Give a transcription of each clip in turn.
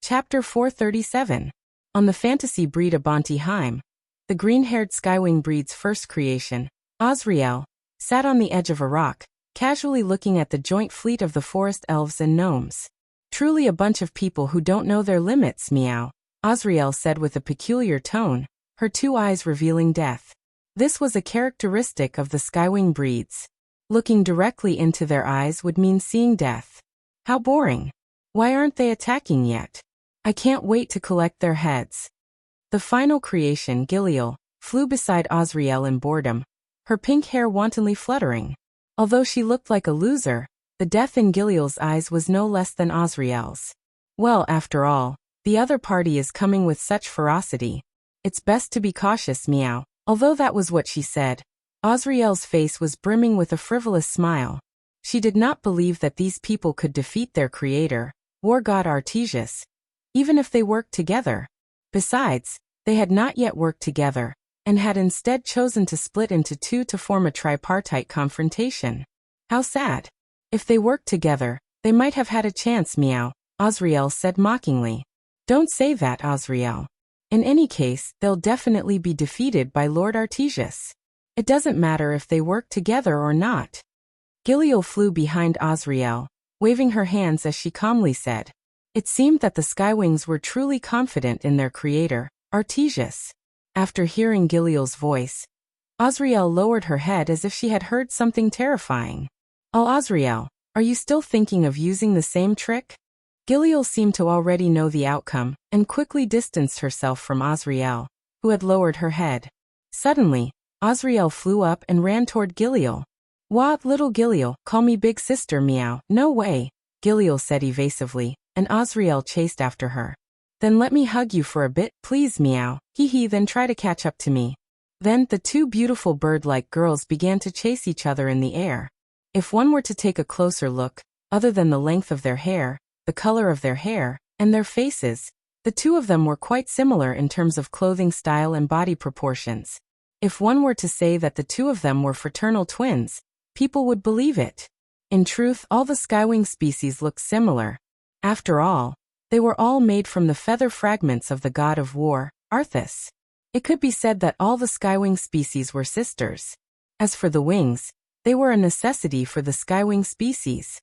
Chapter 437. On the fantasy breed Abanti Heim, the green-haired Skywing breed's first creation, Azrael, sat on the edge of a rock, casually looking at the joint fleet of the forest elves and gnomes. Truly a bunch of people who don't know their limits, meow, Azrael said with a peculiar tone, her two eyes revealing death. This was a characteristic of the Skywing breeds. Looking directly into their eyes would mean seeing death. How boring. Why aren't they attacking yet? I can't wait to collect their heads. The final creation, Giliel, flew beside Azrael in boredom, her pink hair wantonly fluttering. Although she looked like a loser, the death in Giliel's eyes was no less than Azrael's. Well, after all, the other party is coming with such ferocity. It's best to be cautious, meow. Although that was what she said, Azrael's face was brimming with a frivolous smile. She did not believe that these people could defeat their creator, war god Artesius, even if they worked together. Besides, they had not yet worked together, and had instead chosen to split into two to form a tripartite confrontation. How sad. If they worked together, they might have had a chance, meow, Azrael said mockingly. Don't say that, Azrael. In any case, they'll definitely be defeated by Lord Artesius. It doesn't matter if they work together or not. Giliel flew behind Azrael, waving her hands as she calmly said. It seemed that the Skywings were truly confident in their creator, Artesius. After hearing Giliel's voice, Azrael lowered her head as if she had heard something terrifying. Oh, Azrael, are you still thinking of using the same trick? Giliel seemed to already know the outcome, and quickly distanced herself from Azrael, who had lowered her head. Suddenly, Azrael flew up and ran toward Giliel. What, little Giliel, call me big sister, meow. No way, Giliel said evasively, and Azrael chased after her. Then let me hug you for a bit, please, meow. Hee, then try to catch up to me. Then the two beautiful bird-like girls began to chase each other in the air. If one were to take a closer look, other than the length of their hair, the color of their hair, and their faces, the two of them were quite similar in terms of clothing style and body proportions. If one were to say that the two of them were fraternal twins, people would believe it. In truth, all the Skywing species looked similar. After all, they were all made from the feather fragments of the god of war, Arthas. It could be said that all the Skywing species were sisters. As for the wings, they were a necessity for the Skywing species.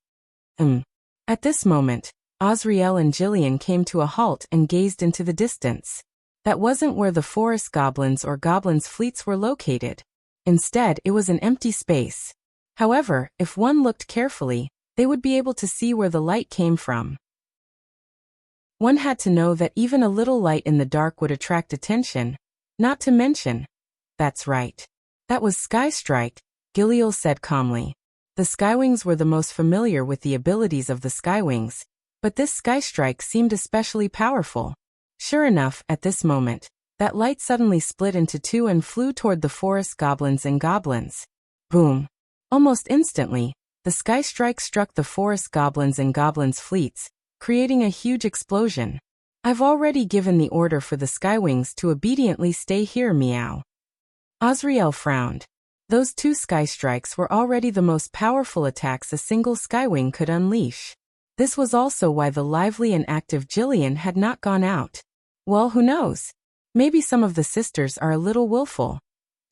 At this moment, Azrael and Jillian came to a halt and gazed into the distance. That wasn't where the forest goblins or goblins' fleets were located. Instead, it was an empty space. However, if one looked carefully, they would be able to see where the light came from. One had to know that even a little light in the dark would attract attention, not to mention. That's right. That was Skystrike, Giliel said calmly. The Skywings were the most familiar with the abilities of the Skywings, but this Skystrike seemed especially powerful. Sure enough, at this moment, that light suddenly split into two and flew toward the forest goblins and goblins. Boom! Almost instantly, the Skystrike struck the forest goblins and goblins' fleets, creating a huge explosion. I've already given the order for the Skywings to obediently stay here, meow. Azrael frowned. Those two Skystrikes were already the most powerful attacks a single Skywing could unleash. This was also why the lively and active Jillian had not gone out. Well, who knows? Maybe some of the sisters are a little willful,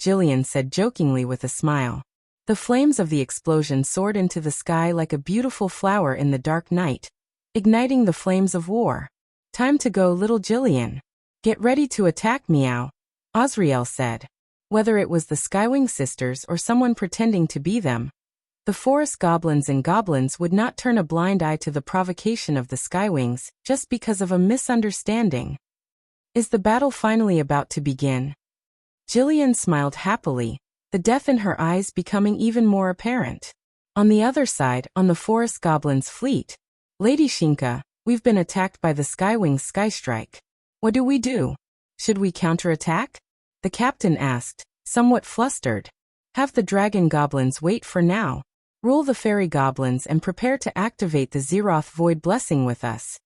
Jillian said jokingly with a smile. The flames of the explosion soared into the sky like a beautiful flower in the dark night, igniting the flames of war. Time to go, little Jillian. Get ready to attack, meow, Azrael said. Whether it was the Skywing sisters or someone pretending to be them, the forest goblins and goblins would not turn a blind eye to the provocation of the Skywings just because of a misunderstanding. Is the battle finally about to begin? Jillian smiled happily, the death in her eyes becoming even more apparent. On the other side, on the forest goblins' fleet, Lady Shinka, we've been attacked by the Skywings Skystrike. What do we do? Should we counterattack? The captain asked, somewhat flustered. Have the dragon goblins wait for now. Rule the fairy goblins and prepare to activate the Zeroth Void Blessing with us.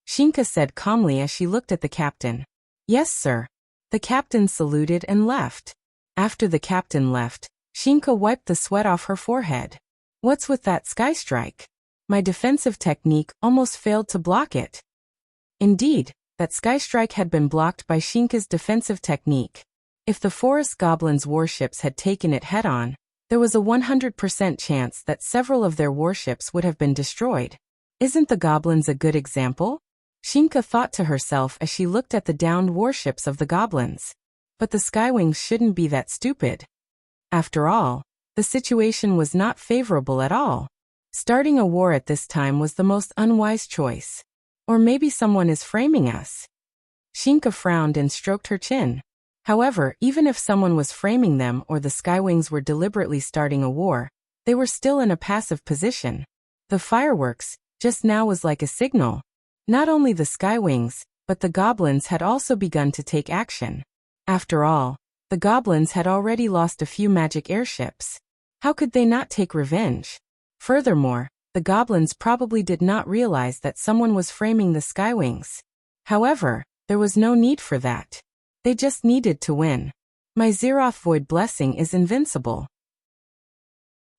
Shinka said calmly as she looked at the captain. Yes, sir. The captain saluted and left. After the captain left, Shinka wiped the sweat off her forehead. What's with that Skystrike? My defensive technique almost failed to block it. Indeed, that sky strike had been blocked by Shinka's defensive technique. If the forest goblins' warships had taken it head-on, there was a 100% chance that several of their warships would have been destroyed. Isn't the goblins a good example? Shinka thought to herself as she looked at the downed warships of the goblins. But the Skywings shouldn't be that stupid. After all, the situation was not favorable at all. Starting a war at this time was the most unwise choice. Or maybe someone is framing us. Shinka frowned and stroked her chin. However, even if someone was framing them or the Skywings were deliberately starting a war, they were still in a passive position. The fireworks, just now, was like a signal. Not only the Skywings, but the goblins had also begun to take action. After all, the goblins had already lost a few magic airships. How could they not take revenge? Furthermore, the goblins probably did not realize that someone was framing the Skywings. However, there was no need for that. They just needed to win. My Zeroth Void Blessing is invincible.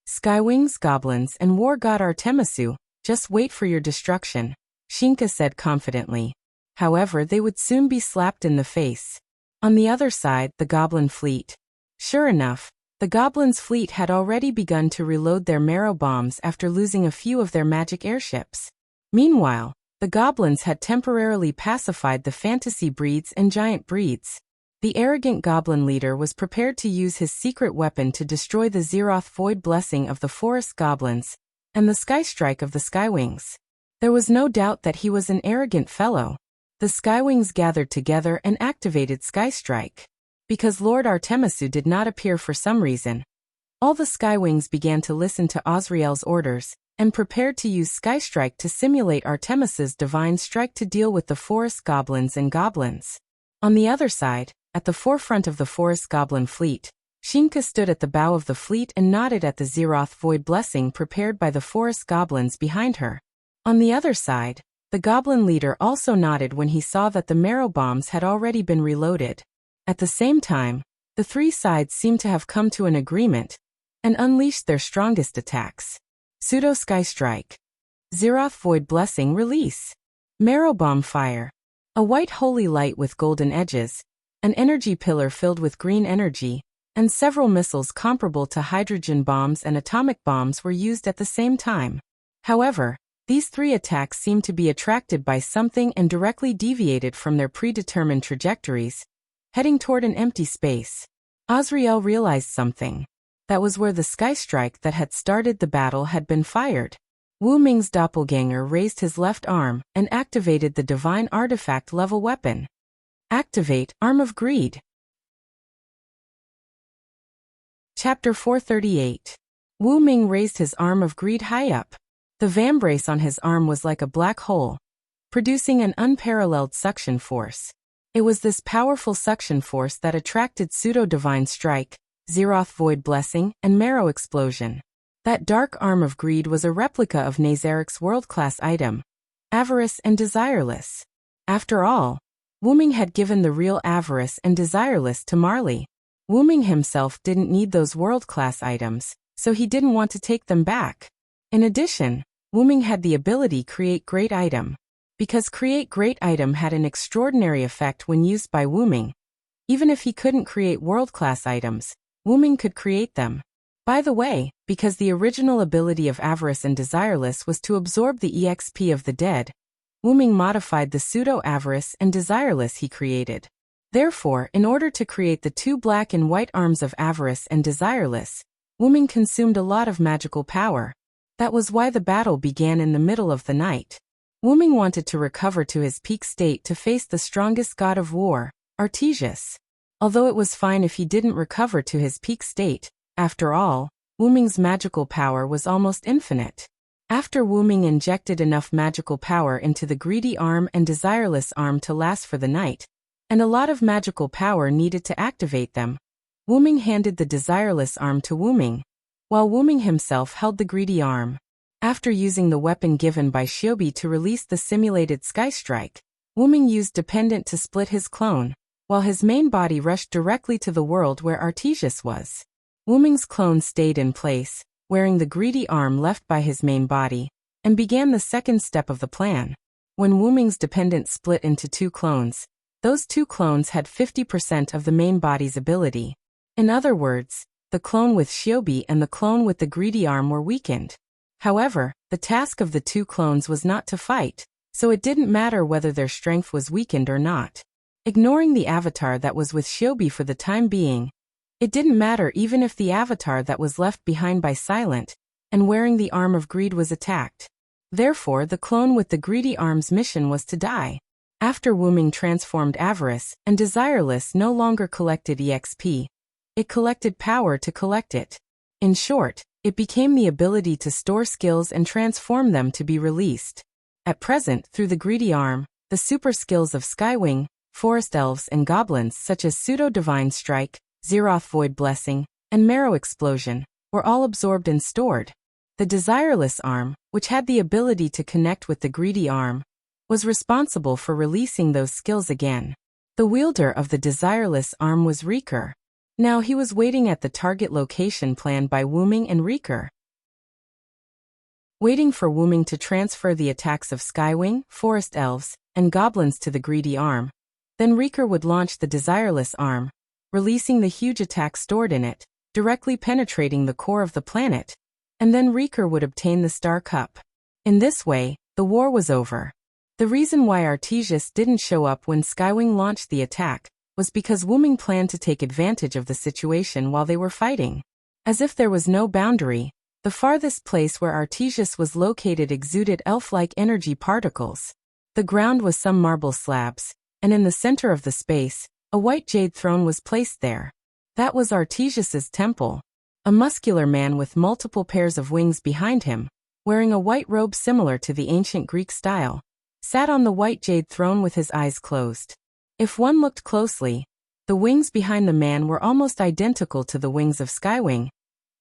Skywings, goblins, and war god Artemisu, just wait for your destruction, Shinka said confidently. However, they would soon be slapped in the face. On the other side, the goblin fleet. Sure enough, the goblins' fleet had already begun to reload their marrow bombs after losing a few of their magic airships. Meanwhile, the goblins had temporarily pacified the fantasy breeds and giant breeds. The arrogant goblin leader was prepared to use his secret weapon to destroy the Zeroth Void Blessing of the forest goblins and the Sky Strike of the Skywings. There was no doubt that he was an arrogant fellow. The Skywings gathered together and activated Sky Strike. Because Lord Artemisu did not appear for some reason, all the Skywings began to listen to Azrael's orders and prepared to use Sky Strike to simulate Artemis's divine strike to deal with the forest goblins and goblins. On the other side, at the forefront of the forest goblin fleet, Shinka stood at the bow of the fleet and nodded at the Zeroth Void Blessing prepared by the forest goblins behind her. On the other side, the goblin leader also nodded when he saw that the marrow bombs had already been reloaded. At the same time, the three sides seemed to have come to an agreement and unleashed their strongest attacks. Pseudo Sky Strike. Zeroth Void Blessing release. Marrow Bomb Fire. A white holy light with golden edges, an energy pillar filled with green energy, and several missiles comparable to hydrogen bombs and atomic bombs were used at the same time. However, these three attacks seemed to be attracted by something and directly deviated from their predetermined trajectories, heading toward an empty space. Azrael realized something. That was where the Sky Strike that had started the battle had been fired. Wu Ming's doppelganger raised his left arm and activated the divine artifact level weapon. Activate Arm of Greed. Chapter 438. Wu Ming raised his arm of greed high up. The vambrace on his arm was like a black hole, producing an unparalleled suction force. It was this powerful suction force that attracted Pseudo-Divine Strike, Zeroth Void Blessing, and Marrow Explosion. That dark arm of greed was a replica of Nazarik's world-class item, Avarice and Desireless. After all, Wu Ming had given the real Avarice and Desireless to Marley. Wu Ming himself didn't need those world-class items, so he didn't want to take them back. In addition, Wu Ming had the ability Create Great Item. Because Create Great Item had an extraordinary effect when used by Wu Ming. Even if he couldn't create world-class items, Wu Ming could create them. By the way, because the original ability of Avarice and Desireless was to absorb the EXP of the dead, Wu Ming modified the pseudo-Avarice and Desireless he created. Therefore, in order to create the two black and white arms of Avarice and Desireless, Wu Ming consumed a lot of magical power. That was why the battle began in the middle of the night. Wu Ming wanted to recover to his peak state to face the strongest god of war, Artesius. Although it was fine if he didn't recover to his peak state, after all, Wu Ming's magical power was almost infinite. After Wu Ming injected enough magical power into the greedy arm and Desireless arm to last for the night, and a lot of magical power needed to activate them, Wu Ming handed the Desireless arm to Wu Ming, while Wu Ming himself held the greedy arm. After using the weapon given by Shiobi to release the simulated Sky Strike, Wu Ming used Dependent to split his clone, while his main body rushed directly to the world where Artesius was. Wu Ming's clone stayed in place, wearing the greedy arm left by his main body, and began the second step of the plan. When Wu Ming's dependent split into two clones, those two clones had 50% of the main body's ability. In other words, the clone with Xiaobi and the clone with the greedy arm were weakened. However, the task of the two clones was not to fight, so it didn't matter whether their strength was weakened or not. Ignoring the avatar that was with Xiaobi for the time being, it didn't matter even if the avatar that was left behind by Silent and wearing the arm of greed was attacked. Therefore, the clone with the greedy arm's mission was to die. After Wu Ming transformed Avarice and Desireless no longer collected EXP, it collected power to collect it. In short, it became the ability to store skills and transform them to be released. At present, through the greedy arm, the super skills of Skywing, Forest Elves and Goblins such as Pseudo-Divine Strike, Zeroth Void Blessing, and Marrow Explosion were all absorbed and stored. The Desireless arm, which had the ability to connect with the greedy arm, was responsible for releasing those skills again. The wielder of the Desireless arm was Reeker. Now he was waiting at the target location planned by Wu Ming and Reeker, waiting for Wu Ming to transfer the attacks of Skywing, Forest Elves, and Goblins to the greedy arm. Then Reeker would launch the Desireless arm, releasing the huge attack stored in it, directly penetrating the core of the planet, and then Reeker would obtain the Star Cup. In this way, the war was over. The reason why Artesius didn't show up when Skywing launched the attack was because Wu Ming planned to take advantage of the situation while they were fighting. As if there was no boundary, the farthest place where Artesius was located exuded elf-like energy particles. The ground was some marble slabs, and in the center of the space, a white jade throne was placed there. That was Artesius's temple. A muscular man with multiple pairs of wings behind him, wearing a white robe similar to the ancient Greek style, sat on the white jade throne with his eyes closed. If one looked closely, the wings behind the man were almost identical to the wings of Skywing,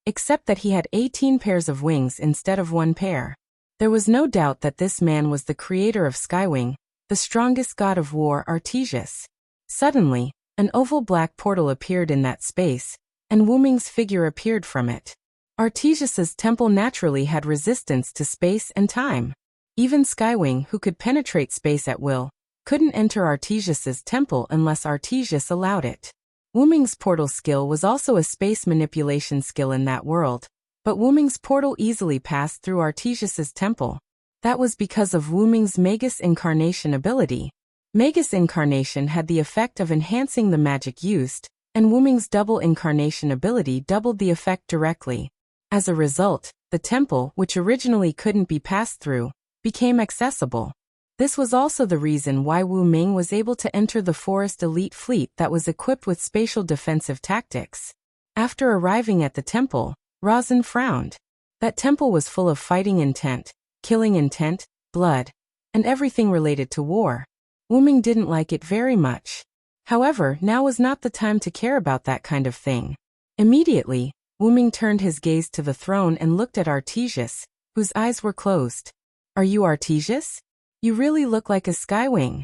except that he had 18 pairs of wings instead of one pair. There was no doubt that this man was the creator of Skywing, the strongest god of war, Artesius. Suddenly, an oval black portal appeared in that space, and Wu Ming's figure appeared from it. Artesius's temple naturally had resistance to space and time. Even Skywing, who could penetrate space at will, couldn't enter Artesius's temple unless Artesius allowed it. Wu Ming's portal skill was also a space manipulation skill in that world, but Wu Ming's portal easily passed through Artesius's temple. That was because of Wu Ming's Magus Incarnation ability. Magus Incarnation had the effect of enhancing the magic used, and Wu Ming's double incarnation ability doubled the effect directly. As a result, the temple, which originally couldn't be passed through, became accessible. This was also the reason why Wu Ming was able to enter the forest elite fleet that was equipped with spatial defensive tactics. After arriving at the temple, Razin frowned. That temple was full of fighting intent, killing intent, blood, and everything related to war. Wu Ming didn't like it very much. However, now was not the time to care about that kind of thing. Immediately, Wu Ming turned his gaze to the throne and looked at Artesius, whose eyes were closed. "Are you Artesius? You really look like a Skywing,"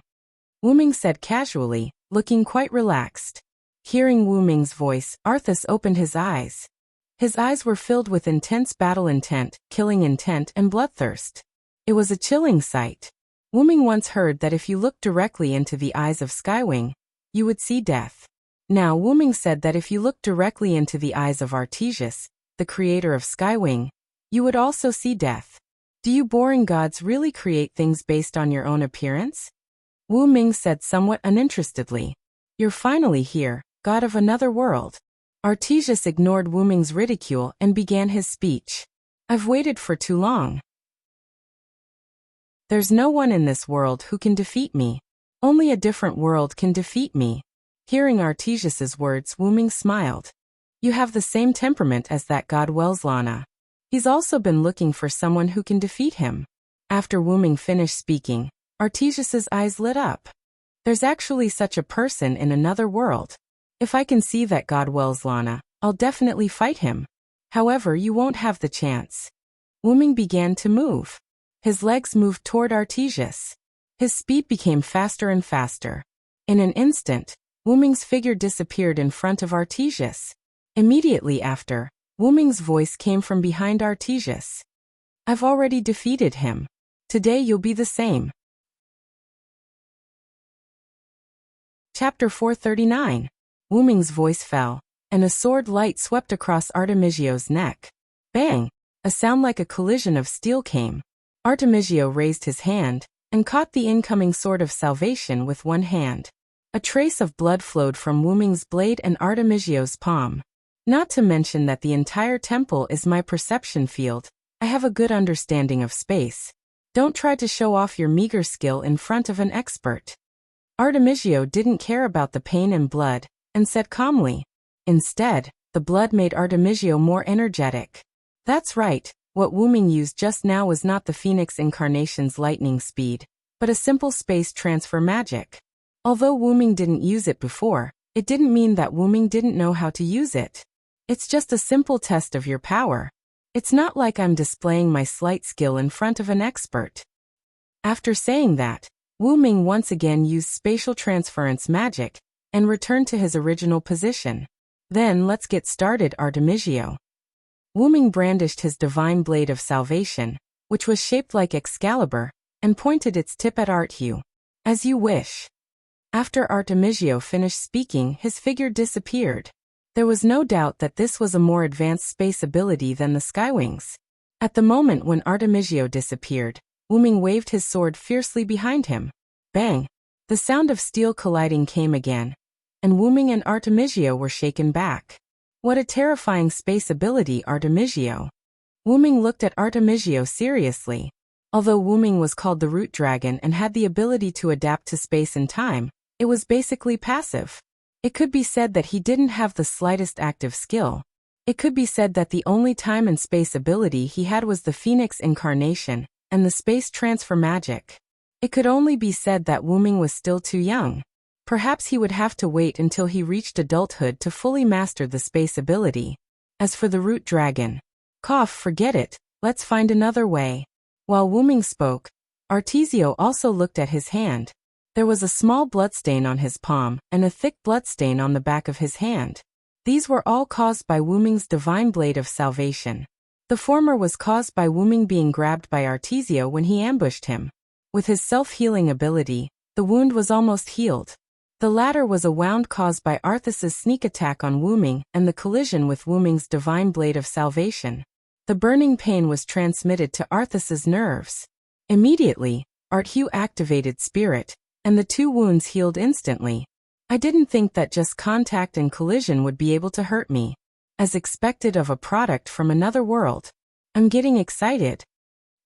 Wu Ming said casually, looking quite relaxed. Hearing Wu Ming's voice, Arthas opened his eyes. His eyes were filled with intense battle intent, killing intent, and bloodthirst. It was a chilling sight. Wu Ming once heard that if you looked directly into the eyes of Skywing, you would see death. Now Wu Ming said that if you looked directly into the eyes of Artesius, the creator of Skywing, you would also see death. Do you boring gods really create things based on your own appearance? Wu Ming said somewhat uninterestedly. You're finally here, god of another world. Artesius ignored Wu Ming's ridicule and began his speech. I've waited for too long. There's no one in this world who can defeat me. Only a different world can defeat me. Hearing Artesius's words, Wu Ming smiled. You have the same temperament as that god Welslana. He's also been looking for someone who can defeat him. After Wu Ming finished speaking, Artesius's eyes lit up. There's actually such a person in another world. If I can see that god Welslana, I'll definitely fight him. However, you won't have the chance. Wu Ming began to move. His legs moved toward Artesius. His speed became faster and faster. In an instant, Wu Ming's figure disappeared in front of Artesius. Immediately after, Wu Ming's voice came from behind Artesius. I've already defeated him. Today you'll be the same. Chapter 439. Wu Ming's voice fell, and a sword light swept across Artemisia's neck. Bang! A sound like a collision of steel came. Artemisio raised his hand, and caught the incoming sword of salvation with one hand. A trace of blood flowed from Wu Ming's blade and Artemisio's palm. Not to mention that the entire temple is my perception field, I have a good understanding of space. Don't try to show off your meager skill in front of an expert. Artemisio didn't care about the pain and blood, and said calmly. Instead, the blood made Artemisio more energetic. That's right, what Wu Ming used just now was not the Phoenix Incarnation's lightning speed, but a simple space transfer magic. Although Wu Ming didn't use it before, it didn't mean that Wu Ming didn't know how to use it. It's just a simple test of your power. It's not like I'm displaying my slight skill in front of an expert. After saying that, Wu Ming once again used spatial transference magic, and returned to his original position. Then let's get started, Artemisio. Wu Ming brandished his divine blade of salvation, which was shaped like Excalibur, and pointed its tip at Arthu. As you wish. After Artemisio finished speaking, his figure disappeared. There was no doubt that this was a more advanced space ability than the Skywings. At the moment when Artemisio disappeared, Wu Ming waved his sword fiercely behind him. Bang! The sound of steel colliding came again, and Wu Ming and Artemisio were shaken back. What a terrifying space ability, Artemisio. Wu Ming looked at Artemisio seriously. Although Wu Ming was called the Root Dragon and had the ability to adapt to space and time, it was basically passive. It could be said that he didn't have the slightest active skill. It could be said that the only time and space ability he had was the Phoenix Incarnation, and the space transfer magic. It could only be said that Wu Ming was still too young. Perhaps he would have to wait until he reached adulthood to fully master the space ability. As for the Root Dragon, forget it, let's find another way. While Wu Ming spoke, Artemisio also looked at his hand. There was a small bloodstain on his palm, and a thick bloodstain on the back of his hand. These were all caused by Wu Ming's divine blade of salvation. The former was caused by Wu Ming being grabbed by Artemisio when he ambushed him. With his self-healing ability, the wound was almost healed. The latter was a wound caused by Arthas's sneak attack on Wu Ming and the collision with Wu Ming's divine blade of salvation. The burning pain was transmitted to Arthas's nerves. Immediately, Arthu activated Spirit, and the two wounds healed instantly. I didn't think that just contact and collision would be able to hurt me. As expected of a product from another world. I'm getting excited.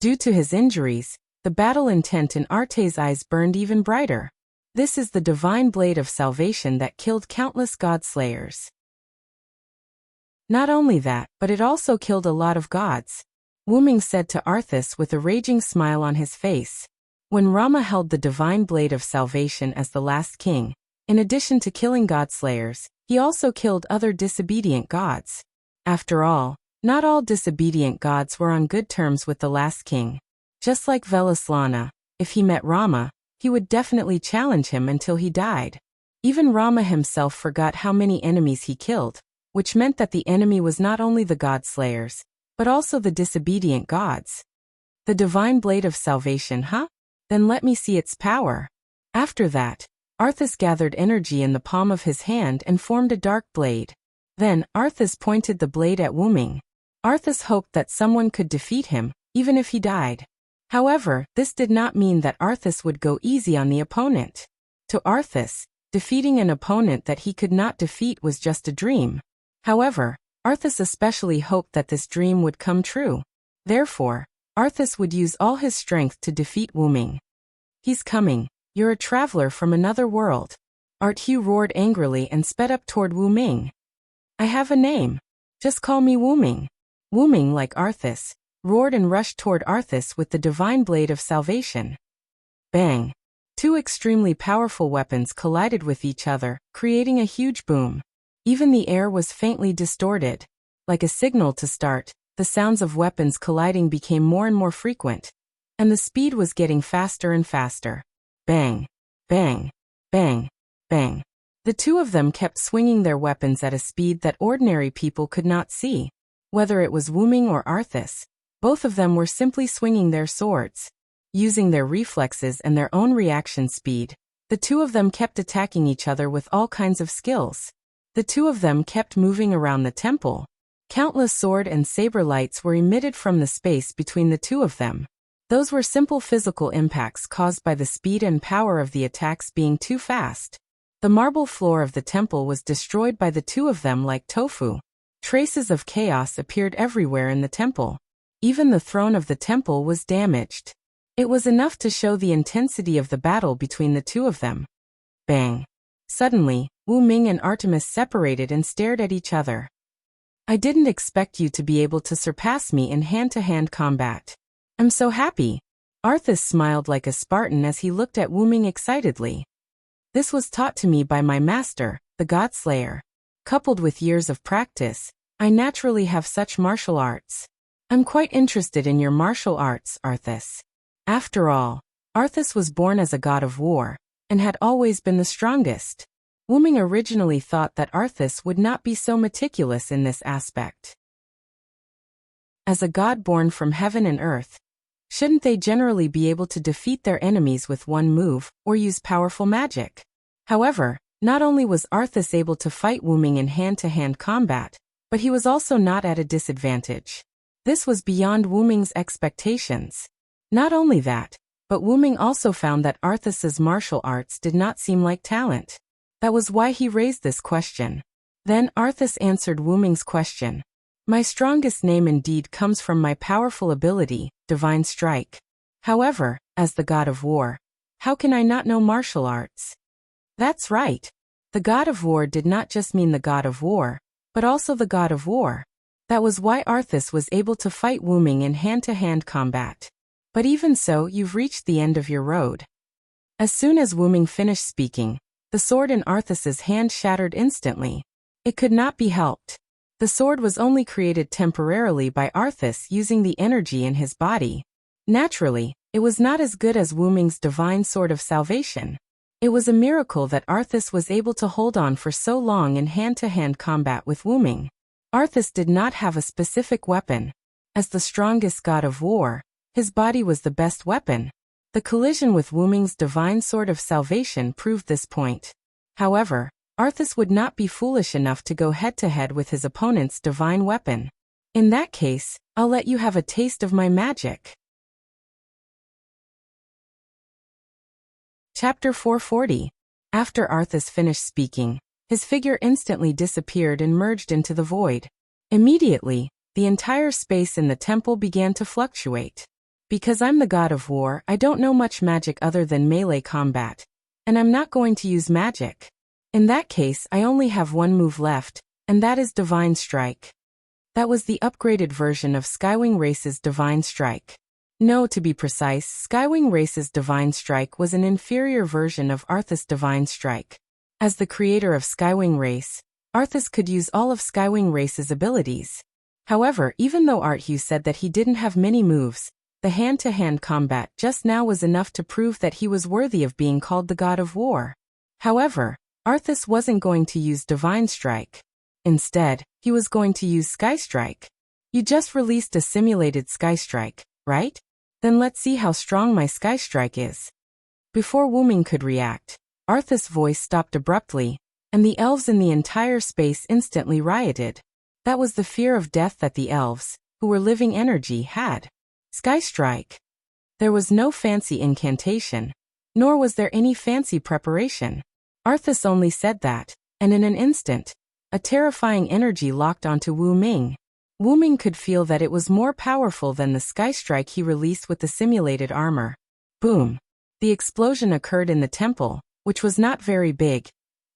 Due to his injuries, the battle intent in Arte's eyes burned even brighter. This is the divine blade of salvation that killed countless godslayers. Not only that, but it also killed a lot of gods. Wu Ming said to Arthas with a raging smile on his face. When Rama held the divine blade of salvation as the last king, in addition to killing godslayers, he also killed other disobedient gods. After all, not all disobedient gods were on good terms with the last king. Just like Velaslana, if he met Rama, he would definitely challenge him until he died. Even Rama himself forgot how many enemies he killed, which meant that the enemy was not only the godslayers, but also the disobedient gods. The divine blade of salvation, huh? Then let me see its power. After that, Arthas gathered energy in the palm of his hand and formed a dark blade. Then, Arthas pointed the blade at Wu Ming. Arthas hoped that someone could defeat him, even if he died. However, this did not mean that Arthas would go easy on the opponent. To Arthas, defeating an opponent that he could not defeat was just a dream. However, Arthas especially hoped that this dream would come true. Therefore, Arthas would use all his strength to defeat Wu Ming. He's coming. You're a traveler from another world. Arthu roared angrily and sped up toward Wu Ming. I have a name. Just call me Wu Ming. Wu Ming, like Arthas, roared and rushed toward Arthas with the divine blade of salvation. Bang! Two extremely powerful weapons collided with each other, creating a huge boom. Even the air was faintly distorted. Like a signal to start, the sounds of weapons colliding became more and more frequent, and the speed was getting faster and faster. Bang! Bang! Bang! Bang! The two of them kept swinging their weapons at a speed that ordinary people could not see. Whether it was Wu Ming or Arthas, both of them were simply swinging their swords. Using their reflexes and their own reaction speed, The two of them kept attacking each other with all kinds of skills. The two of them kept moving around the temple. Countless sword and saber lights were emitted from the space between the two of them. Those were simple physical impacts caused by the speed and power of the attacks being too fast. The marble floor of the temple was destroyed by the two of them like tofu. Traces of chaos appeared everywhere in the temple. Even the throne of the temple was damaged. It was enough to show the intensity of the battle between the two of them. Bang! Suddenly, Wu Ming and Artemis separated and stared at each other. I didn't expect you to be able to surpass me in hand-to-hand combat. I'm so happy. Arthas smiled like a Spartan as he looked at Wu Ming excitedly. This was taught to me by my master, the God Slayer. Coupled with years of practice, I naturally have such martial arts. I'm quite interested in your martial arts, Arthas. After all, Arthas was born as a god of war, and had always been the strongest. Wu Ming originally thought that Arthas would not be so meticulous in this aspect. As a god born from heaven and earth, shouldn't they generally be able to defeat their enemies with one move, or use powerful magic? However, not only was Arthas able to fight Wu Ming in hand-to-hand combat, but he was also not at a disadvantage. This was beyond Wu Ming's expectations. Not only that, but Wu Ming also found that Arthas's martial arts did not seem like talent. That was why he raised this question. Then Arthas answered Wu Ming's question. My strongest name indeed comes from my powerful ability, Divine Strike. However, as the god of war, how can I not know martial arts? That's right. The god of war did not just mean the god of war, but also the god of war. That was why Arthas was able to fight Wu Ming in hand-to-hand combat. But even so, you've reached the end of your road. As soon as Wu Ming finished speaking, the sword in Arthas's hand shattered instantly. It could not be helped. The sword was only created temporarily by Arthas using the energy in his body. Naturally, it was not as good as Wu Ming's divine sword of salvation. It was a miracle that Arthas was able to hold on for so long in hand-to-hand combat with Wu Ming. Arthas did not have a specific weapon. As the strongest god of war, his body was the best weapon. The collision with Wu Ming's divine sword of salvation proved this point. However, Arthas would not be foolish enough to go head-to-head with his opponent's divine weapon. In that case, I'll let you have a taste of my magic. Chapter 440. After Arthas finished speaking, his figure instantly disappeared and merged into the void. Immediately, the entire space in the temple began to fluctuate. Because I'm the god of war, I don't know much magic other than melee combat, and I'm not going to use magic. In that case, I only have one move left, and that is Divine Strike. That was the upgraded version of Skywing Race's Divine Strike. No, to be precise, Skywing Race's Divine Strike was an inferior version of Arthas' Divine Strike. As the creator of Skywing Race, Arthas could use all of Skywing Race's abilities. However, even though Arthas said that he didn't have many moves, the hand-to-hand combat just now was enough to prove that he was worthy of being called the god of war. However, Arthas wasn't going to use Divine Strike. Instead, he was going to use Sky Strike. You just released a simulated Sky Strike, right? Then let's see how strong my Sky Strike is. Before Wu Ming could react, Arthas' voice stopped abruptly, and the elves in the entire space instantly rioted. That was the fear of death that the elves, who were living energy, had. Sky Strike. There was no fancy incantation, nor was there any fancy preparation. Arthas only said that, and in an instant, a terrifying energy locked onto Wu Ming. Wu Ming could feel that it was more powerful than the Sky Strike he released with the simulated armor. Boom! The explosion occurred in the temple, which was not very big,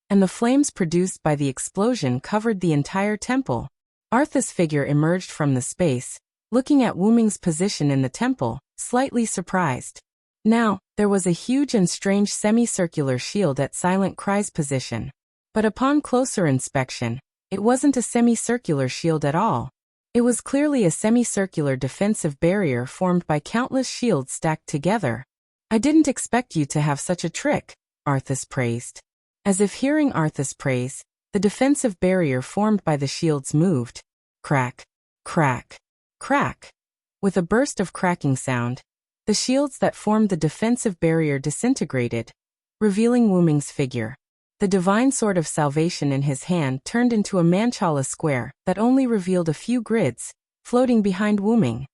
and the flames produced by the explosion covered the entire temple. Arthas' figure emerged from the space, looking at Wu Ming's position in the temple, slightly surprised. Now, there was a huge and strange semicircular shield at Silent Cry's position. But upon closer inspection, it wasn't a semicircular shield at all. It was clearly a semicircular defensive barrier formed by countless shields stacked together. I didn't expect you to have such a trick, Arthas praised. As if hearing Arthas' praise, the defensive barrier formed by the shields moved. Crack, crack, crack. With a burst of cracking sound, the shields that formed the defensive barrier disintegrated, revealing Wu Ming's figure. The divine sword of salvation in his hand turned into a mandala square that only revealed a few grids, floating behind Wu Ming.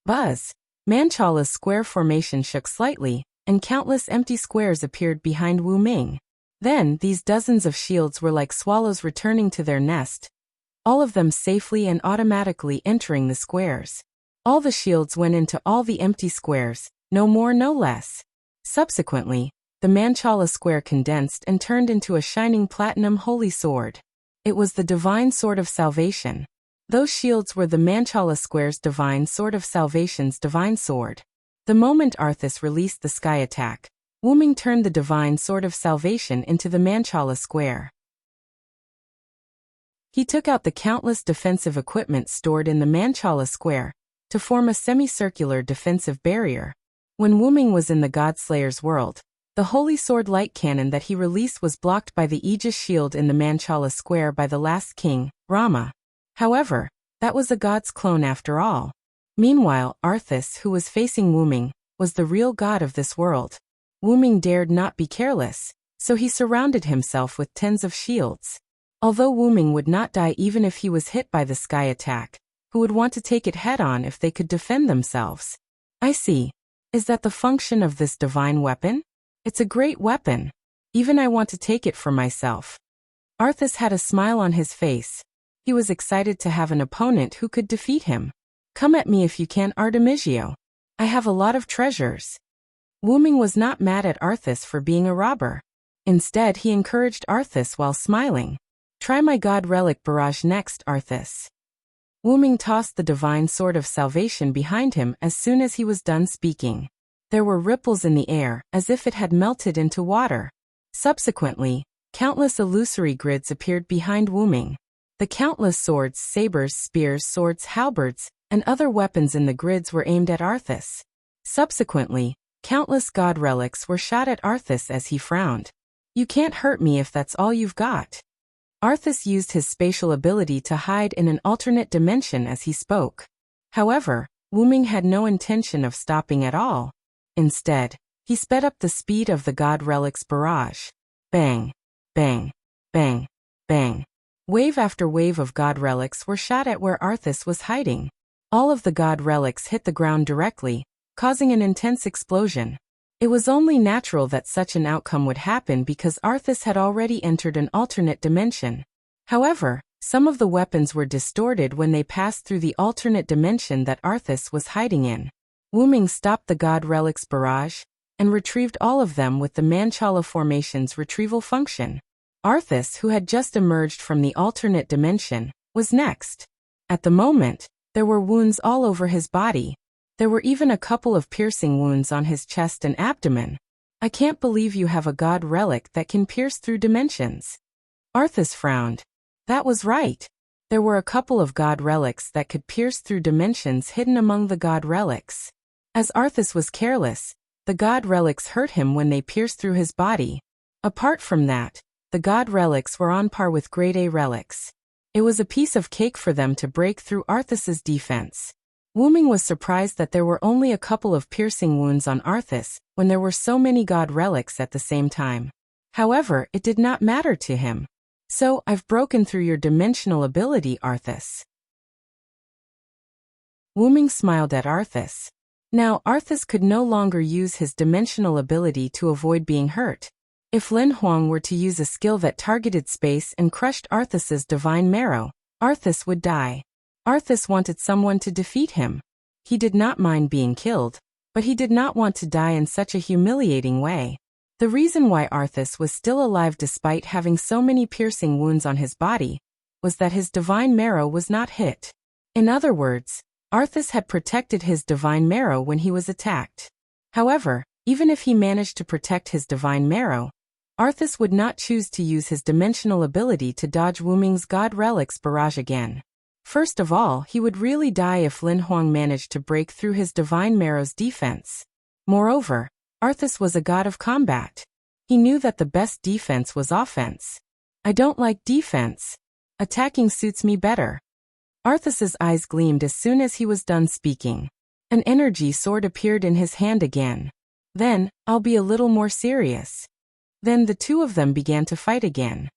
Buzz! Mandala's square formation shook slightly, and countless empty squares appeared behind Wu Ming. Then, these dozens of shields were like swallows returning to their nest, all of them safely and automatically entering the squares. All the shields went into all the empty squares, no more no less. Subsequently, the mandala square condensed and turned into a shining platinum holy sword. It was the divine sword of salvation. Those shields were the mandala square's divine sword of salvation's divine sword. The moment Arthas released the sky attack, Wu Ming turned the divine sword of salvation into the mandala square. He took out the countless defensive equipment stored in the mandala square to form a semicircular defensive barrier. When Wu Ming was in the Godslayer's world, the holy sword light cannon that he released was blocked by the Aegis shield in the mandala square by the last king, Rama. However, that was a god's clone after all. Meanwhile, Arthas, who was facing Wu Ming, was the real god of this world. Wu Ming dared not be careless, so he surrounded himself with tens of shields. Although Wu Ming would not die even if he was hit by the sky attack, who would want to take it head-on if they could defend themselves? I see. Is that the function of this divine weapon? It's a great weapon. Even I want to take it for myself. Arthas had a smile on his face. He was excited to have an opponent who could defeat him. Come at me if you can, Artemisia. I have a lot of treasures. Wu Ming was not mad at Arthas for being a robber. Instead, he encouraged Arthas while smiling. Try my god relic barrage next, Arthas. Wu Ming tossed the divine sword of salvation behind him as soon as he was done speaking. There were ripples in the air, as if it had melted into water. Subsequently, countless illusory grids appeared behind Wu Ming. The countless swords, sabers, spears, swords, halberds, and other weapons in the grids were aimed at Arthas. Subsequently, countless god relics were shot at Arthas as he frowned. You can't hurt me if that's all you've got. Arthas used his spatial ability to hide in an alternate dimension as he spoke. However, Wu Ming had no intention of stopping at all. Instead, he sped up the speed of the god relic's barrage. Bang, bang, bang, bang. Wave after wave of god relics were shot at where Arthas was hiding. All of the god relics hit the ground directly, causing an intense explosion. It was only natural that such an outcome would happen because Arthas had already entered an alternate dimension. However, some of the weapons were distorted when they passed through the alternate dimension that Arthas was hiding in. Wu Ming stopped the god relic's barrage and retrieved all of them with the mandala formation's retrieval function. Arthas, who had just emerged from the alternate dimension, was next. At the moment, there were wounds all over his body. There were even a couple of piercing wounds on his chest and abdomen. I can't believe you have a god relic that can pierce through dimensions. Arthas frowned. That was right. There were a couple of god relics that could pierce through dimensions hidden among the god relics. As Arthas was careless, the god relics hurt him when they pierced through his body. Apart from that, the god relics were on par with grade A relics. It was a piece of cake for them to break through Arthas's defense. Wu Ming was surprised that there were only a couple of piercing wounds on Arthas when there were so many god relics at the same time. However, it did not matter to him. So, I've broken through your dimensional ability, Arthas. Wu Ming smiled at Arthas. Now, Arthas could no longer use his dimensional ability to avoid being hurt. If Lin Huang were to use a skill that targeted space and crushed Arthas's divine marrow, Arthas would die. Arthas wanted someone to defeat him. He did not mind being killed, but he did not want to die in such a humiliating way. The reason why Arthas was still alive despite having so many piercing wounds on his body was that his divine marrow was not hit. In other words, Arthas had protected his divine marrow when he was attacked. However, even if he managed to protect his divine marrow, Arthas would not choose to use his dimensional ability to dodge Wu Ming's god relic's barrage again. First of all, he would really die if Lin Huang managed to break through his divine marrow's defense. Moreover, Arthas was a god of combat. He knew that the best defense was offense. I don't like defense. Attacking suits me better. Arthas's eyes gleamed as soon as he was done speaking. An energy sword appeared in his hand again. Then, I'll be a little more serious. Then the two of them began to fight again.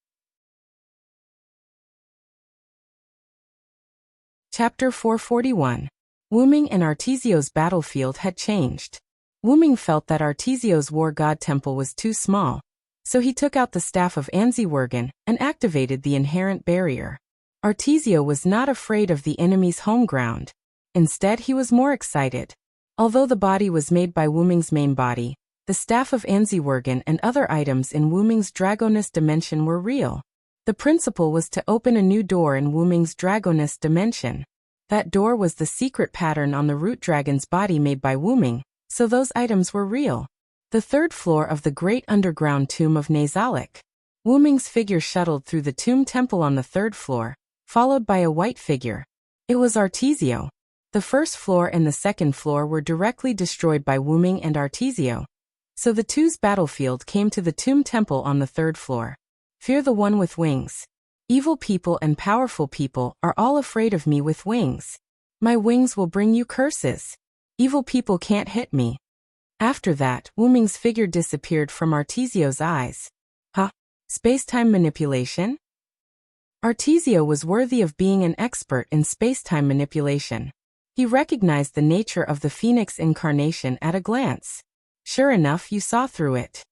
Chapter 441. Wuming and Artesio's battlefield had changed. Wuming felt that Artesio's war god temple was too small, so he took out the staff of Anziwergen and activated the inherent barrier. Artesio was not afraid of the enemy's home ground. Instead, he was more excited. Although the body was made by Wuming's main body, the staff of Anziwergen and other items in Wuming's Dragonist dimension were real. The principle was to open a new door in Wuming's Dragonist dimension. That door was the secret pattern on the root dragon's body made by Wuming, so those items were real. The third floor of the great underground tomb of Nazalik. Wuming's figure shuttled through the tomb temple on the third floor, followed by a white figure. It was Artesio. The first floor and the second floor were directly destroyed by Wuming and Artesio, so the two's battlefield came to the tomb temple on the third floor. Fear the one with wings. Evil people and powerful people are all afraid of me with wings. My wings will bring you curses. Evil people can't hit me. After that, Wuming's figure disappeared from Artesio's eyes. Huh? Space-time manipulation? Artesio was worthy of being an expert in space-time manipulation. He recognized the nature of the Phoenix incarnation at a glance. Sure enough, you saw through it.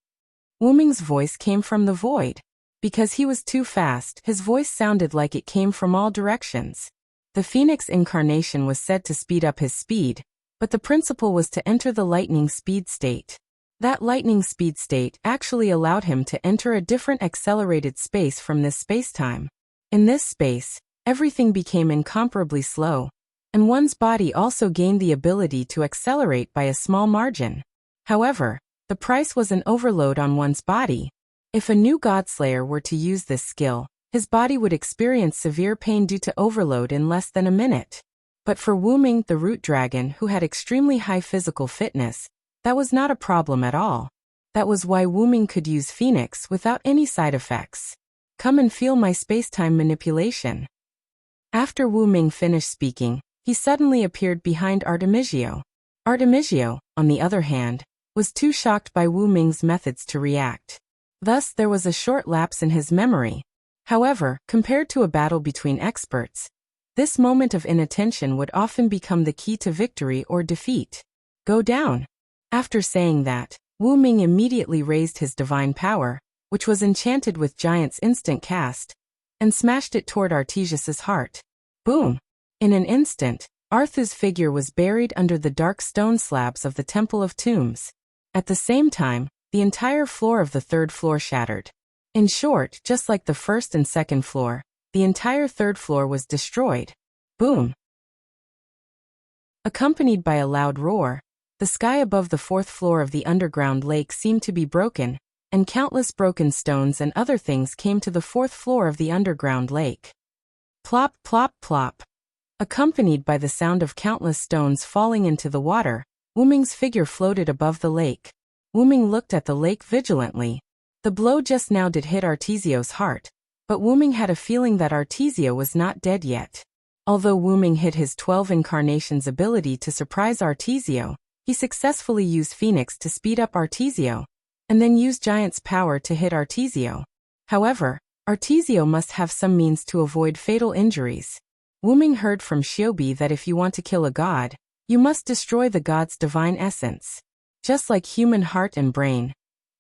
Wuming's voice came from the void. Because he was too fast, his voice sounded like it came from all directions. The Phoenix incarnation was said to speed up his speed, but the principle was to enter the lightning speed state. That lightning speed state actually allowed him to enter a different accelerated space from this spacetime. In this space, everything became incomparably slow, and one's body also gained the ability to accelerate by a small margin. However, the price was an overload on one's body. If a new Godslayer were to use this skill, his body would experience severe pain due to overload in less than a minute. But for Wuming, the root dragon, who had extremely high physical fitness, that was not a problem at all. That was why Wuming could use Phoenix without any side effects. Come and feel my space-time manipulation. After Wuming finished speaking, he suddenly appeared behind Artemisio. Artemisio, on the other hand, was too shocked by Wuming's methods to react. Thus, there was a short lapse in his memory. However, compared to a battle between experts, this moment of inattention would often become the key to victory or defeat. Go down. After saying that, Wuming immediately raised his divine power, which was enchanted with Giant's instant cast, and smashed it toward Artesius's heart. Boom! In an instant, Arthu's figure was buried under the dark stone slabs of the Temple of Tombs. At the same time, the entire floor of the third floor shattered. In short, just like the first and second floor, the entire third floor was destroyed. Boom! Accompanied by a loud roar, the sky above the fourth floor of the underground lake seemed to be broken, and countless broken stones and other things came to the fourth floor of the underground lake. Plop, plop, plop. Accompanied by the sound of countless stones falling into the water, Wuming's figure floated above the lake. Wuming looked at the lake vigilantly. The blow just now did hit Artesio's heart, but Wuming had a feeling that Artesio was not dead yet. Although Wuming hid his 12 incarnations ability to surprise Artesio, he successfully used Phoenix to speed up Artesio, and then used Giant's power to hit Artesio. However, Artesio must have some means to avoid fatal injuries. Wuming heard from Shiobi that if you want to kill a god, you must destroy the god's divine essence. Just like human heart and brain,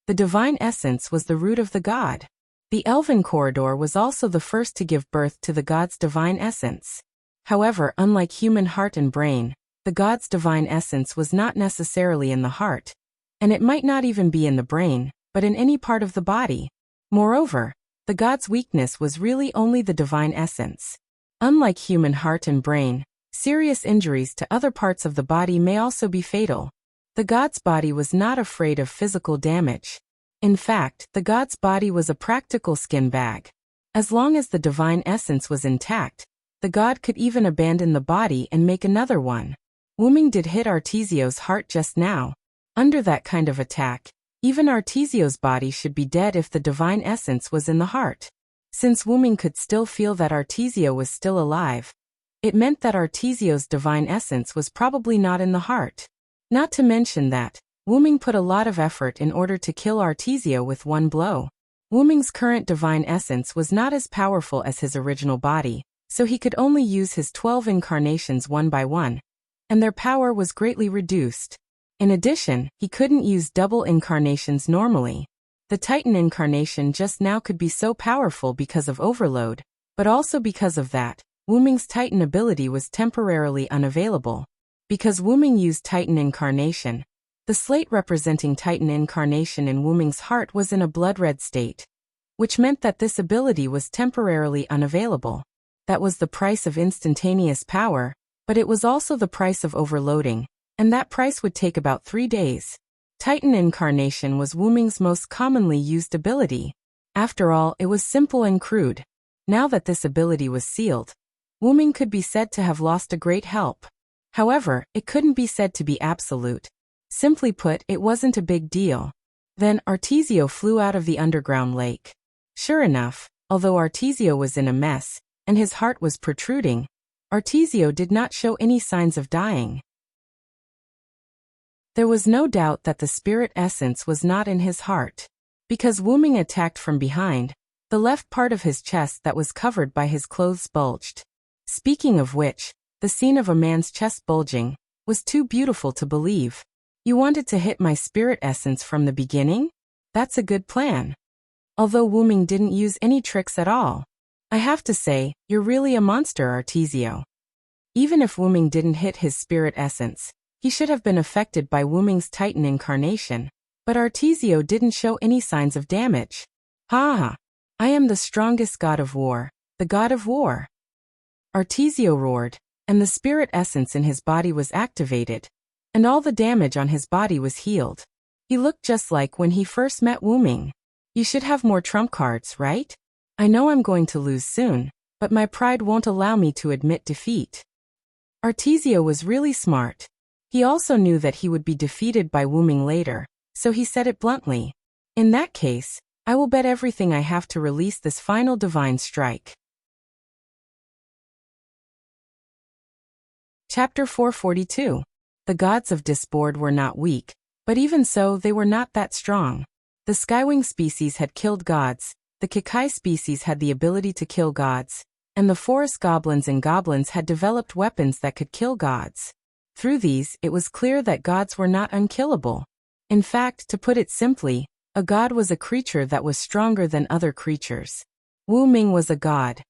the divine essence was the root of the god. The Elven corridor was also the first to give birth to the god's divine essence. However, unlike human heart and brain, the god's divine essence was not necessarily in the heart, and it might not even be in the brain, but in any part of the body. Moreover, the god's weakness was really only the divine essence. Unlike human heart and brain, serious injuries to other parts of the body may also be fatal. The god's body was not afraid of physical damage. In fact, the god's body was a practical skin bag. As long as the divine essence was intact, the god could even abandon the body and make another one. Wuming did hit Artesio's heart just now. Under that kind of attack, even Artesio's body should be dead if the divine essence was in the heart. Since Wuming could still feel that Artesio was still alive, it meant that Artesio's divine essence was probably not in the heart. Not to mention that, Wu-Ming put a lot of effort in order to kill Artesia with one blow. Wu-Ming's current divine essence was not as powerful as his original body, so he could only use his 12 incarnations one by one, and their power was greatly reduced. In addition, he couldn't use double incarnations normally. The Titan incarnation just now could be so powerful because of overload, but also because of that, Wu-Ming's Titan ability was temporarily unavailable. Because Wu-Ming used Titan incarnation, the slate representing Titan incarnation in Wu-Ming's heart was in a blood-red state, which meant that this ability was temporarily unavailable. That was the price of instantaneous power, but it was also the price of overloading, and that price would take about 3 days. Titan incarnation was Wu-Ming's most commonly used ability. After all, it was simple and crude. Now that this ability was sealed, Wu-Ming could be said to have lost a great help. However, it couldn't be said to be absolute. Simply put, it wasn't a big deal. Then, Artesio flew out of the underground lake. Sure enough, although Artesio was in a mess, and his heart was protruding, Artesio did not show any signs of dying. There was no doubt that the spirit essence was not in his heart. Because Wu-Ming attacked from behind, the left part of his chest that was covered by his clothes bulged. Speaking of which, the scene of a man's chest bulging was too beautiful to believe. You wanted to hit my spirit essence from the beginning? That's a good plan. Although Wu-Ming didn't use any tricks at all. I have to say, you're really a monster, Artesio. Even if Wu-Ming didn't hit his spirit essence, he should have been affected by Wu-Ming's Titan incarnation, but Artesio didn't show any signs of damage. Ha ha! I am the strongest god of war, the god of war. Artesio roared, and the spirit essence in his body was activated, and all the damage on his body was healed. He looked just like when he first met Wu-Ming. You should have more trump cards, right? I know I'm going to lose soon, but my pride won't allow me to admit defeat. Artesio was really smart. He also knew that he would be defeated by Wu-Ming later, so he said it bluntly. In that case, I will bet everything I have to release this final divine strike. Chapter 442. The gods of Disboard were not weak, but even so they were not that strong. The Skywing species had killed gods, the Kikai species had the ability to kill gods, and the forest goblins and goblins had developed weapons that could kill gods. Through these, it was clear that gods were not unkillable. In fact, to put it simply, a god was a creature that was stronger than other creatures. Wu-Ming was a god,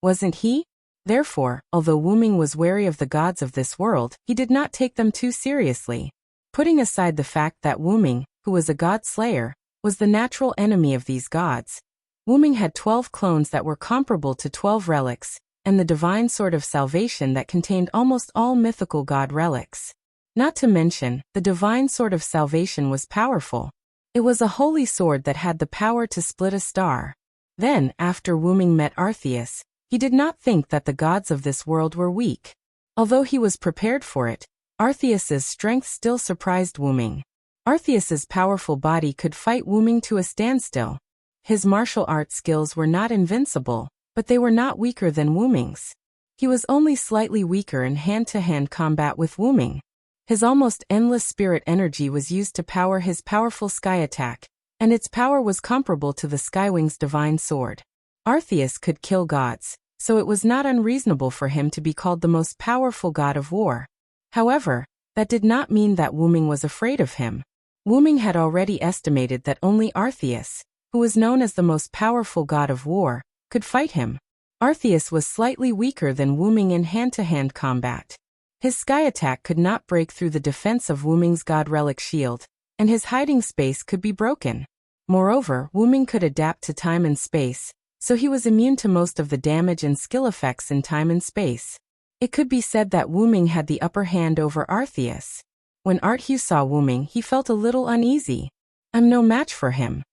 wasn't he? Therefore, although Wu-Ming was wary of the gods of this world, he did not take them too seriously. Putting aside the fact that Wu-Ming, who was a god slayer, was the natural enemy of these gods, Wu-Ming had 12 clones that were comparable to 12 relics, and the divine sword of salvation that contained almost all mythical god relics. Not to mention, the divine sword of salvation was powerful. It was a holy sword that had the power to split a star. Then, after Wu-Ming met Arceus, he did not think that the gods of this world were weak. Although he was prepared for it, Arceus's strength still surprised Wu-Ming. Arceus's powerful body could fight Wu-Ming to a standstill. His martial arts skills were not invincible, but they were not weaker than Wu-Ming's. He was only slightly weaker in hand-to-hand combat with Wu-Ming. His almost endless spirit energy was used to power his powerful sky attack, and its power was comparable to the Skywing's divine sword. Arceus could kill gods, so it was not unreasonable for him to be called the most powerful god of war. However, that did not mean that Wu-Ming was afraid of him. Wu-Ming had already estimated that only Arceus, who was known as the most powerful god of war, could fight him. Arceus was slightly weaker than Wu-Ming in hand-to-hand combat. His sky attack could not break through the defense of Wu-Ming's god relic shield, and his hiding space could be broken. Moreover, Wu-Ming could adapt to time and space, so he was immune to most of the damage and skill effects in time and space. It could be said that Wu-Ming had the upper hand over Arceus. When Arceus saw Wu-Ming, he felt a little uneasy. I'm no match for him.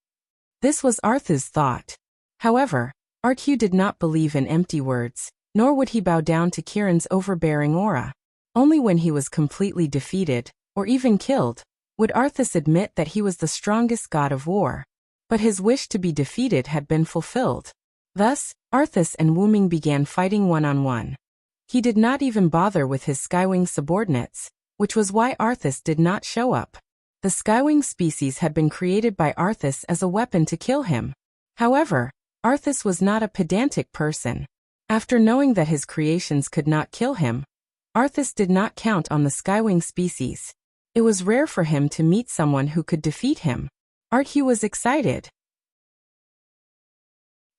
This was Arceus' thought. However, Arceus did not believe in empty words, nor would he bow down to Kiran's overbearing aura. Only when he was completely defeated, or even killed, would Arceus admit that he was the strongest god of war. But his wish to be defeated had been fulfilled. Thus, Arceus and Wu-Ming began fighting one-on-one. He did not even bother with his Skywing subordinates, which was why Arceus did not show up. The skywing species had been created by Arthas as a weapon to kill him. However, Arthas was not a pedantic person. After knowing that his creations could not kill him, Arthas did not count on the skywing species. It was rare for him to meet someone who could defeat him. Arthas was excited.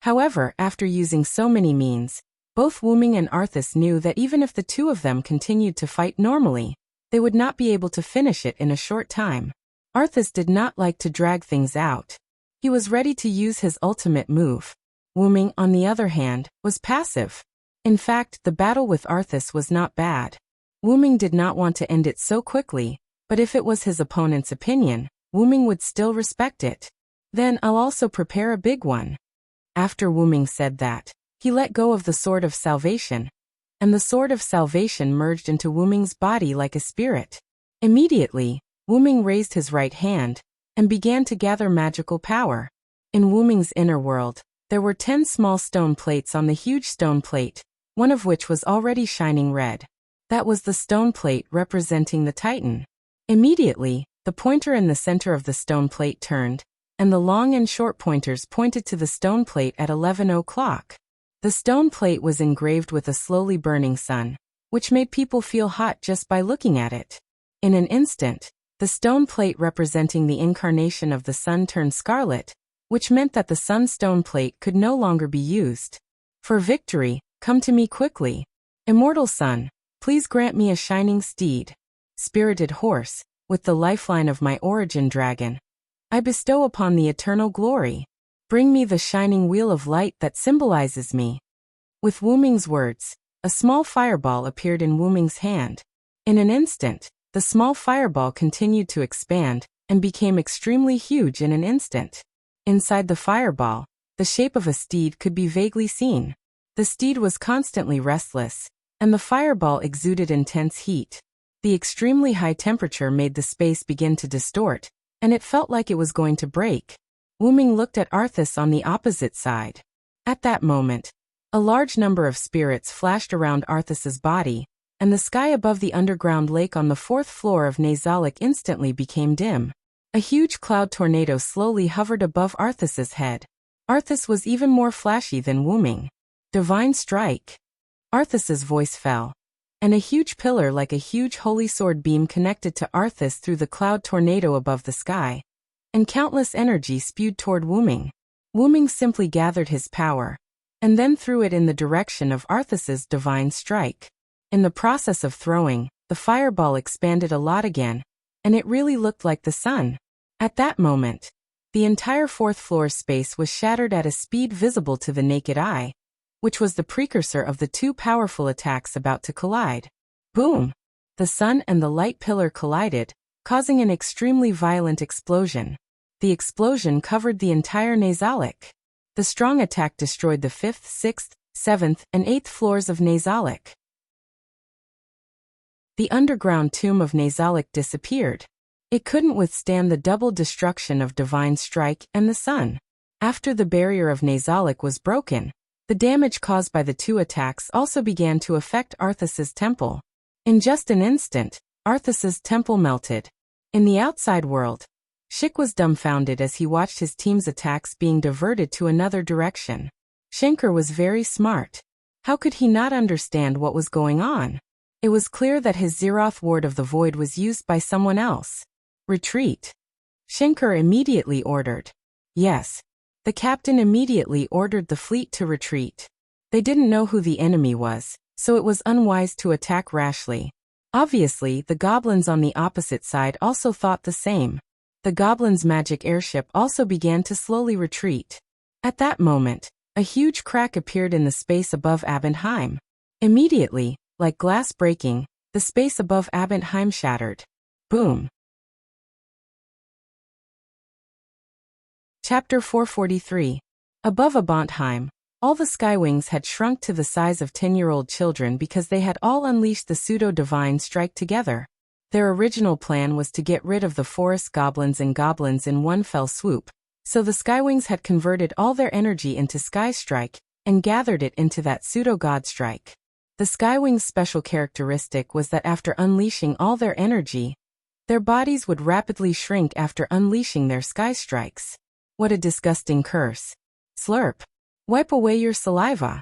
However, after using so many means, both Wuming and Arthas knew that even if the two of them continued to fight normally, they would not be able to finish it in a short time. Arthas did not like to drag things out. He was ready to use his ultimate move. Wuming, on the other hand, was passive. In fact, the battle with Arthas was not bad. Wuming did not want to end it so quickly, but if it was his opponent's opinion, Wuming would still respect it. Then I'll also prepare a big one. After Wuming said that, he let go of the Sword of Salvation, and the Sword of Salvation merged into Wuming's body like a spirit. Immediately, Wuming raised his right hand and began to gather magical power. In Wuming's inner world, there were 10 small stone plates on the huge stone plate, one of which was already shining red. That was the stone plate representing the Titan. Immediately, the pointer in the center of the stone plate turned, and the long and short pointers pointed to the stone plate at 11 o'clock. The stone plate was engraved with a slowly burning sun, which made people feel hot just by looking at it. In an instant, the stone plate representing the incarnation of the sun turned scarlet, which meant that the sunstone plate could no longer be used. For victory, come to me quickly. Immortal sun, please grant me a shining steed. Spirited horse, with the lifeline of my origin dragon, I bestow upon the eternal glory. Bring me the shining wheel of light that symbolizes me. With Wuming's words, a small fireball appeared in Wuming's hand. In an instant, the small fireball continued to expand and became extremely huge in an instant. Inside the fireball, the shape of a steed could be vaguely seen. The steed was constantly restless, and the fireball exuded intense heat. The extremely high temperature made the space begin to distort, and it felt like it was going to break. Wuming looked at Arthas on the opposite side. At that moment, a large number of spirits flashed around Arthas's body, and the sky above the underground lake on the 4th floor of Nazalik instantly became dim. A huge cloud tornado slowly hovered above Arthas's head. Arthas was even more flashy than Wuming. Divine strike. Arthas's voice fell, and a huge pillar like a huge holy sword beam connected to Arthas through the cloud tornado above the sky, and countless energy spewed toward Wuming. Wuming simply gathered his power, and then threw it in the direction of Arthas's divine strike. In the process of throwing, the fireball expanded a lot again, and it really looked like the sun. At that moment, the entire 4th floor space was shattered at a speed visible to the naked eye, which was the precursor of the two powerful attacks about to collide. Boom! The sun and the light pillar collided, causing an extremely violent explosion. The explosion covered the entire Nazalik. The strong attack destroyed the 5th, 6th, 7th, and 8th floors of Nazalik. The underground tomb of Nazalik disappeared. It couldn't withstand the double destruction of Divine Strike and the sun. After the barrier of Nazalik was broken, the damage caused by the two attacks also began to affect Arthas's temple. In just an instant, Arthas's temple melted. In the outside world, Shik was dumbfounded as he watched his team's attacks being diverted to another direction. Shankar was very smart. How could he not understand what was going on? It was clear that his Zeroth Ward of the Void was used by someone else. Retreat. Shankar immediately ordered. Yes. The captain immediately ordered the fleet to retreat. They didn't know who the enemy was, so it was unwise to attack rashly. Obviously, the goblins on the opposite side also thought the same. The goblins' magic airship also began to slowly retreat. At that moment, a huge crack appeared in the space above Abendheim. Immediately, like glass breaking, the space above Abendheim shattered. Boom! Chapter 443. Above Abendheim, all the Skywings had shrunk to the size of 10-year-old children because they had all unleashed the pseudo-divine strike together. Their original plan was to get rid of the forest goblins and goblins in one fell swoop, so the Skywings had converted all their energy into Sky Strike and gathered it into that pseudo-god strike. The Skywings' special characteristic was that after unleashing all their energy, Their bodies would rapidly shrink after unleashing their sky strikes. What a disgusting curse. Slurp. Wipe away your saliva.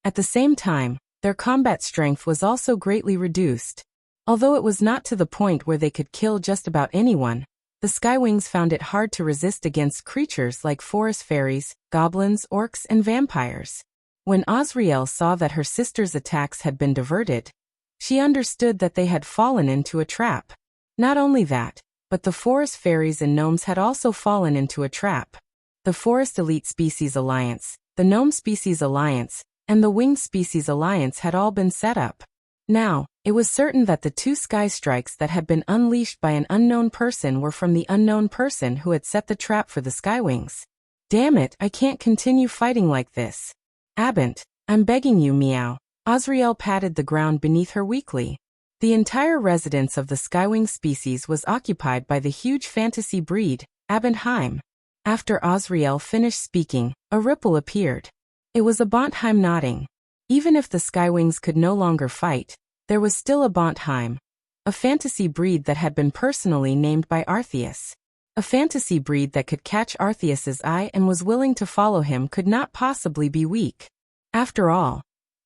At the same time, their combat strength was also greatly reduced. Although it was not to the point where they could kill just about anyone, the Skywings found it hard to resist against creatures like forest fairies, goblins, orcs, and vampires. When Azriel saw that her sister's attacks had been diverted, she understood that they had fallen into a trap. Not only that, but the forest fairies and gnomes had also fallen into a trap. The Forest Elite Species Alliance, the Gnome Species Alliance, and the Winged Species Alliance had all been set up. Now, it was certain that the 2 sky strikes that had been unleashed by an unknown person were from the unknown person who had set the trap for the Skywings. Damn it, I can't continue fighting like this. Abent, I'm begging you, meow. Azriel patted the ground beneath her weakly. The entire residence of the Skywing species was occupied by the huge fantasy breed, Abendheim. After Azriel finished speaking, a ripple appeared. It was Abendheim nodding. Even if the Skywings could no longer fight, there was still Abendheim, a fantasy breed that had been personally named by Arceus. A fantasy breed that could catch Arceus's eye and was willing to follow him could not possibly be weak. After all,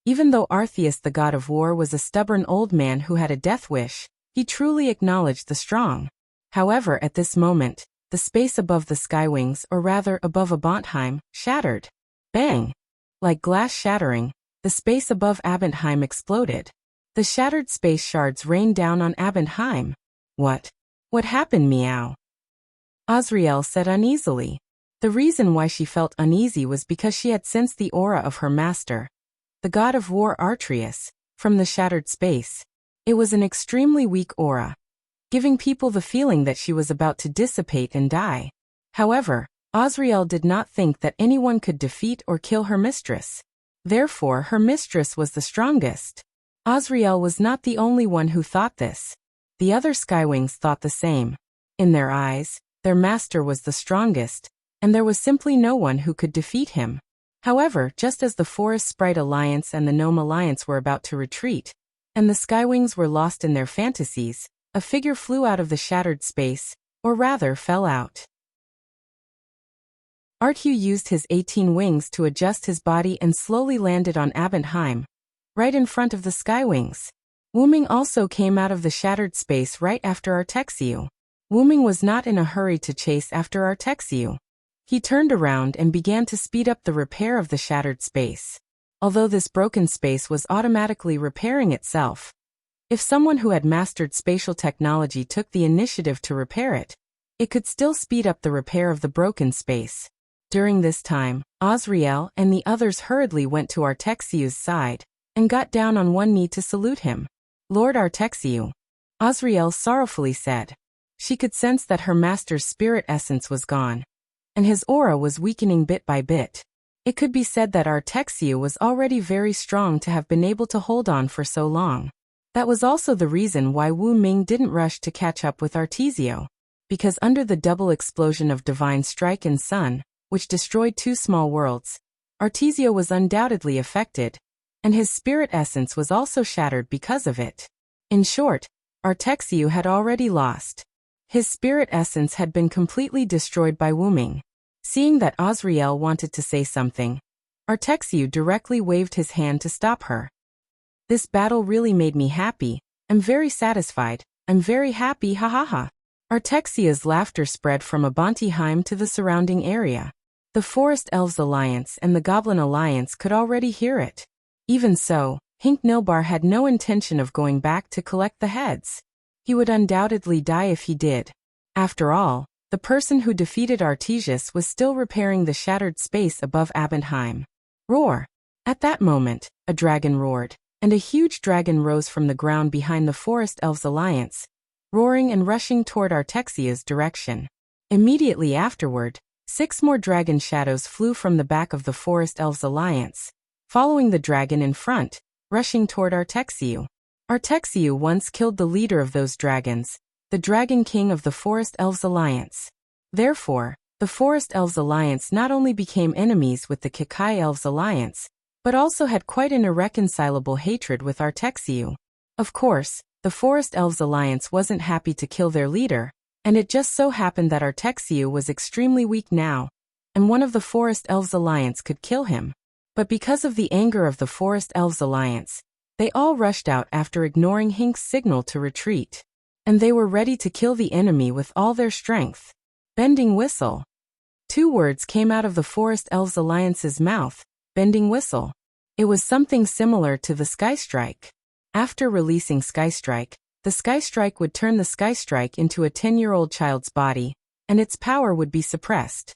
even though Arceus the god of war was a stubborn old man who had a death wish, he truly acknowledged the strong. However, at this moment, the space above the Skywings, or rather above Abendheim, shattered. Bang! Like glass shattering, the space above Abendheim exploded. The shattered space shards rained down on Abendheim. What? What happened, meow? Azriel said uneasily. The reason why she felt uneasy was because she had sensed the aura of her master, the god of war Arceus, from the shattered space. It was an extremely weak aura, giving people the feeling that she was about to dissipate and die. However, Azriel did not think that anyone could defeat or kill her mistress. Therefore, her mistress was the strongest. Azriel was not the only one who thought this. The other Skywings thought the same. In their eyes, their master was the strongest, and there was simply no one who could defeat him. However, just as the Forest Sprite Alliance and the Gnome Alliance were about to retreat, and the Skywings were lost in their fantasies, a figure flew out of the shattered space, or rather fell out. Arthu used his 18 wings to adjust his body and slowly landed on Abendheim, right in front of the Skywings. Wuming also came out of the shattered space right after Artexiu. Wuming was not in a hurry to chase after Artexiu. He turned around and began to speed up the repair of the shattered space. Although this broken space was automatically repairing itself, if someone who had mastered spatial technology took the initiative to repair it, it could still speed up the repair of the broken space. During this time, Azriel and the others hurriedly went to Artexiu's side and got down on one knee to salute him. Lord Artexiu, Azriel sorrowfully said. She could sense that her master's spirit essence was gone, and his aura was weakening bit by bit. It could be said that Artexiu was already very strong to have been able to hold on for so long. That was also the reason why Wu Ming didn't rush to catch up with Artesio, because under the double explosion of Divine Strike and Sun, which destroyed 2 small worlds, Artesio was undoubtedly affected, and his spirit essence was also shattered because of it. In short, Artexiu had already lost. His spirit essence had been completely destroyed by Wu Ming. Seeing that Azriel wanted to say something, Artexiu directly waved his hand to stop her. This battle really made me happy. I'm very satisfied. I'm very happy, ha ha ha. Artexia's laughter spread from Abendheim to the surrounding area. The Forest Elves Alliance and the Goblin Alliance could already hear it. Even so, Hink Nilbar had no intention of going back to collect the heads. He would undoubtedly die if he did. After all, the person who defeated Artesius was still repairing the shattered space above Abendheim. Roar! At that moment, a dragon roared, and a huge dragon rose from the ground behind the Forest Elves Alliance, roaring and rushing toward Artexia's direction. Immediately afterward, 6 more dragon shadows flew from the back of the Forest Elves Alliance, following the dragon in front, rushing toward Artexiu. Artexiu once killed the leader of those dragons, the Dragon King of the Forest Elves Alliance. Therefore, the Forest Elves Alliance not only became enemies with the Kikai Elves Alliance, but also had quite an irreconcilable hatred with Artexiu. Of course, The Forest Elves Alliance wasn't happy to kill their leader, and it just so happened that Artexiu was extremely weak now, and one of the Forest Elves Alliance could kill him. But because of the anger of the Forest Elves Alliance, they all rushed out after ignoring Hink's signal to retreat. And they were ready to kill the enemy with all their strength. Bending Whistle. 2 words came out of the Forest Elves Alliance's mouth, Bending Whistle. It was something similar to the Sky Strike. After releasing Sky Strike, the Sky Strike would turn the Sky Strike into a 10-year-old child's body, and its power would be suppressed.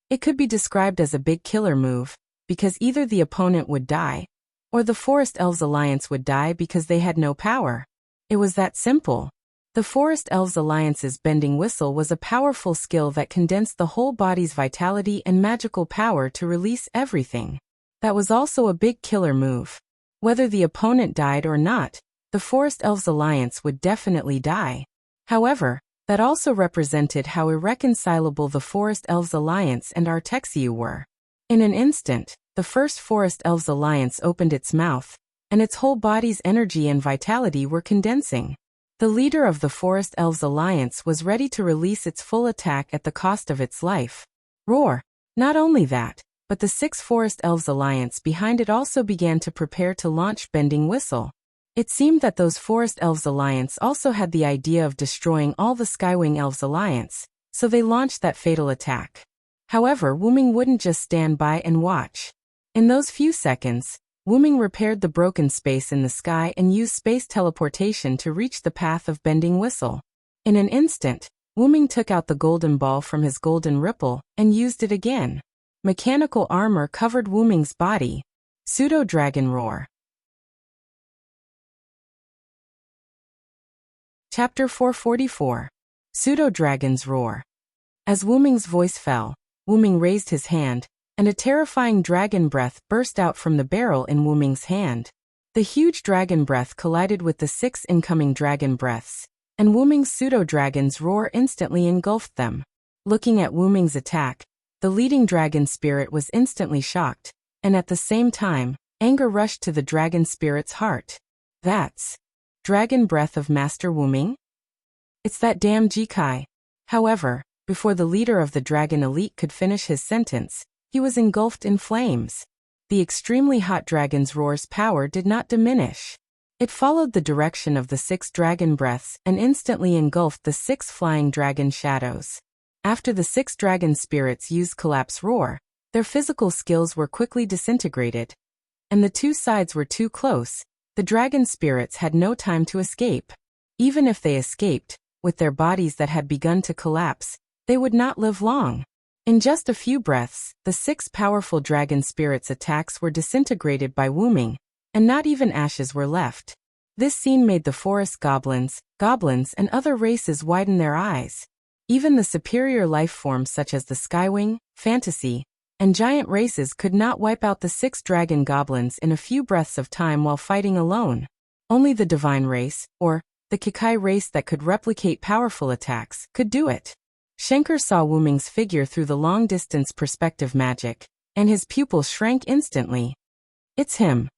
It could be described as a big killer move, because either the opponent would die, or the Forest Elves Alliance would die because they had no power. It was that simple. The Forest Elves Alliance's Bending Whistle was a powerful skill that condensed the whole body's vitality and magical power to release everything. That was also a big killer move. Whether the opponent died or not, the Forest Elves Alliance would definitely die. However, that also represented how irreconcilable the Forest Elves Alliance and Artexiu were. In an instant, the first Forest Elves Alliance opened its mouth, and its whole body's energy and vitality were condensing. The leader of the Forest Elves Alliance was ready to release its full attack at the cost of its life. Roar! Not only that, but the 6 Forest Elves Alliance behind it also began to prepare to launch Bending Whistle. It seemed that those Forest Elves Alliance also had the idea of destroying all the Skywing Elves Alliance, so they launched that fatal attack. However, Wuming wouldn't just stand by and watch. In those few seconds, Wuming repaired the broken space in the sky and used space teleportation to reach the path of Bending Whistle. In an instant, Wuming took out the golden ball from his golden ripple and used it again. Mechanical armor covered Wuming's body. Pseudo-Dragon Roar. Chapter 444. Pseudo-Dragon's Roar. As Wuming's voice fell, Wuming raised his hand, and a terrifying dragon breath burst out from the barrel in Wuming's hand. The huge dragon breath collided with the 6 incoming dragon breaths, and Wuming's pseudo-dragon's roar instantly engulfed them. Looking at Wuming's attack, the leading dragon spirit was instantly shocked, and at the same time, anger rushed to the dragon spirit's heart. That's Dragon Breath of Master Wuming? It's that damn Jikai. However, before the leader of the dragon elite could finish his sentence, he was engulfed in flames. The extremely hot dragon's roar's power did not diminish. It followed the direction of the 6 dragon breaths and instantly engulfed the 6 flying dragon shadows. After the 6 dragon spirits used Collapse Roar, their physical skills were quickly disintegrated. And the 2 sides were too close. The dragon spirits had no time to escape. Even if they escaped, with their bodies that had begun to collapse, they would not live long. In just a few breaths, the 6 powerful dragon spirits' attacks were disintegrated by Wuming, and not even ashes were left. This scene made the forest goblins, and other races widen their eyes. Even the superior life forms such as the Skywing, Fantasy, and Giant races could not wipe out the 6 dragon goblins in a few breaths of time while fighting alone. Only the Divine race, or the Kikai race that could replicate powerful attacks, could do it. Shenker saw Wuming's figure through the long-distance perspective magic, and his pupil shrank instantly. It's him.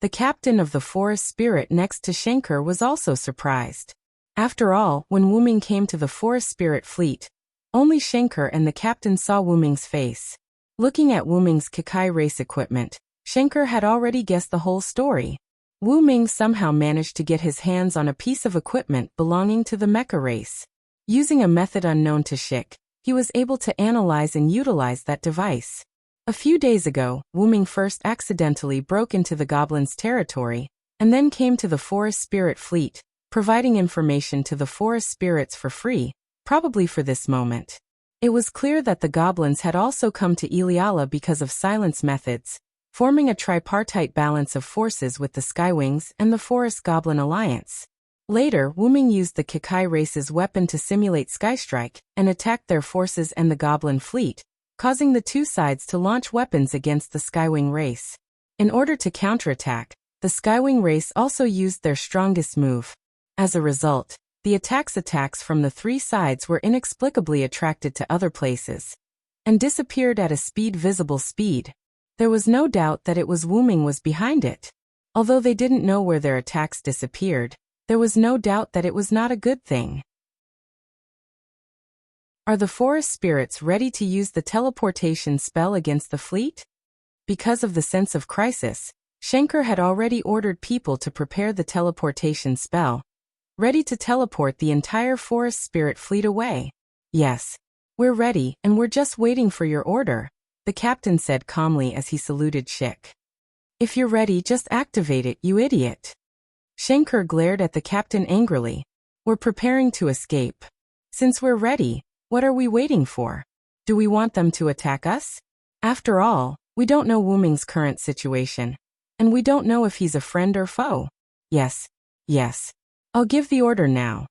The captain of the forest spirit next to Shenker was also surprised. After all, when Wuming came to the forest spirit fleet, only Shenker and the captain saw Wuming's face. Looking at Wuming's Kikai race equipment, Shenker had already guessed the whole story. Wuming somehow managed to get his hands on a piece of equipment belonging to the mecha race. Using a method unknown to Shik, he was able to analyze and utilize that device. A few days ago, Wuming first accidentally broke into the goblins' territory, and then came to the forest spirit fleet, providing information to the forest spirits for free, probably for this moment. It was clear that the goblins had also come to Iliala because of silence methods, forming a tripartite balance of forces with the Skywings and the Forest Goblin Alliance. Later, Wuming used the Kikai race's weapon to simulate Skystrike and attacked their forces and the Goblin fleet, causing the 2 sides to launch weapons against the Skywing race. In order to counterattack, the Skywing race also used their strongest move. As a result, the attacks from the 3 sides were inexplicably attracted to other places and disappeared at a visible speed. There was no doubt that it was Wuming was behind it. Although they didn't know where their attacks disappeared, there was no doubt that it was not a good thing. Are the forest spirits ready to use the teleportation spell against the fleet? Because of the sense of crisis, Shankar had already ordered people to prepare the teleportation spell, ready to teleport the entire forest spirit fleet away. Yes, we're ready, and we're just waiting for your order, the captain said calmly as he saluted Shik. If you're ready, just activate it, you idiot. Shankar glared at the captain angrily. We're preparing to escape. Since we're ready, what are we waiting for? Do we want them to attack us? After all, we don't know Wuming's current situation, and we don't know if he's a friend or foe. Yes. I'll give the order now.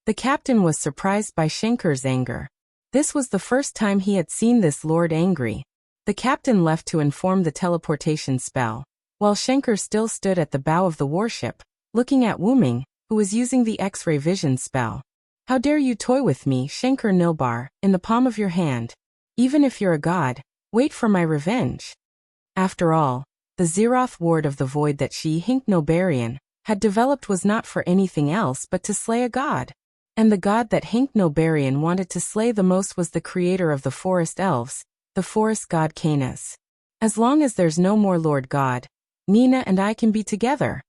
The captain was surprised by Shankar's anger. This was the first time he had seen this lord angry. The captain left to inform the teleportation spell, while Shankar still stood at the bow of the warship, looking at Wuming, who was using the X-ray vision spell. How dare you toy with me, Shankar Nilbar, in the palm of your hand. Even if you're a god, wait for my revenge. After all, the Zeroth ward of the void that she, Hinknobarian, had developed was not for anything else but to slay a god. And the god that Hinknobarian wanted to slay the most was the creator of the forest elves, the forest god Canis. As long as there's no more Lord God, Nina and I can be together.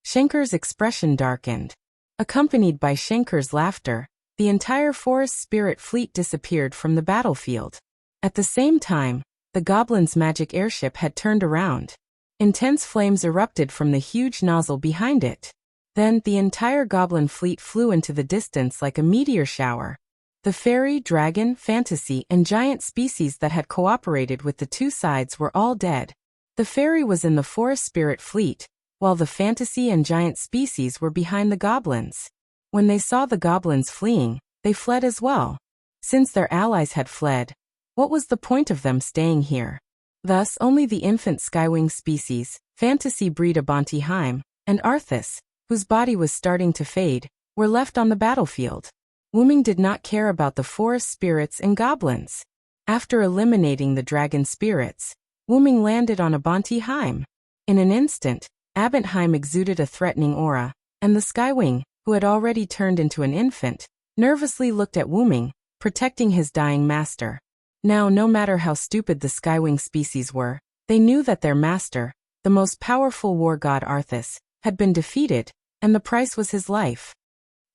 Shankar's expression darkened. Accompanied by Shankar's laughter, the entire forest spirit fleet disappeared from the battlefield. At the same time, the goblin's magic airship had turned around. Intense flames erupted from the huge nozzle behind it. Then, the entire goblin fleet flew into the distance like a meteor shower. The fairy, dragon, fantasy, and giant species that had cooperated with the two sides were all dead. The fairy was in the forest spirit fleet, while the fantasy and giant species were behind the goblins. When they saw the goblins fleeing, they fled as well. Since their allies had fled, what was the point of them staying here? Thus, only the infant skywing species, fantasy breed Abantiheim, and Arthas, whose body was starting to fade, were left on the battlefield. Wuming did not care about the forest spirits and goblins. After eliminating the dragon spirits, Wuming landed on Abantiheim. In an instant, Abantheim exuded a threatening aura, and the skywing, who had already turned into an infant, nervously looked at Wuming, protecting his dying master. Now, no matter how stupid the skywing species were, they knew that their master, the most powerful war god Arthas, had been defeated, and the price was his life.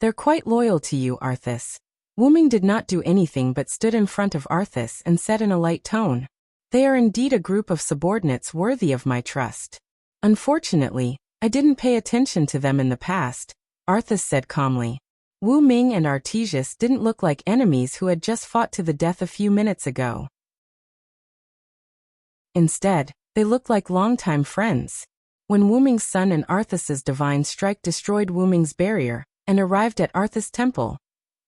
They're quite loyal to you, Arthas. Wuming did not do anything but stood in front of Arthas and said in a light tone, "They are indeed a group of subordinates worthy of my trust. Unfortunately, I didn't pay attention to them in the past," Arthas said calmly. Wu Ming and Artesius didn't look like enemies who had just fought to the death a few minutes ago. Instead, they looked like longtime friends. When Wu Ming's son and Arthas's divine strike destroyed Wu Ming's barrier and arrived at Arthas' temple,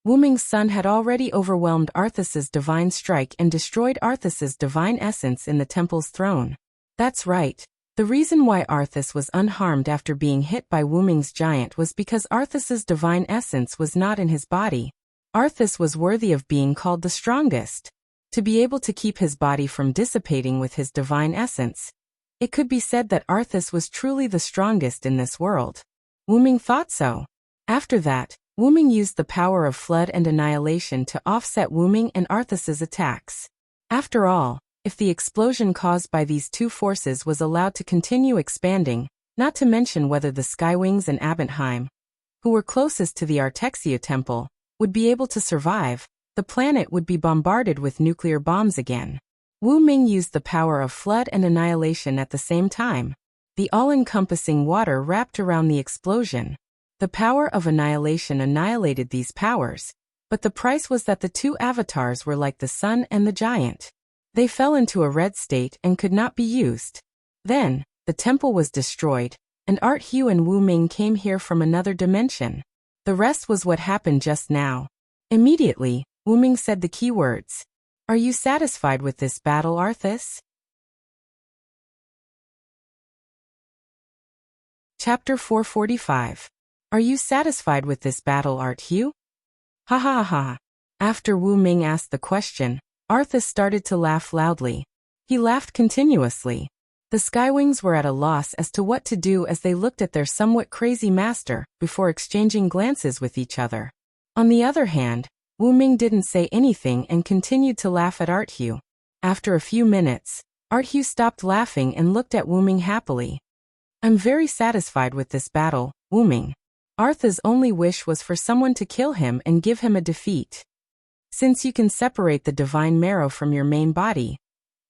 Wu Ming's son had already overwhelmed Arthas's divine strike and destroyed Arthas's divine essence in the temple's throne. That's right. The reason why Arthas was unharmed after being hit by Wu Ming's giant was because Arthas's divine essence was not in his body. Arthas was worthy of being called the strongest. To be able to keep his body from dissipating with his divine essence, it could be said that Arthas was truly the strongest in this world. Wu Ming thought so. After that, Wu Ming used the power of flood and annihilation to offset Wu Ming and Arthas's attacks. After all, if the explosion caused by these two forces was allowed to continue expanding, not to mention whether the Skywings and Abantheim, who were closest to the Artexia temple, would be able to survive, the planet would be bombarded with nuclear bombs again. Wu Ming used the power of flood and annihilation at the same time. The all-encompassing water wrapped around the explosion. The power of annihilation annihilated these powers, but the price was that the two avatars were like the sun and the giant. They fell into a red state and could not be used. Then, the temple was destroyed, and Art Hugh and Wu Ming came here from another dimension. The rest was what happened just now. Immediately, Wu Ming said the key words. Are you satisfied with this battle, Arthas? Chapter 445. Are you satisfied with this battle, Art Hugh? Ha ha ha. After Wu Ming asked the question, Arthas started to laugh loudly. He laughed continuously. The Skywings were at a loss as to what to do as they looked at their somewhat crazy master before exchanging glances with each other. On the other hand, Wu Ming didn't say anything and continued to laugh at Arthur. After a few minutes, Arthur stopped laughing and looked at Wu Ming happily. I'm very satisfied with this battle, Wu Ming. Arthur's only wish was for someone to kill him and give him a defeat. Since you can separate the divine marrow from your main body,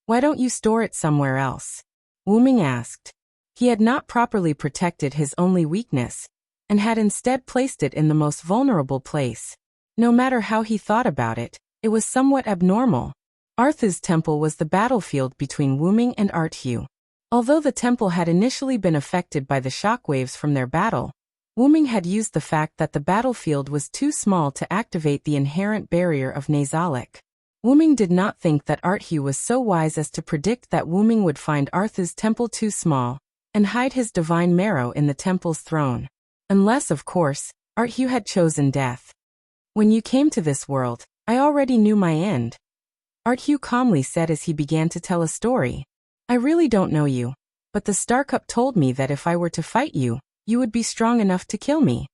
why don't you store it somewhere else? Wu Ming asked. He had not properly protected his only weakness, and had instead placed it in the most vulnerable place. No matter how he thought about it, it was somewhat abnormal. Arthur's temple was the battlefield between Wu Ming and Arthur. Although the temple had initially been affected by the shockwaves from their battle, Wu Ming had used the fact that the battlefield was too small to activate the inherent barrier of Nazalic. Wu Ming did not think that Arthur was so wise as to predict that Wu Ming would find Arthur's temple too small, and hide his divine marrow in the temple's throne. Unless, of course, Arthur had chosen death. When you came to this world, I already knew my end, Arthur calmly said as he began to tell a story. I really don't know you, but the Star Cup told me that if I were to fight you, you would be strong enough to kill me.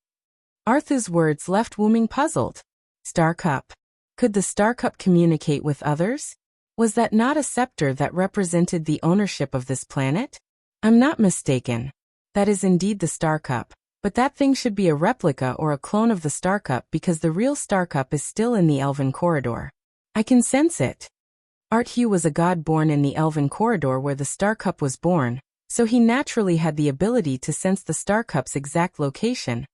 Arthur's words left Wu Ming puzzled. Star Cup. Could the Star Cup communicate with others? Was that not a scepter that represented the ownership of this planet? I'm not mistaken. That is indeed the Star Cup, but that thing should be a replica or a clone of the Star Cup because the real Star Cup is still in the Elven Corridor. I can sense it. Arthur was a god born in the Elven Corridor where the Star Cup was born, so he naturally had the ability to sense the Star Cup's exact location,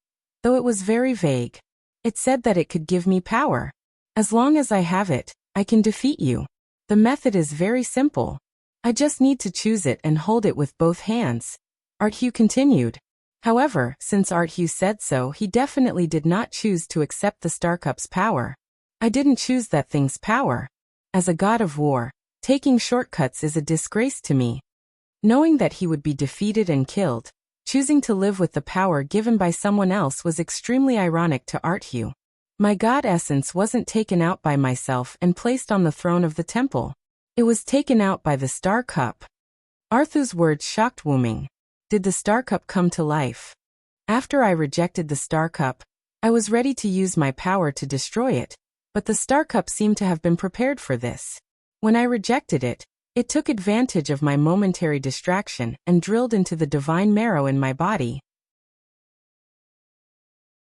though it was very vague. It said that it could give me power. As long as I have it, I can defeat you. The method is very simple. I just need to choose it and hold it with both hands. Arthur continued. However, since Arthur said so, he definitely did not choose to accept the Star Cup's power. I didn't choose that thing's power. As a god of war, taking shortcuts is a disgrace to me. Knowing that he would be defeated and killed, choosing to live with the power given by someone else was extremely ironic to Arthur. My god essence wasn't taken out by myself and placed on the throne of the temple. It was taken out by the Star Cup. Arthur's words shocked Wu Ming. Did the Star Cup come to life? After I rejected the Star Cup, I was ready to use my power to destroy it, but the Star Cup seemed to have been prepared for this. When I rejected it, it took advantage of my momentary distraction and drilled into the divine marrow in my body.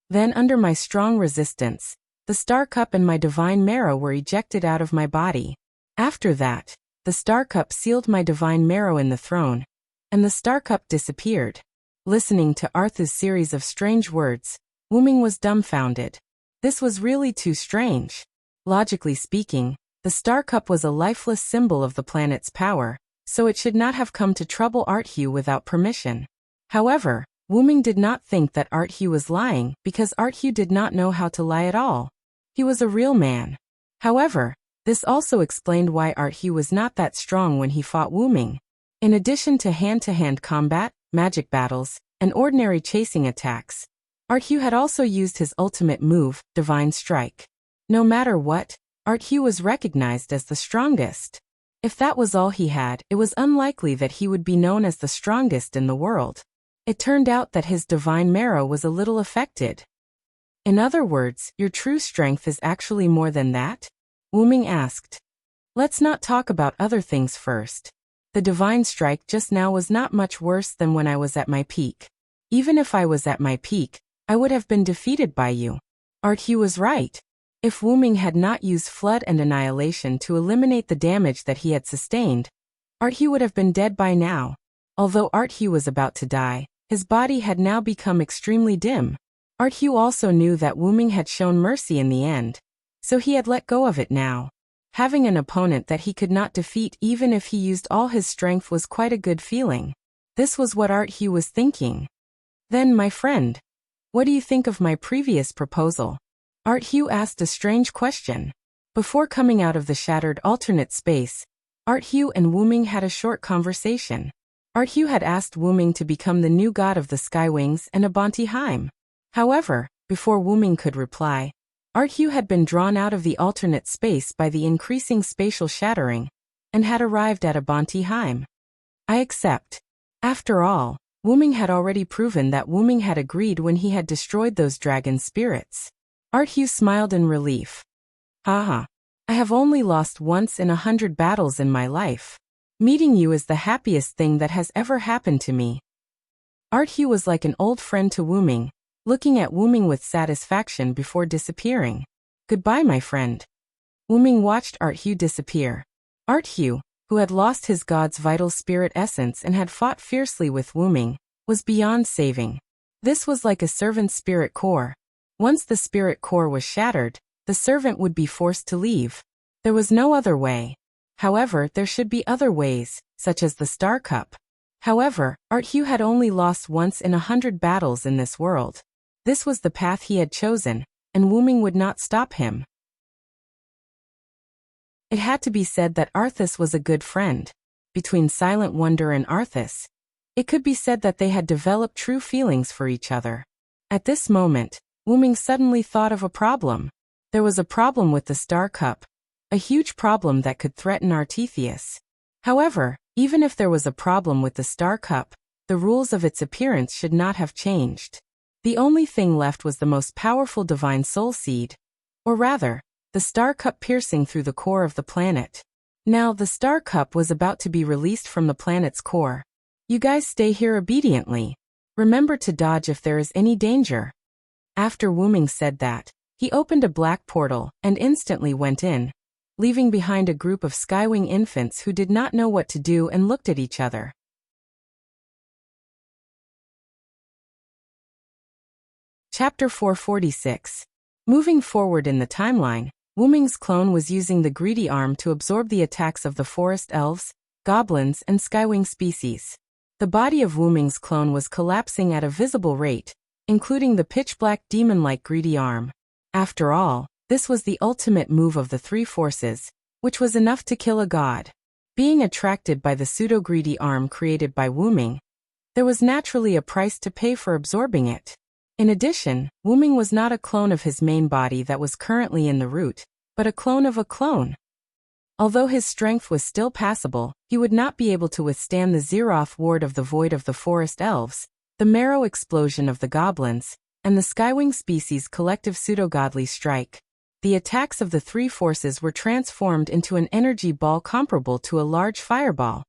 Then, under my strong resistance, the Star Cup and my divine marrow were ejected out of my body. After that, the Star Cup sealed my divine marrow in the throne, and the Star Cup disappeared. Listening to Arthur's series of strange words, Wu Ming was dumbfounded. This was really too strange. Logically speaking, the Star Cup was a lifeless symbol of the planet's power, so it should not have come to trouble Arthur without permission. However, Wu Ming did not think that Arthur was lying because Arthur did not know how to lie at all. He was a real man. However, this also explained why Arthur was not that strong when he fought Wu Ming. In addition to hand-to-hand combat, magic battles, and ordinary chasing attacks, Arthur had also used his ultimate move, Divine Strike. No matter what, Arthur was recognized as the strongest. If that was all he had, it was unlikely that he would be known as the strongest in the world. It turned out that his divine marrow was a little affected. In other words, your true strength is actually more than that? Wu Ming asked. Let's not talk about other things first. The divine strike just now was not much worse than when I was at my peak. Even if I was at my peak, I would have been defeated by you. Arthur was right. If Wu Ming had not used Flood and Annihilation to eliminate the damage that he had sustained, Arthur would have been dead by now. Although Arthur was about to die, his body had now become extremely dim. Arthur also knew that Wu Ming had shown mercy in the end, so he had let go of it now. Having an opponent that he could not defeat even if he used all his strength was quite a good feeling. This was what Arthur was thinking. Then, my friend, what do you think of my previous proposal? Arthur asked a strange question. Before coming out of the shattered alternate space, Arthur and Wu Ming had a short conversation. Arthur had asked Wu Ming to become the new god of the Skywings and Abanti Heim. However, before Wu Ming could reply, Arthur had been drawn out of the alternate space by the increasing spatial shattering, and had arrived at Abanti Heim. I accept. After all, Wuming had already proven that Wuming had agreed when he had destroyed those dragon spirits. Arthu smiled in relief. Haha. I have only lost once in 100 battles in my life. Meeting you is the happiest thing that has ever happened to me. Arthu was like an old friend to Wuming, looking at Wuming with satisfaction before disappearing. Goodbye, my friend. Wuming watched Arthu disappear. Arthu, who had lost his god's vital spirit essence and had fought fiercely with Wuming, was beyond saving. This was like a servant's spirit core. Once the spirit core was shattered, the servant would be forced to leave. There was no other way. However, there should be other ways, such as the Star Cup. However, Arthu had only lost once in 100 battles in this world. This was the path he had chosen, and Wuming would not stop him. It had to be said that Arthas was a good friend. Between Silent Wonder and Arthas, it could be said that they had developed true feelings for each other. At this moment, Wuming suddenly thought of a problem. There was a problem with the Star Cup, a huge problem that could threaten Artetheus. However, even if there was a problem with the Star Cup, the rules of its appearance should not have changed. The only thing left was the most powerful divine soul seed, or rather, the Star Cup piercing through the core of the planet. Now the Star Cup was about to be released from the planet's core. You guys stay here obediently. Remember to dodge if there is any danger. After Wuming said that, he opened a black portal and instantly went in, leaving behind a group of Skywing infants who did not know what to do and looked at each other. Chapter 446. Moving forward in the timeline, Wuming's clone was using the greedy arm to absorb the attacks of the forest elves, goblins, and Skywing species. The body of Wuming's clone was collapsing at a visible rate, including the pitch-black demon-like greedy arm. After all, this was the ultimate move of the three forces, which was enough to kill a god. Being attracted by the pseudo-greedy arm created by Wuming, there was naturally a price to pay for absorbing it. In addition, Wuming was not a clone of his main body that was currently in the root, but a clone of a clone. Although his strength was still passable, he would not be able to withstand the Zeroth ward of the void of the forest elves, the marrow explosion of the goblins, and the Skywing species' collective pseudo-godly strike. The attacks of the three forces were transformed into an energy ball comparable to a large fireball,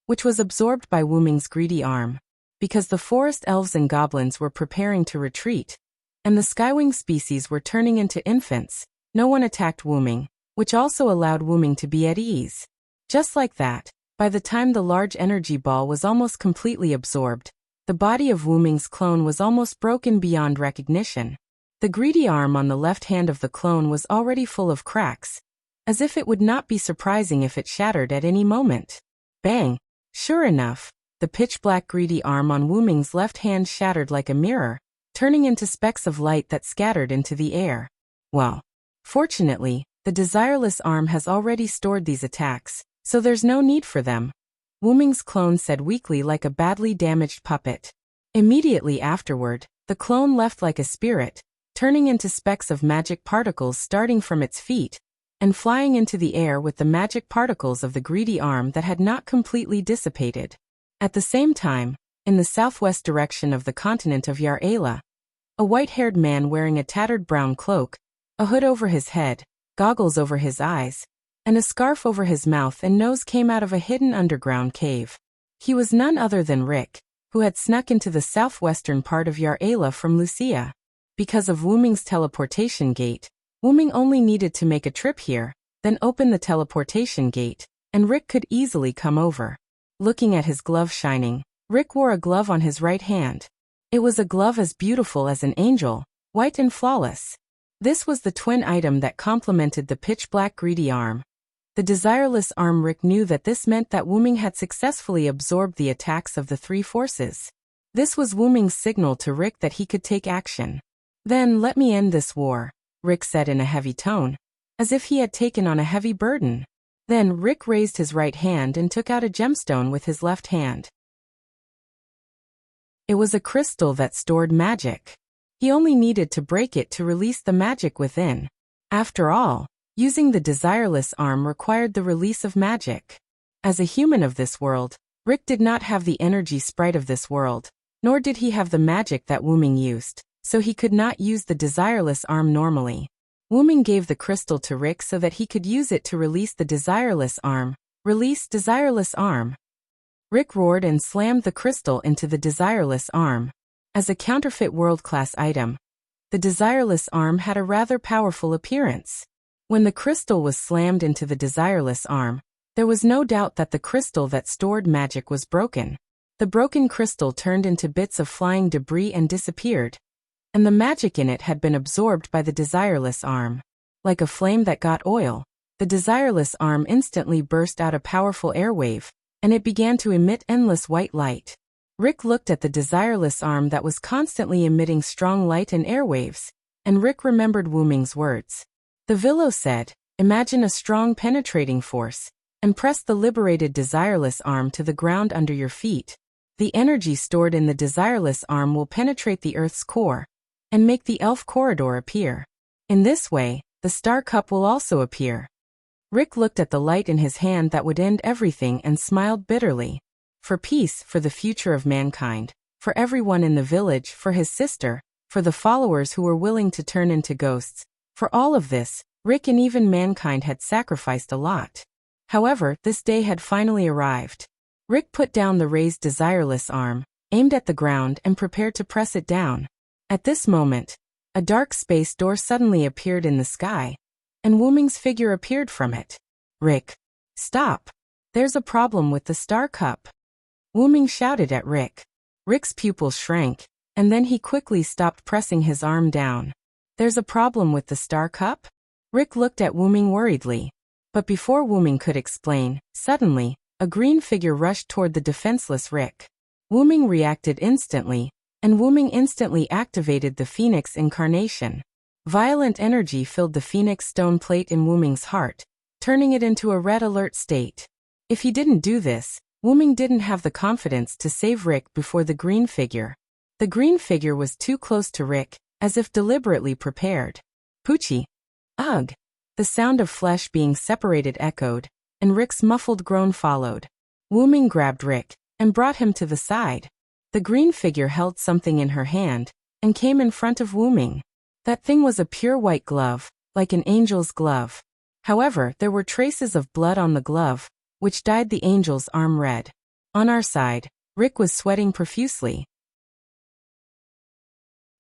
which was absorbed by Wuming's greedy arm. Because the forest elves and goblins were preparing to retreat, and the Skywing species were turning into infants, no one attacked Wuming, which also allowed Wuming to be at ease. Just like that, by the time the large energy ball was almost completely absorbed, the body of Wuming's clone was almost broken beyond recognition. The greedy arm on the left hand of the clone was already full of cracks, as if it would not be surprising if it shattered at any moment. Bang! Sure enough, the pitch-black greedy arm on Wuming's left hand shattered like a mirror, turning into specks of light that scattered into the air. Well, fortunately, the desireless arm has already stored these attacks, so there's no need for them. Wuming's clone said weakly like a badly damaged puppet. Immediately afterward, the clone left like a spirit, turning into specks of magic particles starting from its feet, and flying into the air with the magic particles of the greedy arm that had not completely dissipated. At the same time, in the southwest direction of the continent of Yar-Ala, a white-haired man wearing a tattered brown cloak, a hood over his head, goggles over his eyes, and a scarf over his mouth and nose came out of a hidden underground cave. He was none other than Rick, who had snuck into the southwestern part of Yar-Ala from Wuxia. Because of Wuming's teleportation gate, Wuming only needed to make a trip here, then open the teleportation gate, and Rick could easily come over. Looking at his glove shining, Rick wore a glove on his right hand. It was a glove as beautiful as an angel, white and flawless. This was the twin item that complemented the pitch-black greedy arm. The desireless arm. Rick knew that this meant that Wuming had successfully absorbed the attacks of the three forces. This was Wuming's signal to Rick that he could take action. Then let me end this war, Rick said in a heavy tone, as if he had taken on a heavy burden. Then Rick raised his right hand and took out a gemstone with his left hand. It was a crystal that stored magic. He only needed to break it to release the magic within. After all, using the desireless arm required the release of magic. As a human of this world, Rick did not have the energy sprite of this world, nor did he have the magic that Wuming used, so he could not use the desireless arm normally. Wuming gave the crystal to Rick so that he could use it to release the desireless arm. Release desireless arm. Rick roared and slammed the crystal into the desireless arm. As a counterfeit world-class item, the desireless arm had a rather powerful appearance. When the crystal was slammed into the desireless arm, there was no doubt that the crystal that stored magic was broken. The broken crystal turned into bits of flying debris and disappeared, and the magic in it had been absorbed by the desireless arm. Like a flame that got oil, the desireless arm instantly burst out a powerful airwave, and it began to emit endless white light. Rick looked at the desireless arm that was constantly emitting strong light and airwaves, and Rick remembered Wuming's words. The Villo said, "Imagine a strong penetrating force, and press the liberated desireless arm to the ground under your feet. The energy stored in the desireless arm will penetrate the Earth's core, and make the elf corridor appear. In this way, the star cup will also appear." Rick looked at the light in his hand that would end everything and smiled bitterly. For peace, for the future of mankind, for everyone in the village, for his sister, for the followers who were willing to turn into ghosts, for all of this, Rick and even mankind had sacrificed a lot. However, this day had finally arrived. Rick put down the raised desireless arm, aimed at the ground and prepared to press it down. At this moment, a dark space door suddenly appeared in the sky, and Wuming's figure appeared from it. "Rick, stop! There's a problem with the star cup!" Wuming shouted at Rick. Rick's pupils shrank, and then he quickly stopped pressing his arm down. "There's a problem with the star cup?" Rick looked at Wuming worriedly. But before Wuming could explain, suddenly, a green figure rushed toward the defenseless Rick. Wuming reacted instantly, and Wuming instantly activated the Phoenix incarnation. Violent energy filled the Phoenix stone plate in Wuming's heart, turning it into a red alert state. If he didn't do this, Wuming didn't have the confidence to save Rick before the green figure. The green figure was too close to Rick, as if deliberately prepared. "Poochie! Ugh!" The sound of flesh being separated echoed, and Rick's muffled groan followed. Wuming grabbed Rick and brought him to the side. The green figure held something in her hand and came in front of Wuming. That thing was a pure white glove, like an angel's glove. However, there were traces of blood on the glove, which dyed the angel's arm red. On our side, Rick was sweating profusely.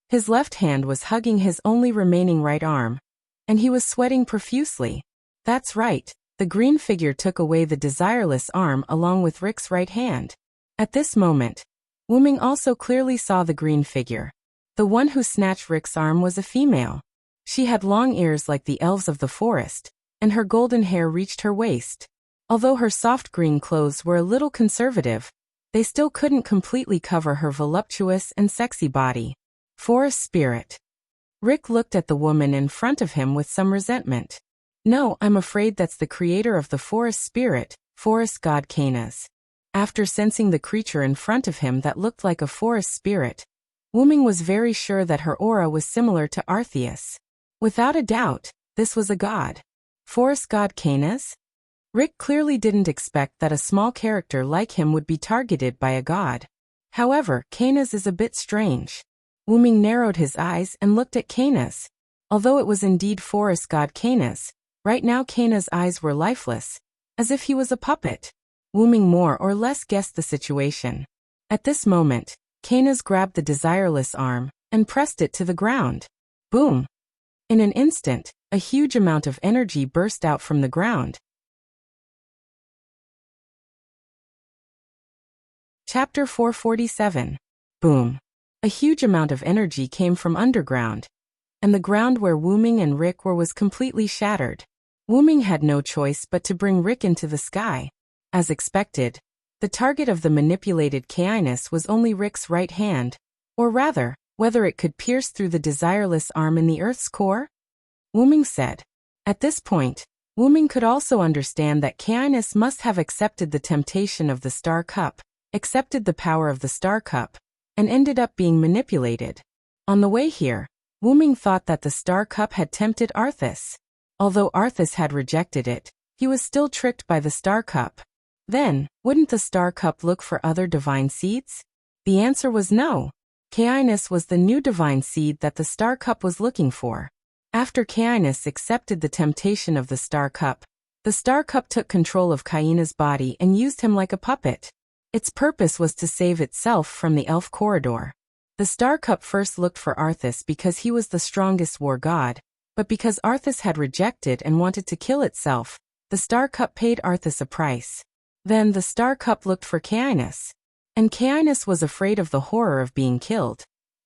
His left hand was hugging his only remaining right arm, and he was sweating profusely. That's right, the green figure took away the desireless arm along with Rick's right hand. At this moment, Wuming also clearly saw the green figure. The one who snatched Rick's arm was a female. She had long ears like the elves of the forest, and her golden hair reached her waist. Although her soft green clothes were a little conservative, they still couldn't completely cover her voluptuous and sexy body. Forest spirit. Rick looked at the woman in front of him with some resentment. "No, I'm afraid that's the creator of the forest spirit, forest god Canas." After sensing the creature in front of him that looked like a forest spirit, Wuming was very sure that her aura was similar to Arceus. Without a doubt, this was a god. Forest god Canas? Rick clearly didn't expect that a small character like him would be targeted by a god. However, Canas is a bit strange. Wuming narrowed his eyes and looked at Canas. Although it was indeed forest god Canas, right now Canas' eyes were lifeless, as if he was a puppet. Wuming more or less guessed the situation. At this moment, Canas grabbed the desireless arm and pressed it to the ground. Boom! In an instant, a huge amount of energy burst out from the ground. Chapter 447. Boom! A huge amount of energy came from underground, and the ground where Wuming and Rick were was completely shattered. Wuming had no choice but to bring Rick into the sky. As expected, the target of the manipulated Canis was only Rick's right hand, or rather, whether it could pierce through the desireless arm in the Earth's core? Wuming said. At this point, Wuming could also understand that Canis must have accepted the temptation of the Star Cup, accepted the power of the Star Cup, and ended up being manipulated. On the way here, Wuming thought that the Star Cup had tempted Arceus. Although Arceus had rejected it, he was still tricked by the Star Cup. Then, wouldn't the star cup look for other divine seeds? The answer was no. Cainus was the new divine seed that the star cup was looking for. After Cainus accepted the temptation of the star cup took control of Caina's body and used him like a puppet. Its purpose was to save itself from the elf corridor. The star cup first looked for Arthas because he was the strongest war god, but because Arthas had rejected and wanted to kill itself, the star cup paid Arthas a price. Then the star cup looked for Cainus. And Cainus was afraid of the horror of being killed.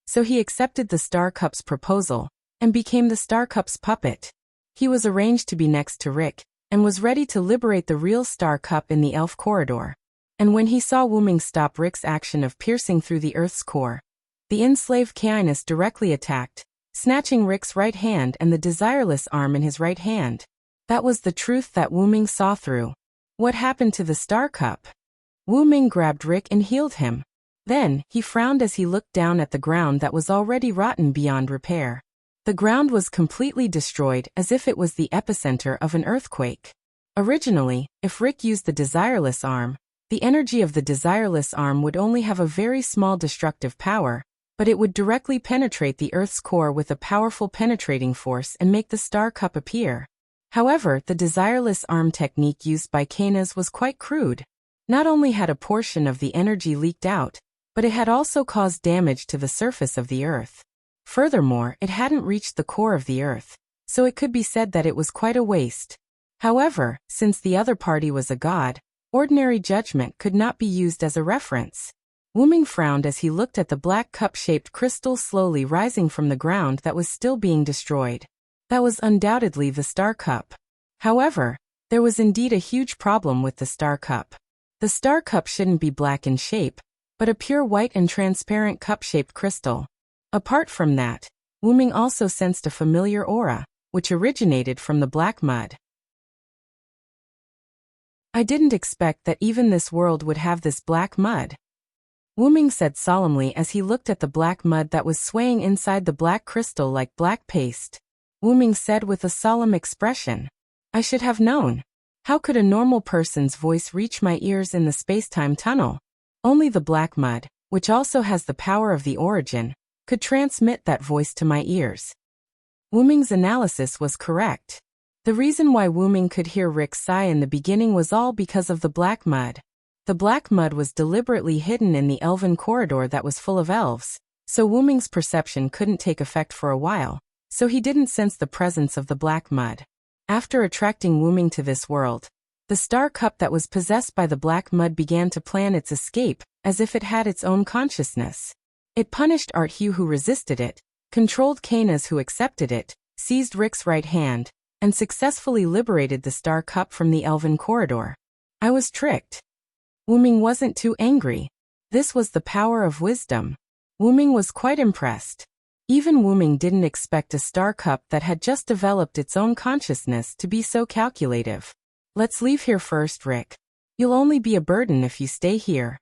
So he accepted the star cup's proposal and became the star cup's puppet. He was arranged to be next to Rick and was ready to liberate the real star cup in the elf corridor. And when he saw Wuming stop Rick's action of piercing through the earth's core, the enslaved Cainus directly attacked, snatching Rick's right hand and the desireless arm in his right hand. That was the truth that Wuming saw through. What happened to the star cup? Wuming grabbed Rick and healed him. Then, he frowned as he looked down at the ground that was already rotten beyond repair. The ground was completely destroyed as if it was the epicenter of an earthquake. Originally, if Rick used the desireless arm, the energy of the desireless arm would only have a very small destructive power, but it would directly penetrate the Earth's core with a powerful penetrating force and make the star cup appear. However, the desireless arm technique used by Cainus was quite crude. Not only had a portion of the energy leaked out, but it had also caused damage to the surface of the Earth. Furthermore, it hadn't reached the core of the Earth, so it could be said that it was quite a waste. However, since the other party was a god, ordinary judgment could not be used as a reference. Wuming frowned as he looked at the black cup-shaped crystal slowly rising from the ground that was still being destroyed. That was undoubtedly the star cup. However, there was indeed a huge problem with the star cup. The star cup shouldn't be black in shape, but a pure white and transparent cup-shaped crystal. Apart from that, Wuming also sensed a familiar aura, which originated from the black mud. I didn't expect that even this world would have this black mud, Wuming said solemnly as he looked at the black mud that was swaying inside the black crystal like black paste. Wuming said with a solemn expression, I should have known. How could a normal person's voice reach my ears in the space-time tunnel? Only the black mud, which also has the power of the origin, could transmit that voice to my ears. Wuming's analysis was correct. The reason why Wuming could hear Rick's sigh in the beginning was all because of the black mud. The black mud was deliberately hidden in the elven corridor that was full of elves, so Wuming's perception couldn't take effect for a while, so he didn't sense the presence of the black mud. After attracting Wuming to this world, the star cup that was possessed by the black mud began to plan its escape, as if it had its own consciousness. It punished Arthu who resisted it, controlled Cainus who accepted it, seized Rick's right hand, and successfully liberated the star cup from the elven corridor. I was tricked. Wuming wasn't too angry. This was the power of wisdom. Wuming was quite impressed. Even Wuming didn't expect a star cup that had just developed its own consciousness to be so calculative. Let's leave here first, Rick. You'll only be a burden if you stay here.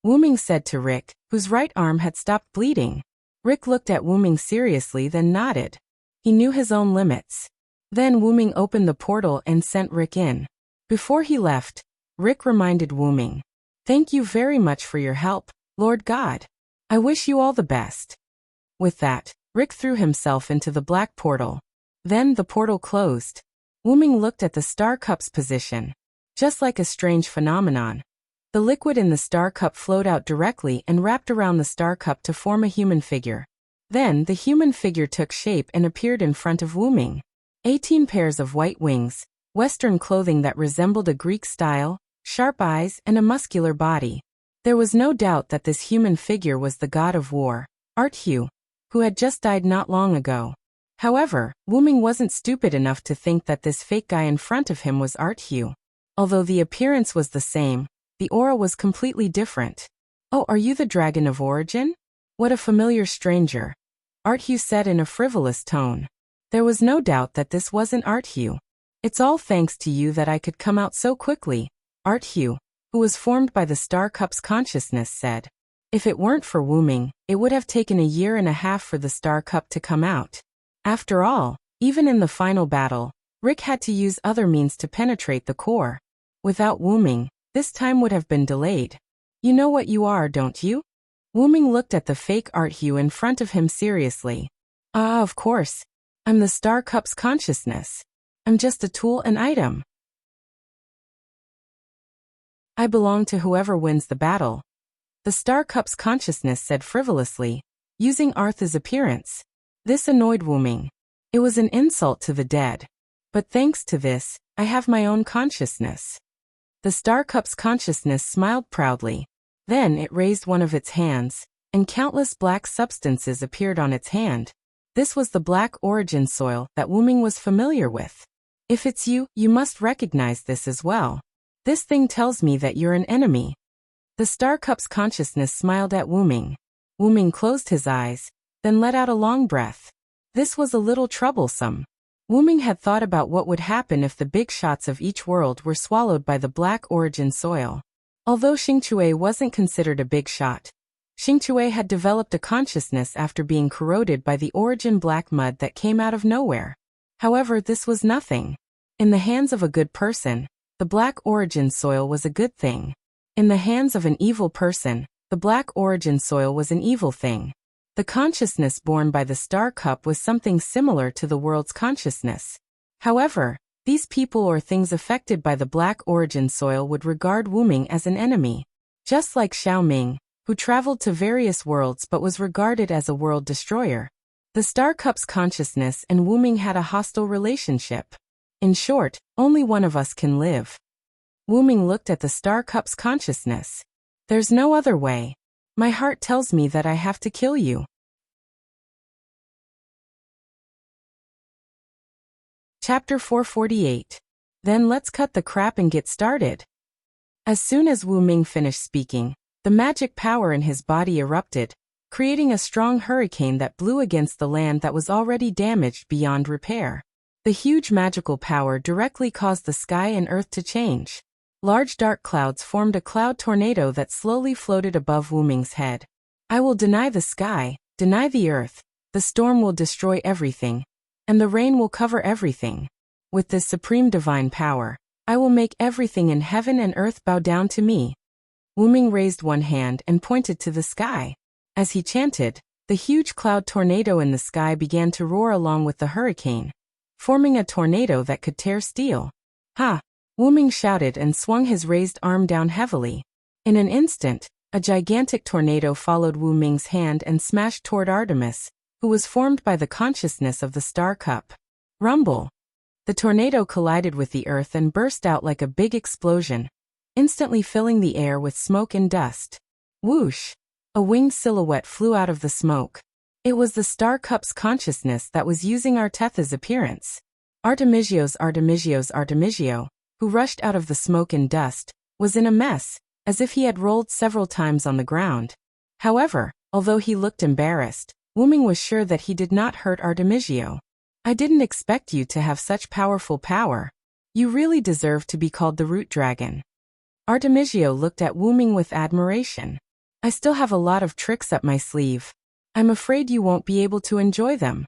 Wuming said to Rick, whose right arm had stopped bleeding. Rick looked at Wuming seriously then nodded. He knew his own limits. Then Wuming opened the portal and sent Rick in. Before he left, Rick reminded Wuming, Thank you very much for your help, Lord God. I wish you all the best. With that, Rick threw himself into the black portal. Then the portal closed. Wuming looked at the star cup's position. Just like a strange phenomenon, the liquid in the star cup flowed out directly and wrapped around the star cup to form a human figure. Then the human figure took shape and appeared in front of Wuming. 18 pairs of white wings, Western clothing that resembled a Greek style, sharp eyes, and a muscular body. There was no doubt that this human figure was the god of war, Arthu, who had just died not long ago. However, Wuming wasn't stupid enough to think that this fake guy in front of him was Arthu. Although the appearance was the same, the aura was completely different. Oh, are you the dragon of origin? What a familiar stranger, Arthu said in a frivolous tone. There was no doubt that this wasn't Arthu. It's all thanks to you that I could come out so quickly, Arthu, who was formed by the star cup's consciousness, said. If it weren't for Wuming, it would have taken a year and a half for the star cup to come out. After all, even in the final battle, Rick had to use other means to penetrate the core. Without Wuming, This time would have been delayed. You know what you are, don't you? Wu Ming looked at the fake art hue in front of him seriously. Ah, of course. I'm the Star Cup's consciousness. I'm just a tool, an item. I belong to whoever wins the battle. The Star Cup's consciousness said frivolously, using Arthur's appearance. This annoyed Wu Ming. It was an insult to the dead. But thanks to this, I have my own consciousness. The Star Cup's consciousness smiled proudly. Then it raised one of its hands, and countless black substances appeared on its hand. This was the black origin soil that Wu Ming was familiar with. If it's you, you must recognize this as well. This thing tells me that you're an enemy. The Star Cup's consciousness smiled at Wu Ming. Wu Ming closed his eyes, then let out a long breath. This was a little troublesome. Wu Ming had thought about what would happen if the big shots of each world were swallowed by the black origin soil. Although Xingque wasn't considered a big shot, Xingque had developed a consciousness after being corroded by the origin black mud that came out of nowhere. However, this was nothing. In the hands of a good person, the black origin soil was a good thing. In the hands of an evil person, the black origin soil was an evil thing. The consciousness born by the Star Cup was something similar to the world's consciousness. However, these people or things affected by the black origin soil would regard Wu Ming as an enemy. Just like Xiao Ming, who traveled to various worlds but was regarded as a world destroyer. The Star Cup's consciousness and Wu Ming had a hostile relationship. In short, only one of us can live. Wu Ming looked at the Star Cup's consciousness. There's no other way. My heart tells me that I have to kill you. Chapter 448. Then let's cut the crap and get started. As soon as Wu Ming finished speaking, the magic power in his body erupted, creating a strong hurricane that blew against the land that was already damaged beyond repair. The huge magical power directly caused the sky and earth to change. Large dark clouds formed a cloud tornado that slowly floated above Wu Ming's head. I will deny the sky, deny the earth, the storm will destroy everything, and the rain will cover everything. With this supreme divine power, I will make everything in heaven and earth bow down to me. Wu Ming raised one hand and pointed to the sky. As he chanted, the huge cloud tornado in the sky began to roar along with the hurricane, forming a tornado that could tear steel. Ha! Wu Ming shouted and swung his raised arm down heavily. In an instant, a gigantic tornado followed Wu Ming's hand and smashed toward Artemis, who was formed by the consciousness of the Star Cup. Rumble! The tornado collided with the earth and burst out like a big explosion, instantly filling the air with smoke and dust. Whoosh! A winged silhouette flew out of the smoke. It was the Star Cup's consciousness that was using Artetha's appearance. Artemigio, who rushed out of the smoke and dust, was in a mess, as if he had rolled several times on the ground. However, although he looked embarrassed, Wu Ming was sure that he did not hurt Artemigio. I didn't expect you to have such powerful power. You really deserve to be called the Root Dragon. Artemigio looked at Wu Ming with admiration. I still have a lot of tricks up my sleeve. I'm afraid you won't be able to enjoy them.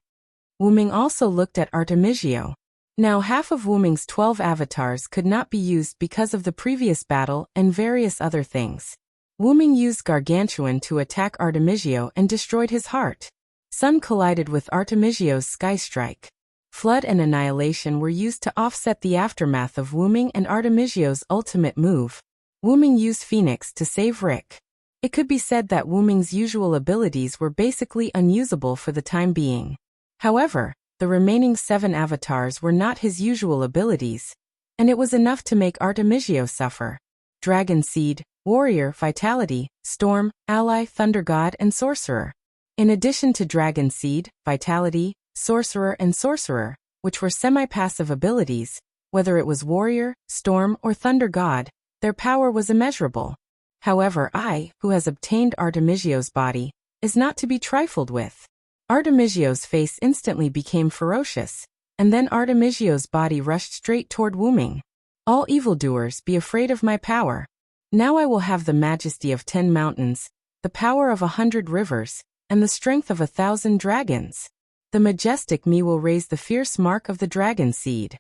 Wu Ming also looked at Artemigio. Now half of Wu Ming's 12 avatars could not be used because of the previous battle and various other things. Wu Ming used Gargantuan to attack Artemigio and destroyed his heart. Sun collided with Artemigio's Sky Strike. Flood and Annihilation were used to offset the aftermath of Wu Ming and Artemigio's ultimate move. Wu Ming used Phoenix to save Rick. It could be said that Wu Ming's usual abilities were basically unusable for the time being. However, the remaining 7 avatars were not his usual abilities, and it was enough to make Artemigio suffer. Dragon Seed, Warrior, Vitality, Storm, Ally, Thunder God, and Sorcerer. In addition to Dragon Seed, Vitality, Sorcerer, and Sorcerer, which were semi-passive abilities, whether it was Warrior, Storm, or Thunder God, their power was immeasurable. However, who has obtained Artemigio's body, is not to be trifled with. Artemigio's face instantly became ferocious, and then Artemigio's body rushed straight toward Wu Ming. All evildoers, be afraid of my power. Now I will have the majesty of 10 mountains, the power of 100 rivers, and the strength of 1,000 dragons. The majestic me will raise the fierce mark of the dragon seed.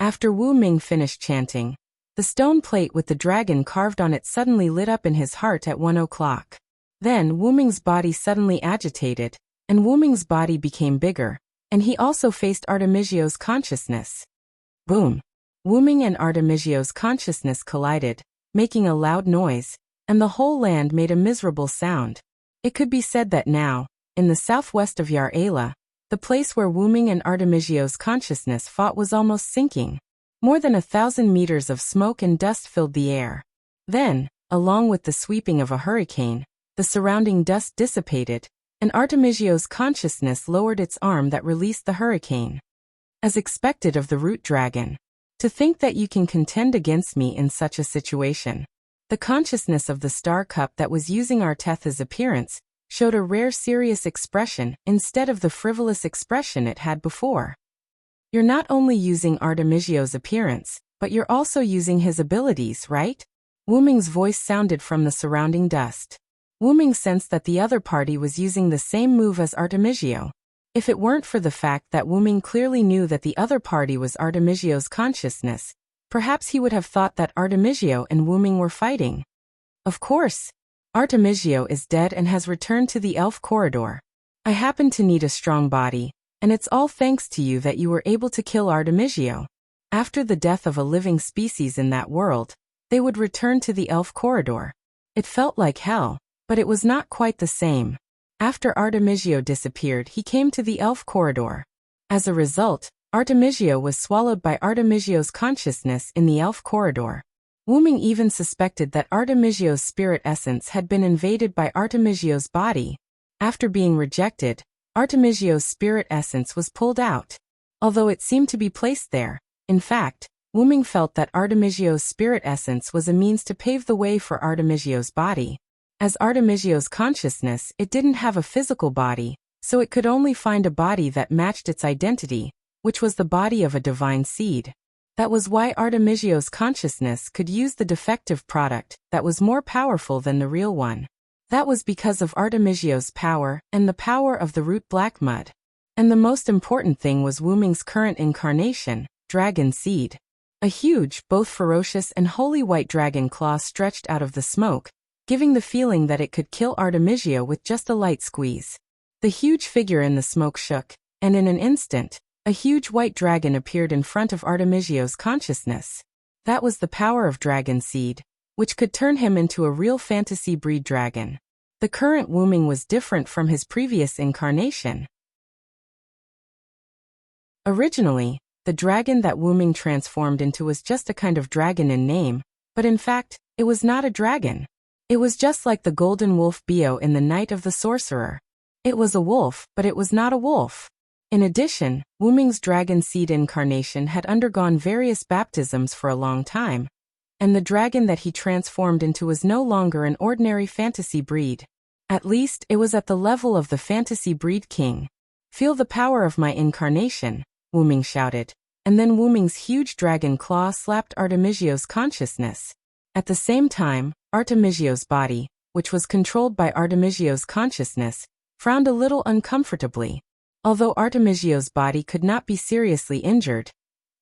After Wu Ming finished chanting, the stone plate with the dragon carved on it suddenly lit up in his heart at 1 o'clock. Then Wu Ming's body suddenly agitated, and Wu Ming's body became bigger, and he also faced Artemisia's consciousness. Boom! Wu Ming and Artemisia's consciousness collided, making a loud noise, and the whole land made a miserable sound. It could be said that now, in the southwest of Yar'ela, the place where Wu Ming and Artemisia's consciousness fought was almost sinking. More than 1,000 meters of smoke and dust filled the air. Then, along with the sweeping of a hurricane, the surrounding dust dissipated, and Artemisia's consciousness lowered its arm that released the hurricane. As expected of the root dragon. To think that you can contend against me in such a situation. The consciousness of the star cup that was using Artetha's appearance showed a rare serious expression instead of the frivolous expression it had before. You're not only using Artemisia's appearance, but you're also using his abilities, right? Wu Ming's voice sounded from the surrounding dust. Wu Ming sensed that the other party was using the same move as Artemisio. If it weren't for the fact that Wu Ming clearly knew that the other party was Artemisio's consciousness, perhaps he would have thought that Artemisio and Wu Ming were fighting. Of course, Artemisio is dead and has returned to the elf corridor. I happen to need a strong body, and it's all thanks to you that you were able to kill Artemisio. After the death of a living species in that world, they would return to the elf corridor. It felt like hell, but it was not quite the same. After Artemisio disappeared, he came to the elf corridor. As a result, Artemisio was swallowed by Artemisio's consciousness in the elf corridor. Wu Ming even suspected that Artemisio's spirit essence had been invaded by Artemisio's body. After being rejected, Artemisio's spirit essence was pulled out. Although it seemed to be placed there, in fact, Wu Ming felt that Artemisio's spirit essence was a means to pave the way for Artemisio's body. As Artemisio's consciousness, it didn't have a physical body, so it could only find a body that matched its identity, which was the body of a divine seed. That was why Artemisio's consciousness could use the defective product that was more powerful than the real one. That was because of Artemisio's power and the power of the root black mud. And the most important thing was Wu Ming's current incarnation, Dragon Seed. A huge, both ferocious and holy white dragon claw stretched out of the smoke, giving the feeling that it could kill Artemisio with just a light squeeze. The huge figure in the smoke shook, and in an instant, a huge white dragon appeared in front of Artemisio's consciousness. That was the power of Dragon Seed, which could turn him into a real fantasy breed dragon. The current Wu Ming was different from his previous incarnation. Originally, the dragon that Wu Ming transformed into was just a kind of dragon in name, but in fact, it was not a dragon. It was just like the golden wolf Bio in the Night of the Sorcerer. It was a wolf, but it was not a wolf. In addition, Wu Ming's Dragon Seed incarnation had undergone various baptisms for a long time, and the dragon that he transformed into was no longer an ordinary fantasy breed. At least, it was at the level of the fantasy breed king. Feel the power of my incarnation, Wu Ming shouted, and then Wu Ming's huge dragon claw slapped Artemisio's consciousness. At the same time, Artemisio's body, which was controlled by Artemisio's consciousness, frowned a little uncomfortably. Although Artemisio's body could not be seriously injured,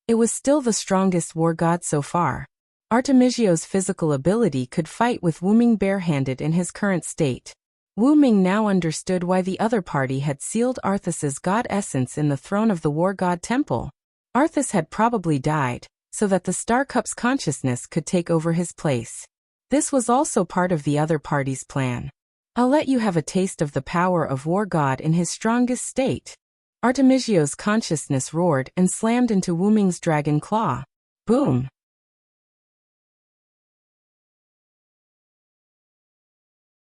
it was still the strongest war god so far. Artemisio's physical ability could fight with Wu Ming barehanded in his current state. Wu Ming now understood why the other party had sealed Arthas's god essence in the throne of the war god temple. Arthas had probably died, so that the Star Cup's consciousness could take over his place. This was also part of the other party's plan. I'll let you have a taste of the power of War God in his strongest state. Artemisio's consciousness roared and slammed into Wu Ming's dragon claw. Boom!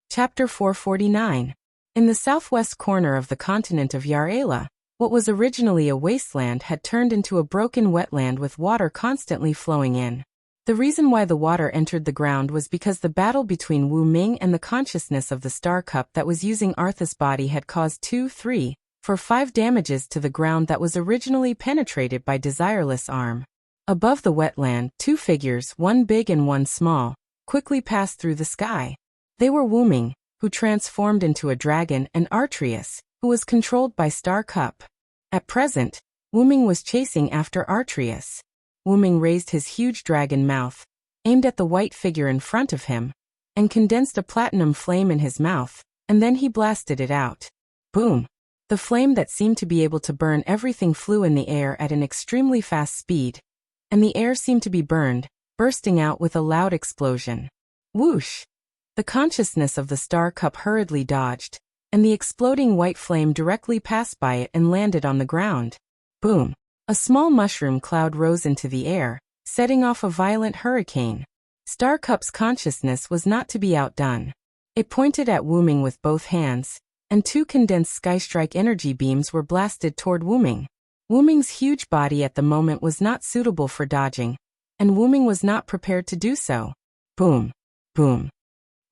Chapter 449. In the southwest corner of the continent of Yar'ela, what was originally a wasteland had turned into a broken wetland with water constantly flowing in. The reason why the water entered the ground was because the battle between Wu Ming and the consciousness of the Star Cup that was using Arthas' body had caused 2, 3, 4, 5 damages to the ground that was originally penetrated by Desireless Arm. Above the wetland, 2 figures, one big and one small, quickly passed through the sky. They were Wu Ming, who transformed into a dragon, and Artrius, who was controlled by Star Cup. At present, Wu Ming was chasing after Artrius. Wu-Ming raised his huge dragon mouth, aimed at the white figure in front of him, and condensed a platinum flame in his mouth, and then he blasted it out. Boom! The flame that seemed to be able to burn everything flew in the air at an extremely fast speed, and the air seemed to be burned, bursting out with a loud explosion. Whoosh! The consciousness of the star cup hurriedly dodged, and the exploding white flame directly passed by it and landed on the ground. Boom! A small mushroom cloud rose into the air, setting off a violent hurricane. Star Cup's consciousness was not to be outdone. It pointed at Wu-Ming with both hands, and 2 condensed skystrike energy beams were blasted toward Wu-Ming. Wu-Ming's huge body at the moment was not suitable for dodging, and Wu-Ming was not prepared to do so. Boom! Boom!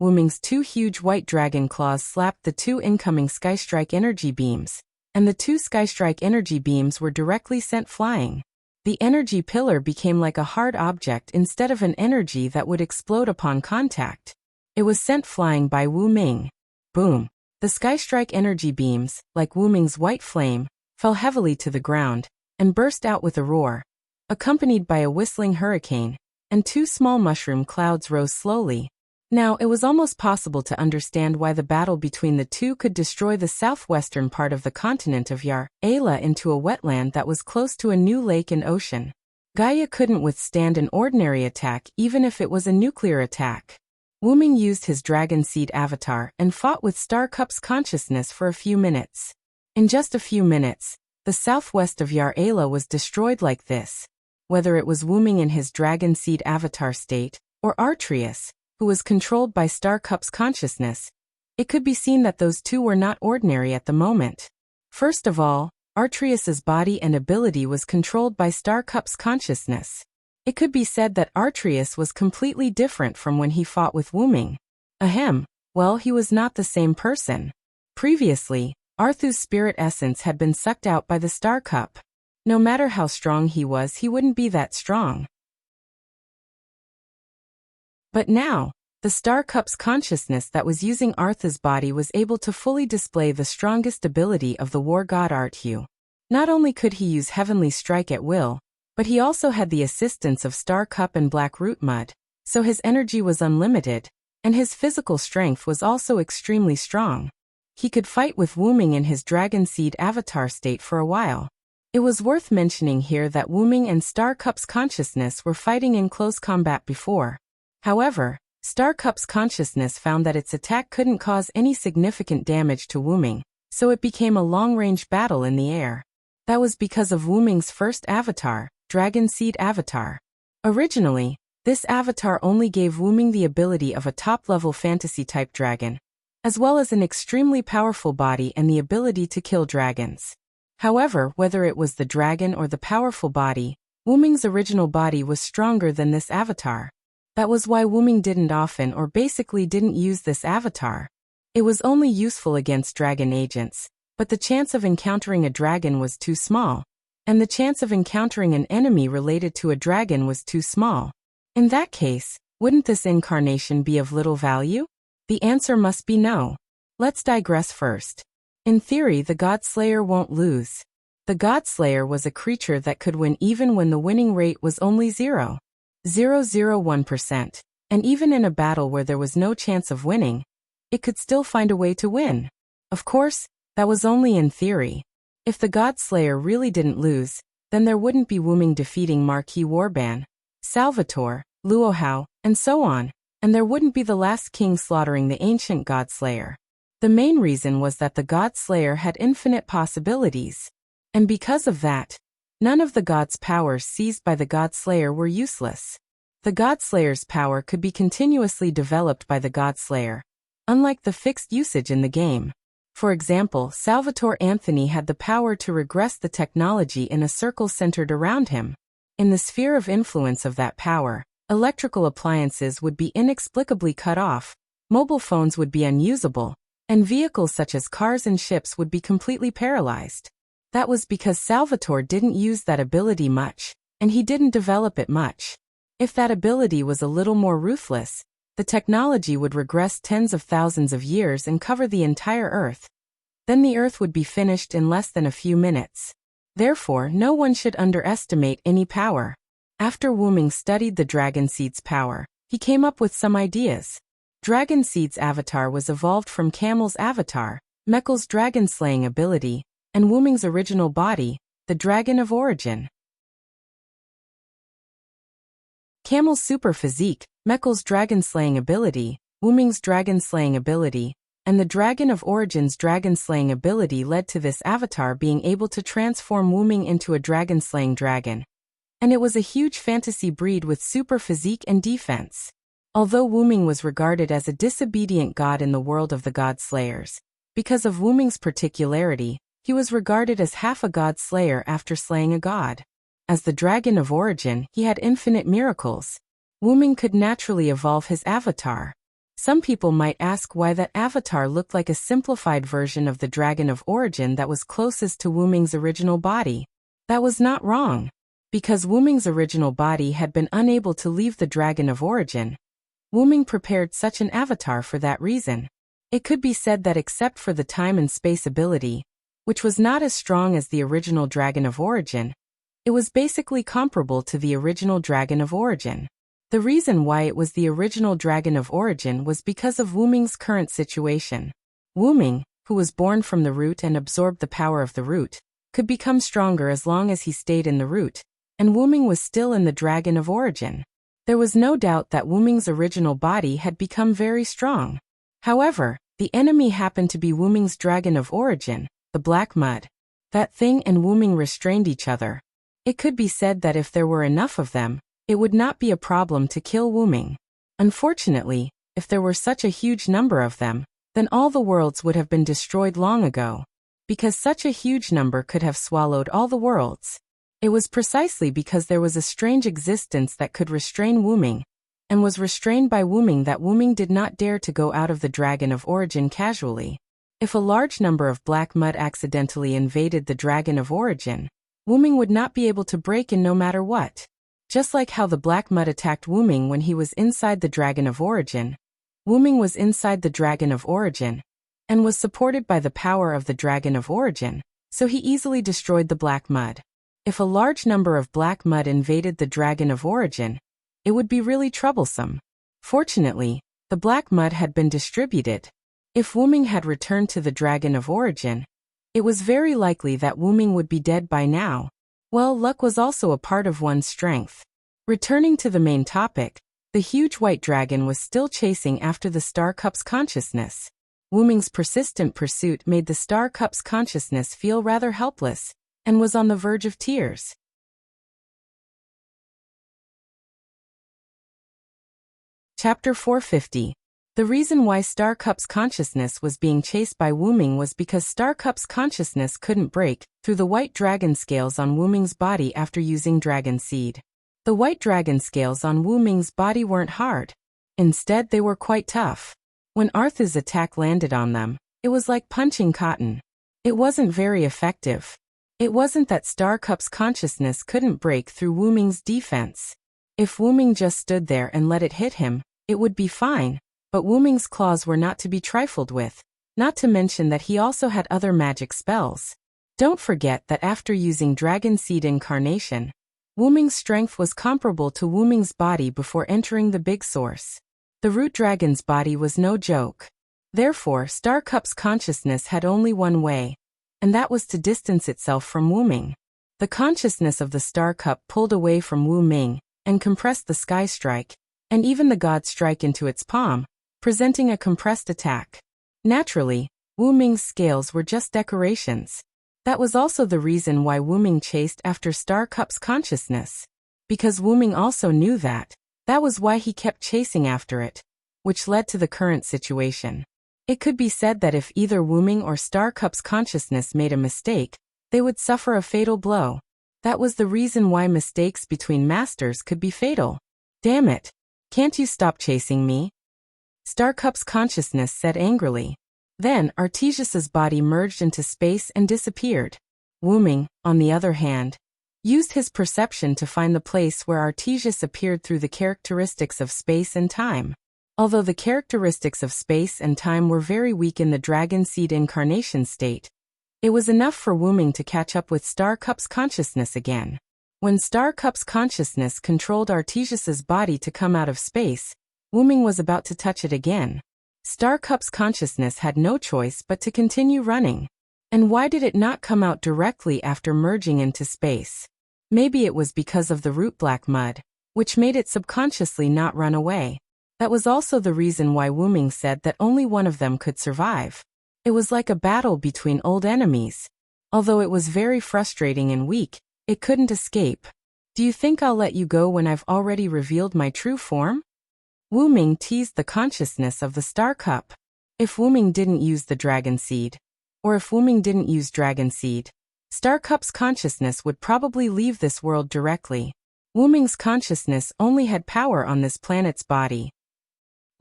Wu-Ming's 2 huge white dragon claws slapped the 2 incoming skystrike energy beams, and the 2 skystrike energy beams were directly sent flying. The energy pillar became like a hard object instead of an energy that would explode upon contact. It was sent flying by Wu-Ming. Boom! The skystrike energy beams, like Wu-Ming's white flame, fell heavily to the ground, and burst out with a roar, accompanied by a whistling hurricane, and 2 small mushroom clouds rose slowly. Now, it was almost possible to understand why the battle between the 2 could destroy the southwestern part of the continent of Yar-Ala into a wetland that was close to a new lake and ocean. Gaia couldn't withstand an ordinary attack even if it was a nuclear attack. Wu-Ming used his Dragon Seed avatar and fought with Star Cup's consciousness for a few minutes. In just a few minutes, the southwest of Yar-Ala was destroyed like this. Whether it was Wu-Ming in his Dragon Seed avatar state, or Artreus, who was controlled by Star Cup's consciousness, it could be seen that those 2 were not ordinary at the moment. First of all, Artreus's body and ability was controlled by Star Cup's consciousness. It could be said that Artreus was completely different from when he fought with Wu-Ming. Ahem, well, he was not the same person. Previously, Arthu's spirit essence had been sucked out by the Star Cup. No matter how strong he was, he wouldn't be that strong. But now, the Star Cup's consciousness that was using Artha's body was able to fully display the strongest ability of the war god Arthu. Not only could he use Heavenly Strike at will, but he also had the assistance of Star Cup and Black Root Mud, so his energy was unlimited, and his physical strength was also extremely strong. He could fight with Wu-Ming in his Dragon Seed avatar state for a while. It was worth mentioning here that Wu-Ming and Star Cup's consciousness were fighting in close combat before. However, Star Cup's consciousness found that its attack couldn't cause any significant damage to Wu-Ming, so it became a long-range battle in the air. That was because of Wu-Ming's first avatar, Dragon Seed avatar. Originally, this avatar only gave Wu-Ming the ability of a top-level fantasy-type dragon, as well as an extremely powerful body and the ability to kill dragons. However, whether it was the dragon or the powerful body, Wu-Ming's original body was stronger than this avatar. That was why Wu-Ming didn't often or basically didn't use this avatar. It was only useful against dragon agents, but the chance of encountering a dragon was too small, and the chance of encountering an enemy related to a dragon was too small. In that case, wouldn't this incarnation be of little value? The answer must be no. Let's digress first. In theory, the Godslayer won't lose. The Godslayer was a creature that could win even when the winning rate was only 0.001%, and even in a battle where there was no chance of winning, it could still find a way to win. Of course, that was only in theory. If the Godslayer really didn't lose, then there wouldn't be Wu-Ming defeating Marquis Warban, Salvatore, Luohao, and so on, and there wouldn't be the last king slaughtering the ancient Godslayer. The main reason was that the Godslayer had infinite possibilities, and because of that, none of the gods' powers seized by the Godslayer were useless. The Godslayer's power could be continuously developed by the Godslayer, unlike the fixed usage in the game. For example, Salvatore Anthony had the power to regress the technology in a circle centered around him. In the sphere of influence of that power, electrical appliances would be inexplicably cut off, mobile phones would be unusable, and vehicles such as cars and ships would be completely paralyzed. That was because Salvatore didn't use that ability much, and he didn't develop it much. If that ability was a little more ruthless, the technology would regress tens of thousands of years and cover the entire Earth. Then the Earth would be finished in less than a few minutes. Therefore, no one should underestimate any power. After Wu-Ming studied the dragon seed's power, he came up with some ideas. Dragon seed's avatar was evolved from Camel's avatar, Mechal's dragon-slaying ability, and Wu-Ming's original body, the Dragon of Origin. Camel's super physique, Mechal's dragon-slaying ability, Wu-Ming's dragon-slaying ability, and the Dragon of Origin's dragon-slaying ability led to this avatar being able to transform Wu-Ming into a dragon-slaying dragon. And it was a huge fantasy breed with super physique and defense. Although Wu-Ming was regarded as a disobedient god in the world of the god slayers, because of Wu-Ming's particularity, he was regarded as half a god slayer after slaying a god. As the Dragon of Origin, he had infinite miracles. Wu-Ming could naturally evolve his avatar. Some people might ask why that avatar looked like a simplified version of the Dragon of Origin that was closest to Wu-Ming's original body. That was not wrong. Because Wu-Ming's original body had been unable to leave the Dragon of Origin, Wu-Ming prepared such an avatar for that reason. It could be said that except for the time and space ability, which was not as strong as the original Dragon of Origin, it was basically comparable to the original Dragon of Origin. The reason why it was the original Dragon of Origin was because of Wu-Ming's current situation. Wu-Ming, who was born from the root and absorbed the power of the root, could become stronger as long as he stayed in the root, and Wu-Ming was still in the Dragon of Origin. There was no doubt that Wu-Ming's original body had become very strong. However, the enemy happened to be Wu-Ming's Dragon of Origin, the Black Mud. That thing and Wu-Ming restrained each other. It could be said that if there were enough of them, it would not be a problem to kill Wu-Ming. Unfortunately, if there were such a huge number of them, then all the worlds would have been destroyed long ago. Because such a huge number could have swallowed all the worlds. It was precisely because there was a strange existence that could restrain Wu-Ming, and was restrained by Wu-Ming that Wu-Ming did not dare to go out of the Dragon of Origin casually. If a large number of black mud accidentally invaded the Dragon of Origin, Wu-Ming would not be able to break in no matter what. Just like how the black mud attacked Wu-Ming when he was inside the Dragon of Origin, Wu-Ming was inside the Dragon of Origin, and was supported by the power of the Dragon of Origin, so he easily destroyed the black mud. If a large number of black mud invaded the Dragon of Origin, it would be really troublesome. Fortunately, the black mud had been distributed. If Wu-Ming had returned to the Dragon of Origin, it was very likely that Wu-Ming would be dead by now. Well, luck was also a part of one's strength. Returning to the main topic, the huge white dragon was still chasing after the Star Cup's consciousness. Wu-Ming's persistent pursuit made the Star Cup's consciousness feel rather helpless, and was on the verge of tears. Chapter 450. The reason why Star Cup's consciousness was being chased by Wu-Ming was because Star Cup's consciousness couldn't break through the white dragon scales on Wu-Ming's body after using Dragon Seed. The white dragon scales on Wu-Ming's body weren't hard. Instead, they were quite tough. When Arthur's attack landed on them, it was like punching cotton. It wasn't very effective. It wasn't that Star Cup's consciousness couldn't break through Wu-Ming's defense. If Wu-Ming just stood there and let it hit him, it would be fine. But Wu-Ming's claws were not to be trifled with, not to mention that he also had other magic spells. Don't forget that after using Dragon Seed Incarnation, Wu-Ming's strength was comparable to Wu-Ming's body before entering the big source. The root dragon's body was no joke. Therefore, Star Cup's consciousness had only one way, and that was to distance itself from Wu-Ming. The consciousness of the Star Cup pulled away from Wu-Ming and compressed the Sky Strike, and even the God Strike into its palm, presenting a compressed attack. Naturally, Wu-Ming's scales were just decorations. That was also the reason why Wu-Ming chased after Star Cup's consciousness. Because Wu-Ming also knew that. That was why he kept chasing after it, which led to the current situation. It could be said that if either Wu-Ming or Star Cup's consciousness made a mistake, they would suffer a fatal blow. That was the reason why mistakes between masters could be fatal. Damn it! Can't you stop chasing me? Star Cup's consciousness said angrily. Then, Artesius's body merged into space and disappeared. Wu-Ming, on the other hand, used his perception to find the place where Artesius appeared through the characteristics of space and time. Although the characteristics of space and time were very weak in the Dragon Seed Incarnation state, it was enough for Wu-Ming to catch up with Star Cup's consciousness again. When Star Cup's consciousness controlled Artesius's body to come out of space, Wuming was about to touch it again. Star Cup's consciousness had no choice but to continue running. And why did it not come out directly after merging into space? Maybe it was because of the root black mud, which made it subconsciously not run away. That was also the reason why Wuming said that only one of them could survive. It was like a battle between old enemies. Although it was very frustrating and weak, it couldn't escape. Do you think I'll let you go when I've already revealed my true form? Wuming teased the consciousness of the Star Cup. If Wuming didn't use the dragon seed, or if Wuming didn't use dragon seed, Star Cup's consciousness would probably leave this world directly. Wuming's consciousness only had power on this planet's body.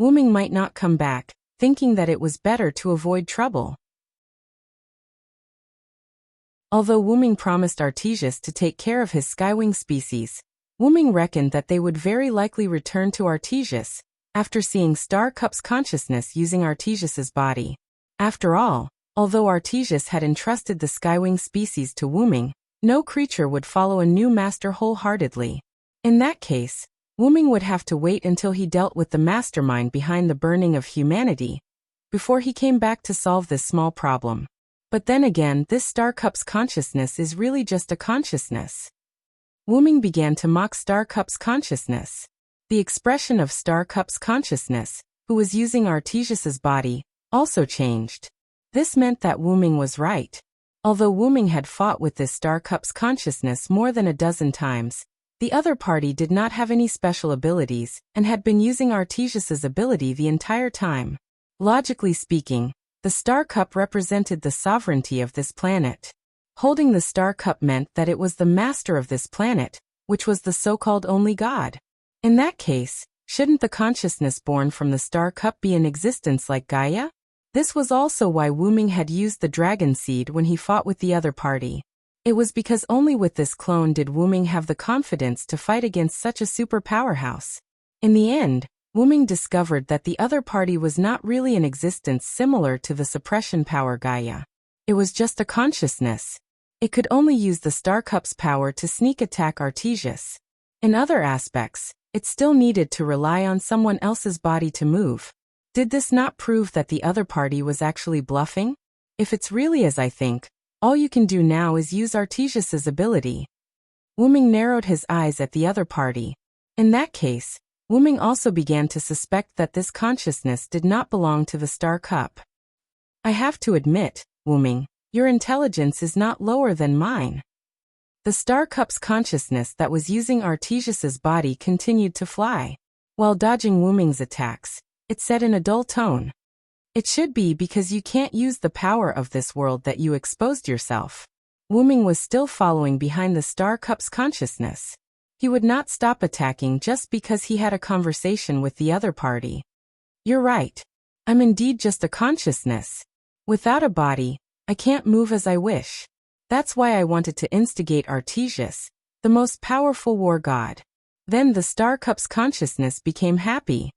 Wuming might not come back, thinking that it was better to avoid trouble. Although Wuming promised Artesius to take care of his skywing species, Wuming reckoned that they would very likely return to Artesius after seeing Star Cup's consciousness using Artesius's body. After all, although Artesius had entrusted the skywing species to Wuming, no creature would follow a new master wholeheartedly. In that case, Wuming would have to wait until he dealt with the mastermind behind the burning of humanity before he came back to solve this small problem. But then again, this Star Cup's consciousness is really just a consciousness. Wuming began to mock Star Cup's consciousness. The expression of Star Cup's consciousness, who was using Artesius's body, also changed. This meant that Wuming was right. Although Wuming had fought with this Star Cup's consciousness more than a dozen times, the other party did not have any special abilities and had been using Artesius's ability the entire time. Logically speaking, the Star Cup represented the sovereignty of this planet. Holding the Star Cup meant that it was the master of this planet, which was the so-called only god. In that case, shouldn't the consciousness born from the Star Cup be in existence like Gaia? This was also why Wuming had used the dragon seed when he fought with the other party. It was because only with this clone did Wuming have the confidence to fight against such a super powerhouse. In the end, Wuming discovered that the other party was not really in existence similar to the suppression power Gaia. It was just a consciousness. It could only use the Star Cup's power to sneak attack Artesius. In other aspects, it still needed to rely on someone else's body to move. Did this not prove that the other party was actually bluffing? If it's really as I think, all you can do now is use Artesius's ability. Wuming narrowed his eyes at the other party. In that case, Wuming also began to suspect that this consciousness did not belong to the Star Cup. I have to admit, Wuming, your intelligence is not lower than mine. The Star Cup's consciousness that was using Artesius's body continued to fly. While dodging Wuming's attacks, it said in a dull tone, "It should be because you can't use the power of this world that you exposed yourself." Wuming was still following behind the Star Cup's consciousness. He would not stop attacking just because he had a conversation with the other party. You're right. I'm indeed just a consciousness. Without a body, I can't move as I wish. That's why I wanted to instigate Artesius, the most powerful war god. Then the Star Cup's consciousness became happy.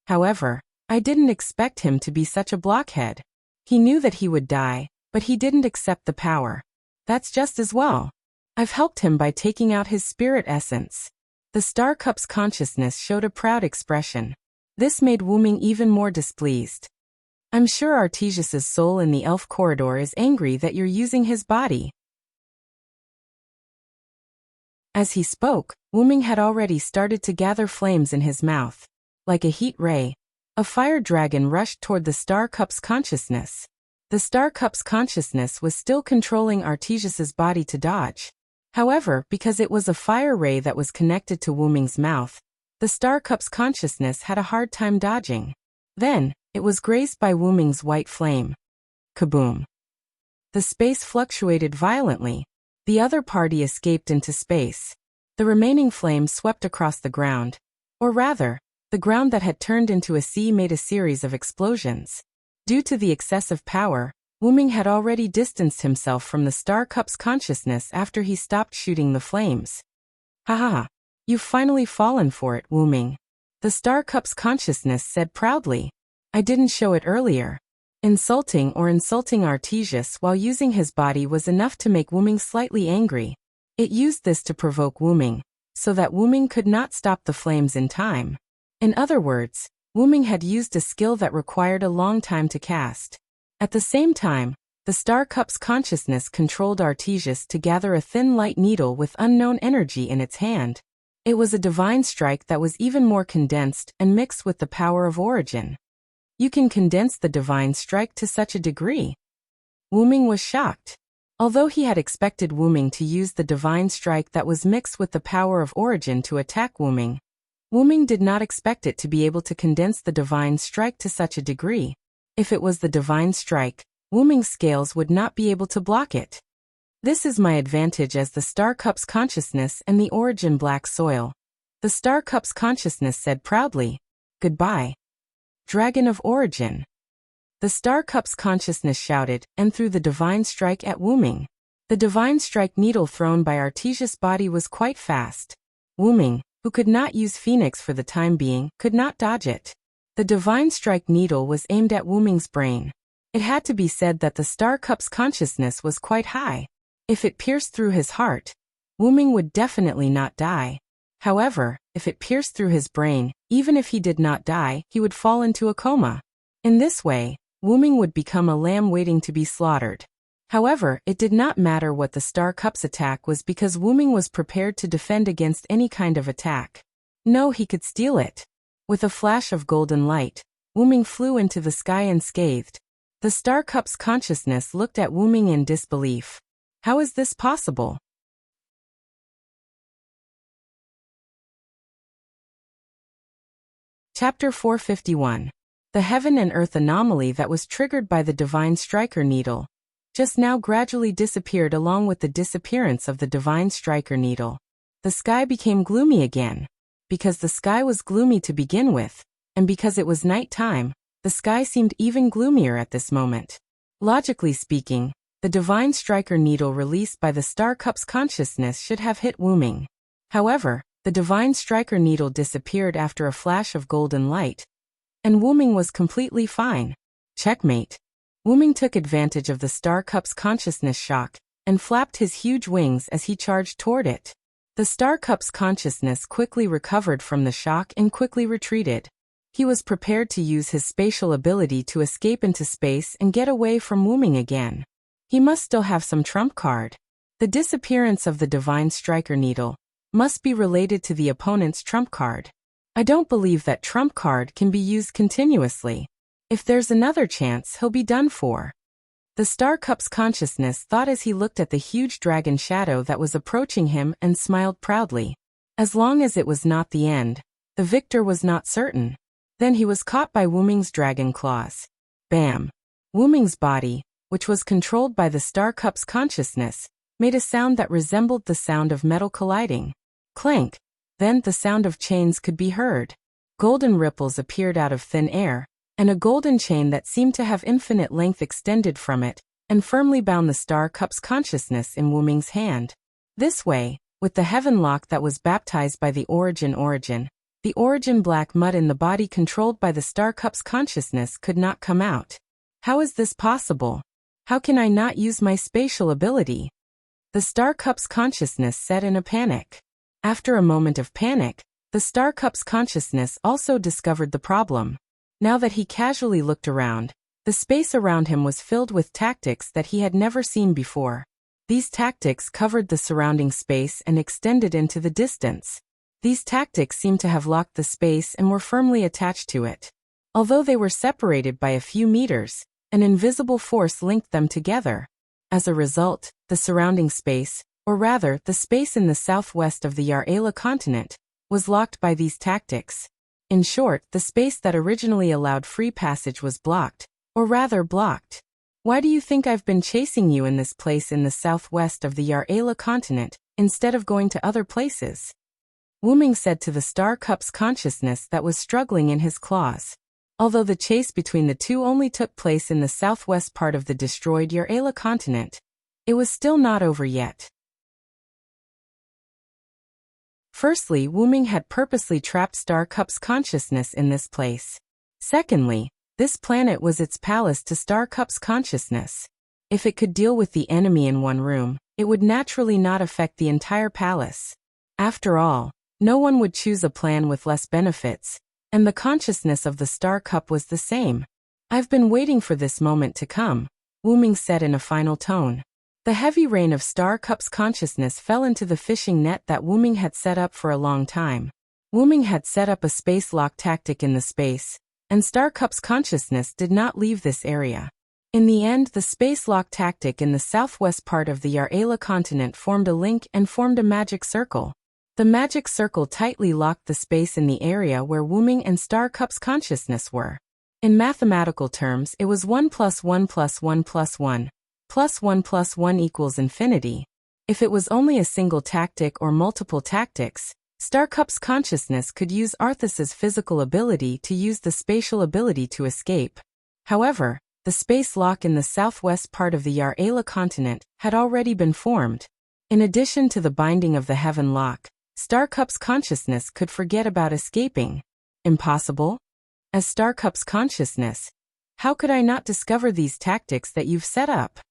However, I didn't expect him to be such a blockhead. He knew that he would die, but he didn't accept the power. That's just as well. I've helped him by taking out his spirit essence. The Star Cup's consciousness showed a proud expression. This made Wuming even more displeased. I'm sure Artesius's soul in the elf corridor is angry that you're using his body. As he spoke, Wuming had already started to gather flames in his mouth. Like a heat ray, a fire dragon rushed toward the Star Cup's consciousness. The Star Cup's consciousness was still controlling Artesius's body to dodge. However, because it was a fire ray that was connected to Wuming's mouth, the Star Cup's consciousness had a hard time dodging. Then, it was grazed by Wuming's white flame. Kaboom! The space fluctuated violently. The other party escaped into space. The remaining flame swept across the ground. Or rather, the ground that had turned into a sea made a series of explosions. Due to the excessive power, Wuming had already distanced himself from the Star Cup's consciousness after he stopped shooting the flames. Ha ha ha! You've finally fallen for it, Wuming. The Star Cup's consciousness said proudly. I didn't show it earlier. Insulting Artesius while using his body was enough to make Wuming slightly angry. It used this to provoke Wuming, so that Wuming could not stop the flames in time. In other words, Wuming had used a skill that required a long time to cast. At the same time, the Star Cup's consciousness controlled Artesius to gather a thin light needle with unknown energy in its hand. It was a divine strike that was even more condensed and mixed with the power of origin. You can condense the divine strike to such a degree? Wuming was shocked. Although he had expected Wuming to use the divine strike that was mixed with the power of origin to attack Wuming, Wuming did not expect it to be able to condense the divine strike to such a degree. If it was the divine strike, Wuming's scales would not be able to block it. This is my advantage as the Star Cup's consciousness and the origin black soil. The Star Cup's consciousness said proudly, "Goodbye, Dragon of Origin." The Star Cup's consciousness shouted and threw the divine strike at Wuming. The divine strike needle thrown by Artesius' body was quite fast. Wuming, who could not use Phoenix for the time being, could not dodge it. The divine strike needle was aimed at Wuming's brain. It had to be said that the Star Cup's consciousness was quite high. If it pierced through his heart, Wuming would definitely not die. However, if it pierced through his brain, even if he did not die, he would fall into a coma. In this way, Wuming would become a lamb waiting to be slaughtered. However, it did not matter what the Star Cup's attack was because Wuming was prepared to defend against any kind of attack. No, he could steal it. With a flash of golden light, Wuming flew into the sky unscathed. The Star Cup's consciousness looked at Wuming in disbelief. How is this possible? Chapter 451. The Heaven and Earth anomaly that was triggered by the Divine Striker Needle just now gradually disappeared along with the disappearance of the Divine Striker Needle. The sky became gloomy again. Because the sky was gloomy to begin with, and because it was night time, the sky seemed even gloomier at this moment. Logically speaking, the Divine Striker Needle released by the Star Cup's consciousness should have hit Wuming. However, the Divine Striker Needle disappeared after a flash of golden light, and Wuming was completely fine. Checkmate. Wuming took advantage of the Star Cup's consciousness shock and flapped his huge wings as he charged toward it. The Star Cup's consciousness quickly recovered from the shock and quickly retreated. He was prepared to use his spatial ability to escape into space and get away from Wuming again. He must still have some trump card. The disappearance of the Divine Striker Needle must be related to the opponent's trump card. I don't believe that trump card can be used continuously. If there's another chance, he'll be done for. The Star Cup's consciousness thought as he looked at the huge dragon shadow that was approaching him and smiled proudly. As long as it was not the end, the victor was not certain. Then he was caught by Wuming's dragon claws. Bam! Wuming's body, which was controlled by the Star Cup's consciousness, made a sound that resembled the sound of metal colliding. Clank! Then the sound of chains could be heard. Golden ripples appeared out of thin air, and a golden chain that seemed to have infinite length extended from it, and firmly bound the Star Cup's consciousness in Wuming's hand. This way, with the heaven lock that was baptized by the origin black mud in the body controlled by the Star Cup's consciousness could not come out. How is this possible? How can I not use my spatial ability? The Star Cup's consciousness said in a panic. After a moment of panic, the Star Cup's consciousness also discovered the problem. Now that he casually looked around, the space around him was filled with tactics that he had never seen before. These tactics covered the surrounding space and extended into the distance. These tactics seemed to have locked the space and were firmly attached to it. Although they were separated by a few meters, an invisible force linked them together. As a result, the surrounding space, or rather the space in the southwest of the Yar'ela continent, was locked by these tactics. In short, the space that originally allowed free passage was blocked, or rather blocked. Why do you think I've been chasing you in this place in the southwest of the Yar'ela continent, instead of going to other places? Wuming said to the Star Cup's consciousness that was struggling in his claws. Although the chase between the two only took place in the southwest part of the destroyed Yar'ela continent, it was still not over yet. Firstly, Wuming had purposely trapped Star Cup's consciousness in this place. Secondly, this planet was its palace to Star Cup's consciousness. If it could deal with the enemy in one room, it would naturally not affect the entire palace. After all, no one would choose a plan with less benefits, and the consciousness of the Star Cup was the same. I've been waiting for this moment to come, Wu Ming said in a final tone. The heavy rain of Star Cup's consciousness fell into the fishing net that Wu Ming had set up for a long time. Wu Ming had set up a space lock tactic in the space, and Star Cup's consciousness did not leave this area. In the end, the space lock tactic in the southwest part of the Yar'ela continent formed a link and formed a magic circle. The magic circle tightly locked the space in the area where Wu Ming and Star Cup's consciousness were. In mathematical terms, it was 1 + 1 + 1 + 1, plus 1 + 1 equals infinity. If it was only a single tactic or multiple tactics, Star Cup's consciousness could use Arthas's physical ability to use the spatial ability to escape. However, the space lock in the southwest part of the Yar'ela continent had already been formed. In addition to the binding of the heaven lock, Star Cup's consciousness could forget about escaping. Impossible? As Star Cup's consciousness, how could I not discover these tactics that you've set up?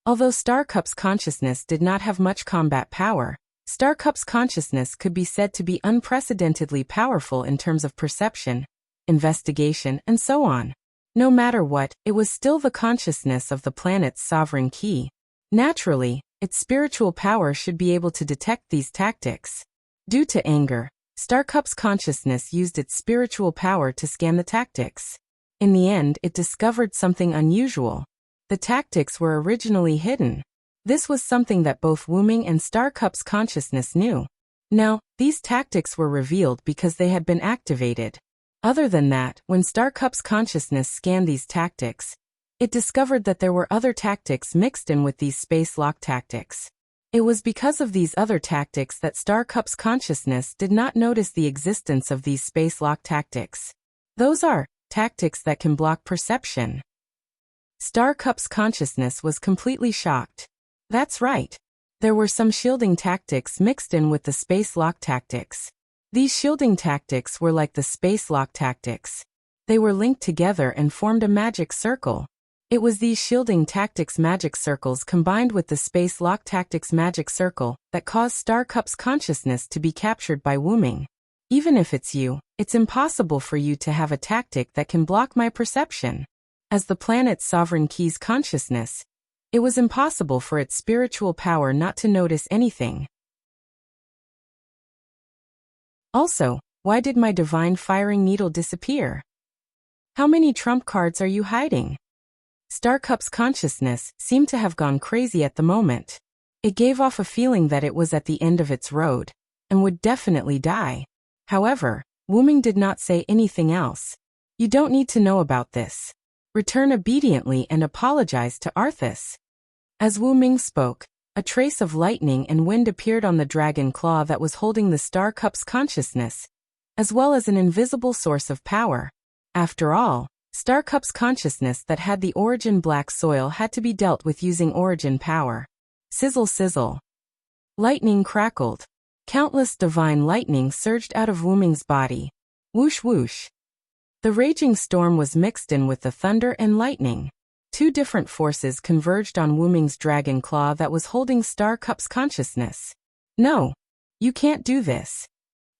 Although Star Cup's consciousness did not have much combat power, Star Cup's consciousness could be said to be unprecedentedly powerful in terms of perception, investigation, and so on. No matter what, it was still the consciousness of the planet's sovereign key. Naturally, its spiritual power should be able to detect these tactics. Due to anger, Star Cup's consciousness used its spiritual power to scan the tactics. In the end, it discovered something unusual. The tactics were originally hidden. This was something that both Wu Ming and Star Cup's consciousness knew. Now, these tactics were revealed because they had been activated. Other than that, when Star Cup's consciousness scanned these tactics, it discovered that there were other tactics mixed in with these space lock tactics. It was because of these other tactics that Star Cup's consciousness did not notice the existence of these space lock tactics. Those are tactics that can block perception. Star Cup's consciousness was completely shocked. That's right. There were some shielding tactics mixed in with the space lock tactics. These shielding tactics were like the space lock tactics. They were linked together and formed a magic circle. It was these shielding tactics magic circles combined with the space lock tactics magic circle that caused Star Cup's consciousness to be captured by Wu Ming. Even if it's you, it's impossible for you to have a tactic that can block my perception. As the planet's sovereign key's consciousness, it was impossible for its spiritual power not to notice anything. Also, why did my divine firing needle disappear? How many trump cards are you hiding? Star Cup's consciousness seemed to have gone crazy at the moment. It gave off a feeling that it was at the end of its road, and would definitely die. However, Wu Ming did not say anything else. You don't need to know about this. Return obediently and apologize to Arthas. As Wu Ming spoke, a trace of lightning and wind appeared on the dragon claw that was holding the Star Cup's consciousness, as well as an invisible source of power. After all, Star Cup's consciousness that had the origin black soil had to be dealt with using origin power. Sizzle sizzle. Lightning crackled. Countless divine lightning surged out of Wu Ming's body. Whoosh whoosh. The raging storm was mixed in with the thunder and lightning. Two different forces converged on Wu Ming's dragon claw that was holding Star Cup's consciousness. No. You can't do this.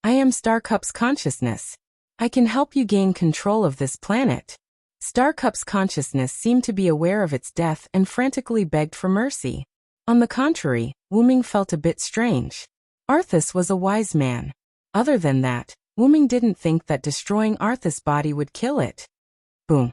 I am Star Cup's consciousness. I can help you gain control of this planet. Star Cup's consciousness seemed to be aware of its death and frantically begged for mercy. On the contrary, Wu Ming felt a bit strange. Arthas was a wise man. Other than that, Wu Ming didn't think that destroying Arthas' body would kill it. Boom.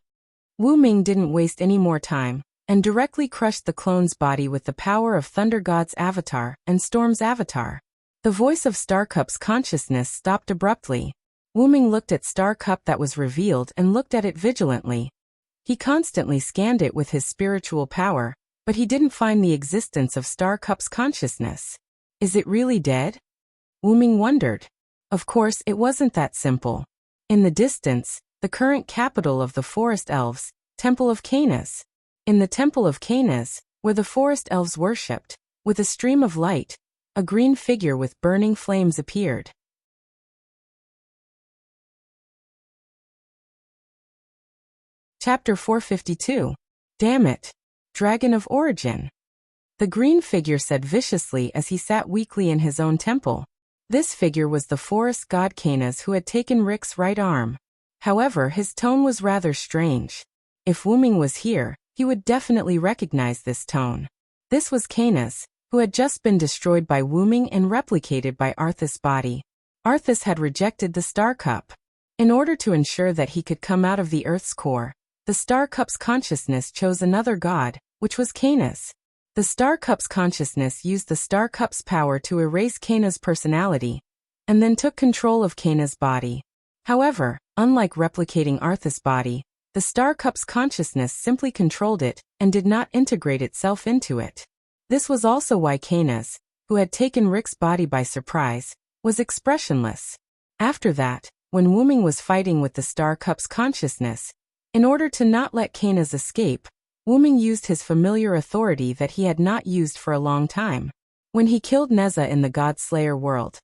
Wu Ming didn't waste any more time, and directly crushed the clone's body with the power of Thunder God's avatar and Storm's avatar. The voice of Star Cup's consciousness stopped abruptly. Wu Ming looked at Star Cup that was revealed and looked at it vigilantly. He constantly scanned it with his spiritual power, but he didn't find the existence of Star Cup's consciousness. Is it really dead? Wu Ming wondered. Of course, it wasn't that simple. In the distance, the current capital of the Forest Elves, Temple of Canas. In the Temple of Canas, where the Forest Elves worshipped, with a stream of light, a green figure with burning flames appeared. Chapter 452. Damn it. Dragon of Origin. the green figure said viciously as he sat weakly in his own temple. This figure was the forest god Canis, who had taken Rick's right arm. However, his tone was rather strange. If Wu-Ming was here, he would definitely recognize this tone. This was Canis, who had just been destroyed by Wu-Ming and replicated by Arthas' body. Arthas had rejected the Star Cup. In order to ensure that he could come out of the Earth's core, the Star Cup's consciousness chose another god, which was Canis. The Star Cup's consciousness used the Star Cup's power to erase Canis' personality, and then took control of Canis' body. However, unlike replicating Arthas' body, the Star Cup's consciousness simply controlled it and did not integrate itself into it. This was also why Canis, who had taken Rick's body by surprise, was expressionless. After that, when Wu-Ming was fighting with the Star Cup's consciousness, in order to not let Canis escape, Wu-Ming used his familiar authority that he had not used for a long time. When he killed Neza in the God Slayer world,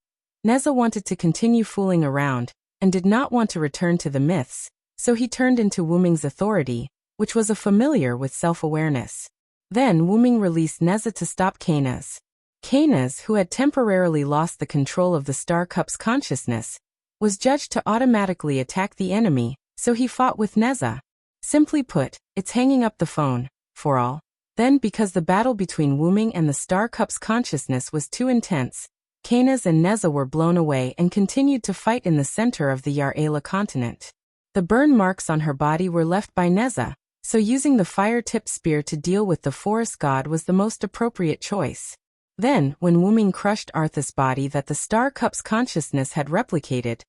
Neza wanted to continue fooling around and did not want to return to the myths, so he turned into Wu-Ming's authority, which was a familiar with self-awareness. Then Wu-Ming released Neza to stop Canis. Canis, who had temporarily lost the control of the Star Cup's consciousness, was judged to automatically attack the enemy, so he fought with Neza. Simply put, it's hanging up the phone, for all. Then, because the battle between Wu-Ming and the Star Cup's consciousness was too intense, Canis and Neza were blown away and continued to fight in the center of the Yar'ela continent. The burn marks on her body were left by Neza, so using the fire-tipped spear to deal with the forest god was the most appropriate choice. Then, when Wu-Ming crushed Arthas' body that the Star Cup's consciousness had replicated,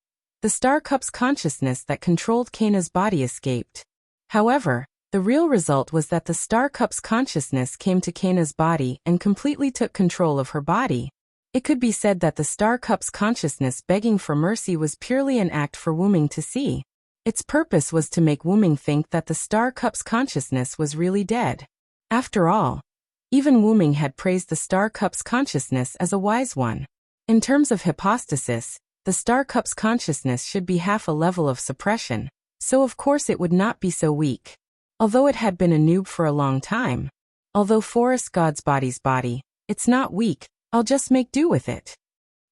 the Star Cup's consciousness that controlled Canis' body escaped. However, the real result was that the Star Cup's consciousness came to Canis' body and completely took control of her body. It could be said that the Star Cup's consciousness begging for mercy was purely an act for Wu-Ming to see. Its purpose was to make Wu-Ming think that the Star Cup's consciousness was really dead. After all, even Wu-Ming had praised the Star Cup's consciousness as a wise one. In terms of hypostasis, the Star Cup's consciousness should be half a level of suppression, so of course it would not be so weak. Although it had been a noob for a long time. Although forest god's body's body, it's not weak, I'll just make do with it.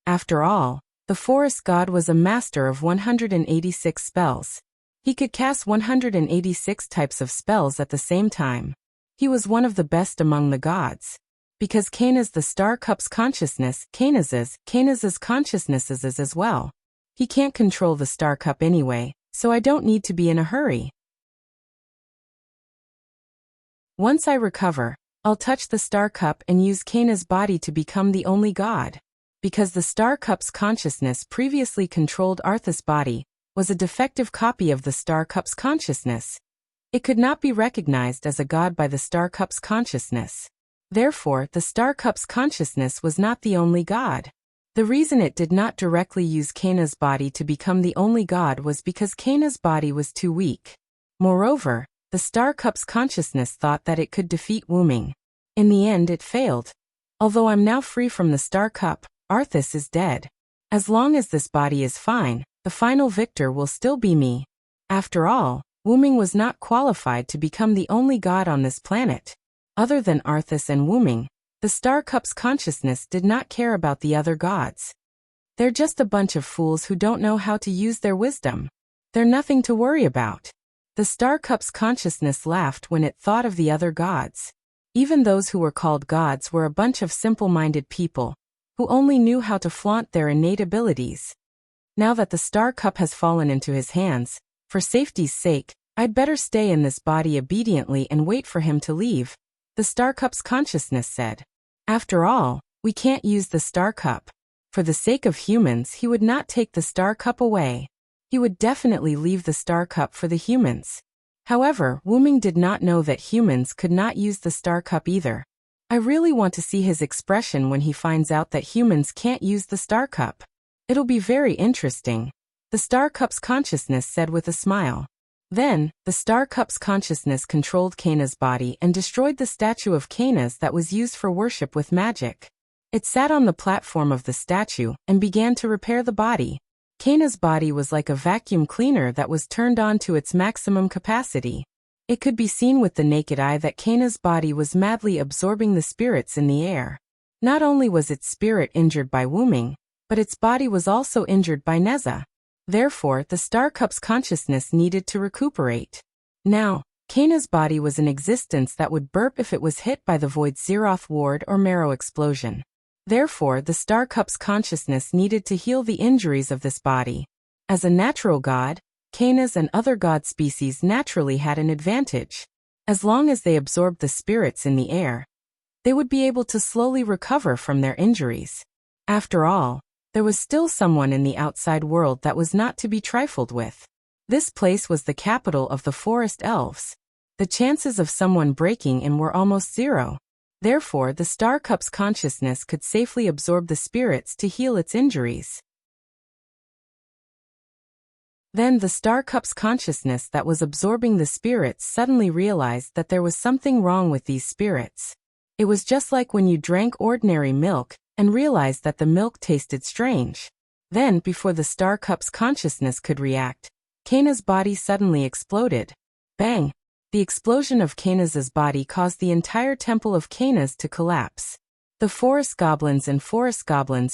After all, the forest god was a master of 186 spells. He could cast 186 types of spells at the same time. He was one of the best among the gods. Because Canis the Star Cup's consciousness, Canis's consciousness is as well. He can't control the Star Cup anyway, so I don't need to be in a hurry. Once I recover, I'll touch the Star Cup and use Canis' body to become the only god. Because the Star Cup's consciousness previously controlled Arthas' body, was a defective copy of the Star Cup's consciousness. It could not be recognized as a god by the Star Cup's consciousness. Therefore, the Star Cup's consciousness was not the only god. The reason it did not directly use Canis' body to become the only god was because Canis' body was too weak. Moreover, the Star Cup's consciousness thought that it could defeat Wu-Ming. In the end it failed. Although I'm now free from the Star Cup, Arthas is dead. As long as this body is fine, the final victor will still be me. After all, Wu-Ming was not qualified to become the only god on this planet. Other than Arthas and Wu-Ming, the Star Cup's consciousness did not care about the other gods. They're just a bunch of fools who don't know how to use their wisdom. They're nothing to worry about. The Star Cup's consciousness laughed when it thought of the other gods. Even those who were called gods were a bunch of simple-minded people, who only knew how to flaunt their innate abilities. Now that the Star Cup has fallen into his hands, for safety's sake, I'd better stay in this body obediently and wait for him to leave, the Star Cup's consciousness said. After all, we can't use the Star Cup. For the sake of humans, he would not take the Star Cup away. He would definitely leave the Star Cup for the humans. However, Wu-Ming did not know that humans could not use the Star Cup either. I really want to see his expression when he finds out that humans can't use the Star Cup. It'll be very interesting, the Star Cup's consciousness said with a smile. Then, the Star Cup's consciousness controlled Canis' body and destroyed the statue of Canis that was used for worship with magic. It sat on the platform of the statue and began to repair the body. Canis' body was like a vacuum cleaner that was turned on to its maximum capacity. It could be seen with the naked eye that Kaina's body was madly absorbing the spirits in the air. Not only was its spirit injured by Wuming, but its body was also injured by Neza. Therefore, the Star Cup's consciousness needed to recuperate. Now, Kaina's body was an existence that would burp if it was hit by the Void's Zeroth ward or marrow explosion. Therefore, the Star Cup's consciousness needed to heal the injuries of this body. As a natural god, Kainas and other god species naturally had an advantage. As long as they absorbed the spirits in the air, they would be able to slowly recover from their injuries. After all, there was still someone in the outside world that was not to be trifled with. This place was the capital of the forest elves. The chances of someone breaking in were almost zero. Therefore, the Star Cup's consciousness could safely absorb the spirits to heal its injuries. Then the Star Cup's consciousness that was absorbing the spirits suddenly realized that there was something wrong with these spirits. It was just like when you drank ordinary milk and realized that the milk tasted strange. Then, before the Star Cup's consciousness could react, Kaina's body suddenly exploded. Bang! The explosion of Kaina's body caused the entire temple of Kainas to collapse. The forest goblins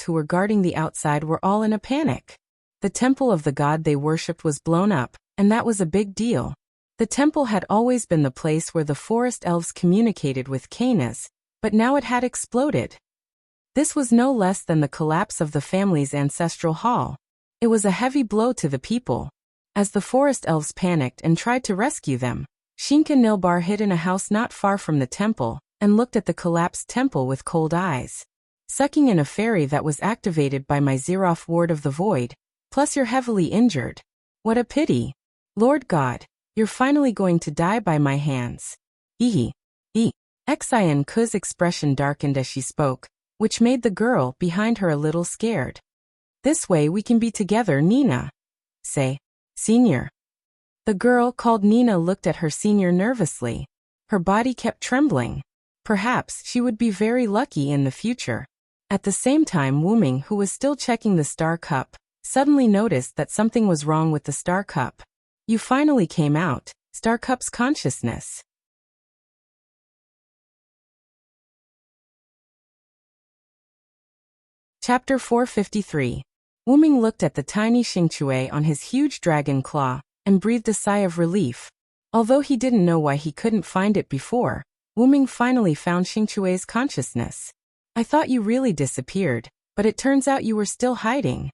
who were guarding the outside were all in a panic. The temple of the god they worshipped was blown up, and that was a big deal. The temple had always been the place where the forest elves communicated with Kainas, but now it had exploded. This was no less than the collapse of the family's ancestral hall. It was a heavy blow to the people. As the forest elves panicked and tried to rescue them, Shinka Nilbar hid in a house not far from the temple, and looked at the collapsed temple with cold eyes. Sucking in a fairy that was activated by my Zeroth ward of the void, plus you're heavily injured. What a pity. Lord God, you're finally going to die by my hands. Xian Ku's expression darkened as she spoke, which made the girl behind her a little scared. This way we can be together, Nina. Say, Senior. The girl called Nina looked at her senior nervously. Her body kept trembling. Perhaps she would be very lucky in the future. At the same time, Wuming, who was still checking the Star Cup, suddenly noticed that something was wrong with the Star Cup. You finally came out, Star Cup's consciousness. Chapter 453. Wuming looked at the tiny Xingchui on his huge dragon claw, and breathed a sigh of relief. Although he didn't know why he couldn't find it before, Wuming finally found Xingchui's consciousness. I thought you really disappeared, but it turns out you were still hiding.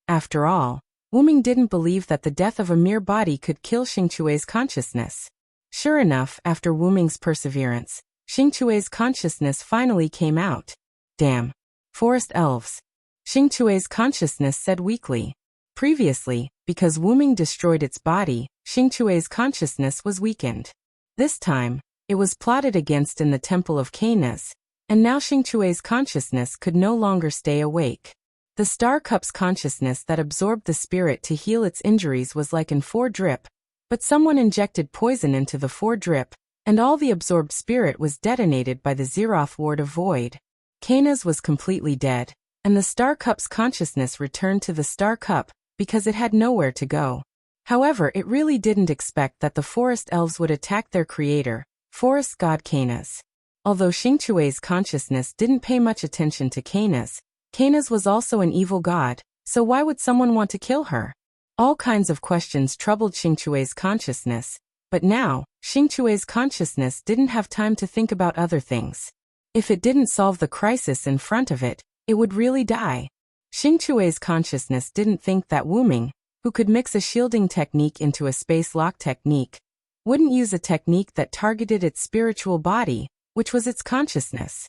After all, Wuming didn't believe that the death of a mere body could kill Xingchui's consciousness. Sure enough, after Wuming's perseverance, Xingchui's consciousness finally came out. Damn. Forest elves. Xingchui's consciousness said weakly. Previously, because Wuming destroyed its body, Xingchui's consciousness was weakened. This time, it was plotted against in the Temple of Kainas, and now Xingchui's consciousness could no longer stay awake. The Star Cup's consciousness that absorbed the spirit to heal its injuries was like in 4 drip, but someone injected poison into the 4 drip, and all the absorbed spirit was detonated by the Zeroth ward of void. Kainas was completely dead, and the Star Cup's consciousness returned to the Star Cup, because it had nowhere to go. However, it really didn't expect that the forest elves would attack their creator, forest god Kainas. Although Xingchui's consciousness didn't pay much attention to Kainas, Kainas was also an evil god, so why would someone want to kill her? All kinds of questions troubled Xingchui's consciousness, but now, Xingchui's consciousness didn't have time to think about other things. If it didn't solve the crisis in front of it, it would really die. Xingchui's consciousness didn't think that Wuming, who could mix a shielding technique into a space lock technique, wouldn't use a technique that targeted its spiritual body, which was its consciousness.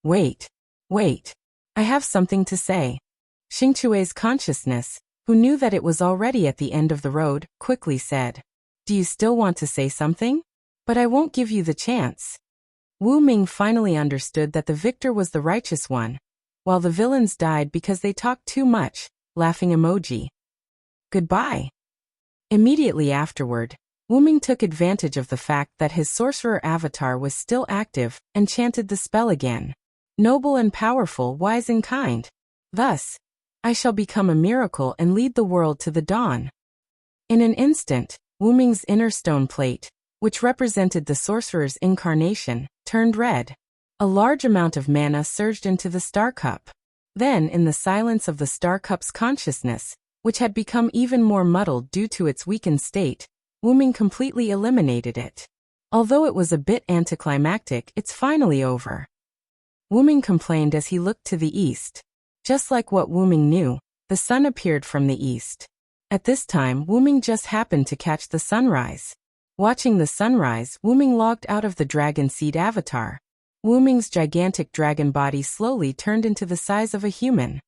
Wait. I have something to say. Xingchui's consciousness, who knew that it was already at the end of the road, quickly said. Do you still want to say something? But I won't give you the chance. Wuming finally understood that the victor was the righteous one, while the villains died because they talked too much, laughing emoji. Goodbye. Immediately afterward, Wuming took advantage of the fact that his sorcerer avatar was still active and chanted the spell again. Noble and powerful, wise and kind. Thus, I shall become a miracle and lead the world to the dawn. In an instant, Wuming's inner stone plate, which represented the sorcerer's incarnation, turned red. A large amount of mana surged into the star cup. Then, in the silence of the star cup's consciousness, which had become even more muddled due to its weakened state, Wu-Ming completely eliminated it. Although it was a bit anticlimactic, it's finally over. Wu-Ming complained as he looked to the east. Just like what Wu-Ming knew, the sun appeared from the east. At this time, Wu-Ming just happened to catch the sunrise. Watching the sunrise, Wu-Ming logged out of the dragon seed avatar. Wu-Ming's gigantic dragon body slowly turned into the size of a human.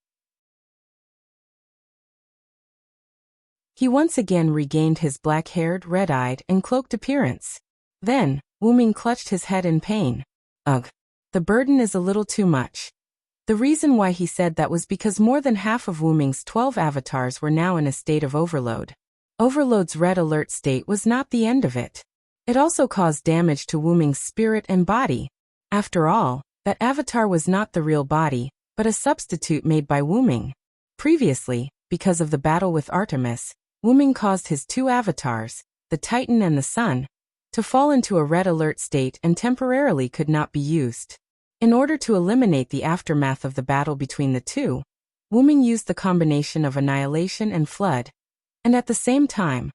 He once again regained his black-haired, red-eyed, and cloaked appearance. Then, Wu-Ming clutched his head in pain. Ugh. The burden is a little too much. The reason why he said that was because more than half of Wu-Ming's 12 avatars were now in a state of overload. Overload's red alert state was not the end of it. It also caused damage to Wu-Ming's spirit and body. After all, that avatar was not the real body, but a substitute made by Wu-Ming. Previously, because of the battle with Artemis, Wu-Ming caused his two avatars, the Titan and the Sun, to fall into a red alert state and temporarily could not be used. In order to eliminate the aftermath of the battle between the two, Wu-Ming used the combination of Annihilation and Flood. And at the same time,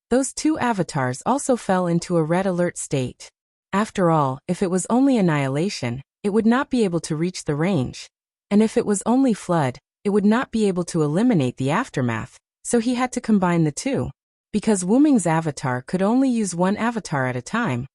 those two avatars also fell into a red alert state. After all, if it was only Annihilation, it would not be able to reach the range. And if it was only Flood, it would not be able to eliminate the aftermath, so he had to combine the two. Because Wu-Ming's avatar could only use one avatar at a time,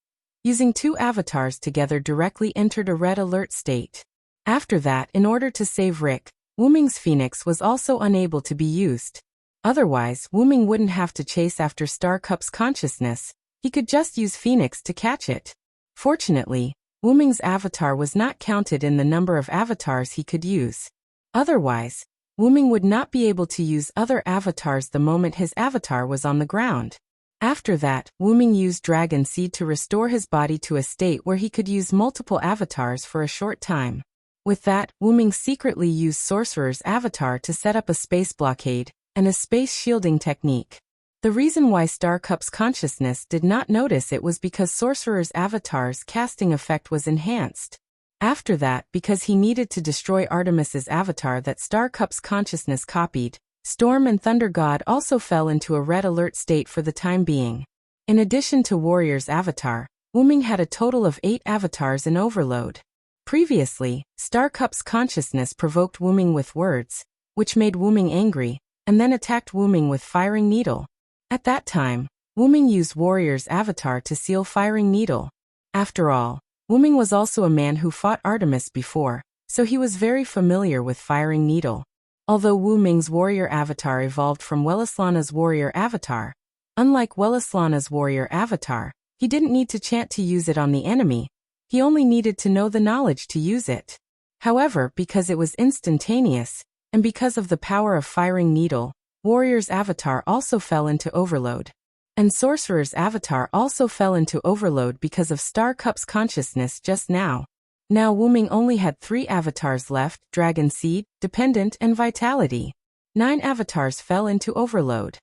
using two avatars together directly entered a red alert state. After that, in order to save Rick, Wu-Ming's Phoenix was also unable to be used. Otherwise, Wu-Ming wouldn't have to chase after Star Cup's consciousness, he could just use Phoenix to catch it. Fortunately, Wu-Ming's avatar was not counted in the number of avatars he could use. Otherwise, Wu-Ming would not be able to use other avatars the moment his avatar was on the ground. After that, Wu-Ming used Dragon Seed to restore his body to a state where he could use multiple avatars for a short time. With that, Wu-Ming secretly used Sorcerer's avatar to set up a space blockade and a space shielding technique. The reason why Star Cup's consciousness did not notice it was because Sorcerer's avatar's casting effect was enhanced. After that, because he needed to destroy Artemis's avatar that Star Cup's consciousness copied, Storm and Thunder God also fell into a red alert state for the time being. In addition to Warrior's avatar, Wu-Ming had a total of 8 avatars in overload. Previously, Star Cup's consciousness provoked Wu-Ming with words, which made Wu-Ming angry, and then attacked Wu-Ming with Firing Needle. At that time, Wu-Ming used Warrior's avatar to seal Firing Needle. After all, Wu-Ming was also a man who fought Artemis before, so he was very familiar with Firing Needle. Although Wu-Ming's warrior avatar evolved from Welaslana's warrior avatar, unlike Welaslana's warrior avatar, he didn't need to chant to use it on the enemy, he only needed to know the knowledge to use it. However, because it was instantaneous, and because of the power of Firing Needle, Warrior's avatar also fell into overload. And Sorcerer's avatar also fell into overload because of Star Cup's consciousness just now. Now Wu-Ming only had 3 avatars left, Dragon Seed, Dependent and Vitality. 9 avatars fell into overload.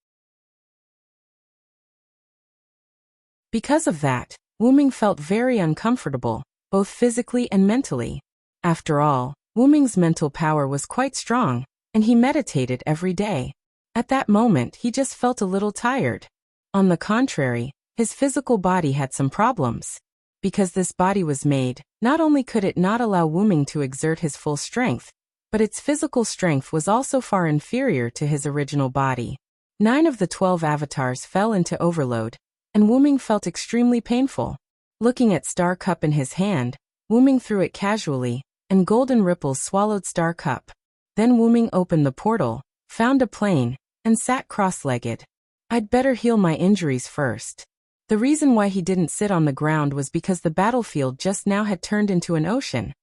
Because of that, Wu-Ming felt very uncomfortable, both physically and mentally. After all, Wu-Ming's mental power was quite strong, and he meditated every day. At that moment, he just felt a little tired. On the contrary, his physical body had some problems. Because this body was made, not only could it not allow Wu-Ming to exert his full strength, but its physical strength was also far inferior to his original body. 9 of the 12 avatars fell into overload, and Wu-Ming felt extremely painful. Looking at Star Cup in his hand, Wu-Ming threw it casually, and golden ripples swallowed Star Cup. Then Wu-Ming opened the portal, found a plane, and sat cross-legged. I'd better heal my injuries first. The reason why he didn't sit on the ground was because the battlefield just now had turned into an ocean.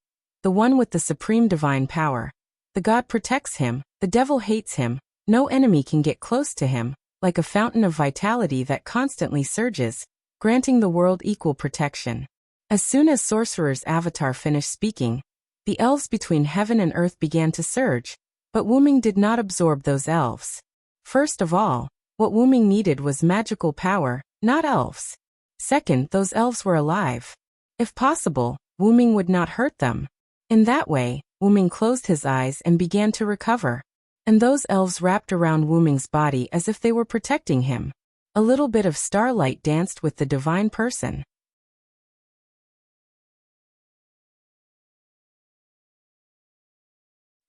The one with the supreme divine power. The god protects him, the devil hates him, no enemy can get close to him, like a fountain of vitality that constantly surges, granting the world equal protection. As soon as Sorcerer's avatar finished speaking, the elves between heaven and earth began to surge, but Wu-Ming did not absorb those elves. First of all, what Wu-Ming needed was magical power, not elves. Second, those elves were alive. If possible, Wu Ming would not hurt them. In that way, Wu Ming closed his eyes and began to recover. And those elves wrapped around Wu Ming's body as if they were protecting him. A little bit of starlight danced with the divine person.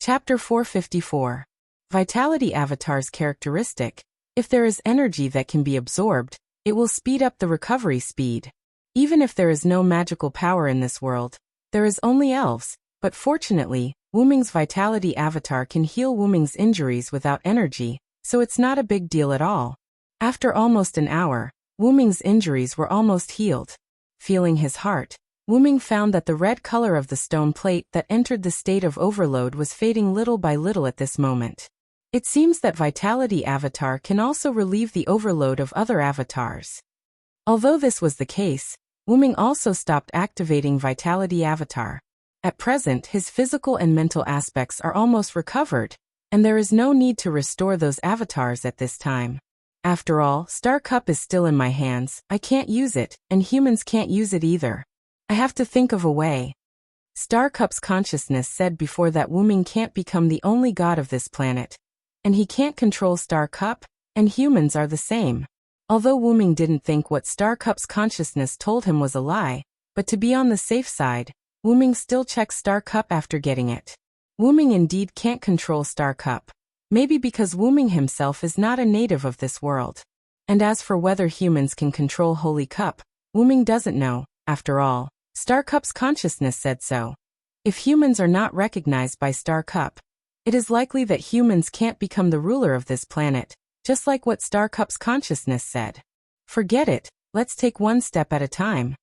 Chapter 454. Vitality Avatar's characteristic. If there is energy that can be absorbed, it will speed up the recovery speed. Even if there is no magical power in this world, there is only elves, but fortunately, Wu Ming's Vitality Avatar can heal Wu Ming's injuries without energy, so it's not a big deal at all. After almost an hour, Wu Ming's injuries were almost healed. Feeling his heart, Wu Ming found that the red color of the stone plate that entered the state of overload was fading little by little at this moment. It seems that Vitality Avatar can also relieve the overload of other avatars. Although this was the case, Wu Ming also stopped activating Vitality Avatar. At present, his physical and mental aspects are almost recovered, and there is no need to restore those avatars at this time. After all, Star Cup is still in my hands, I can't use it, and humans can't use it either. I have to think of a way. Star Cup's consciousness said before that Wu Ming can't become the only god of this planet. And he can't control Star Cup, and humans are the same. Although Wu Ming didn't think what Star Cup's consciousness told him was a lie, but to be on the safe side, Wu Ming still checks Star Cup after getting it. Wu Ming indeed can't control Star Cup. Maybe because Wu Ming himself is not a native of this world. And as for whether humans can control Holy Cup, Wu Ming doesn't know. After all, Star Cup's consciousness said so. If humans are not recognized by Star Cup, it is likely that humans can't become the ruler of this planet, just like what Star Cup's consciousness said. Forget it, let's take one step at a time.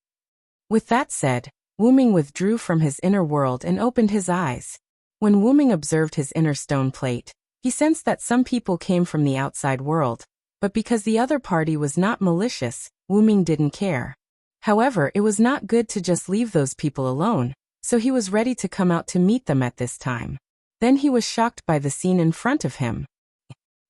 With that said, Wu Ming withdrew from his inner world and opened his eyes. When Wu Ming observed his inner stone plate, he sensed that some people came from the outside world, but because the other party was not malicious, Wu Ming didn't care. However, it was not good to just leave those people alone, so he was ready to come out to meet them at this time. Then he was shocked by the scene in front of him.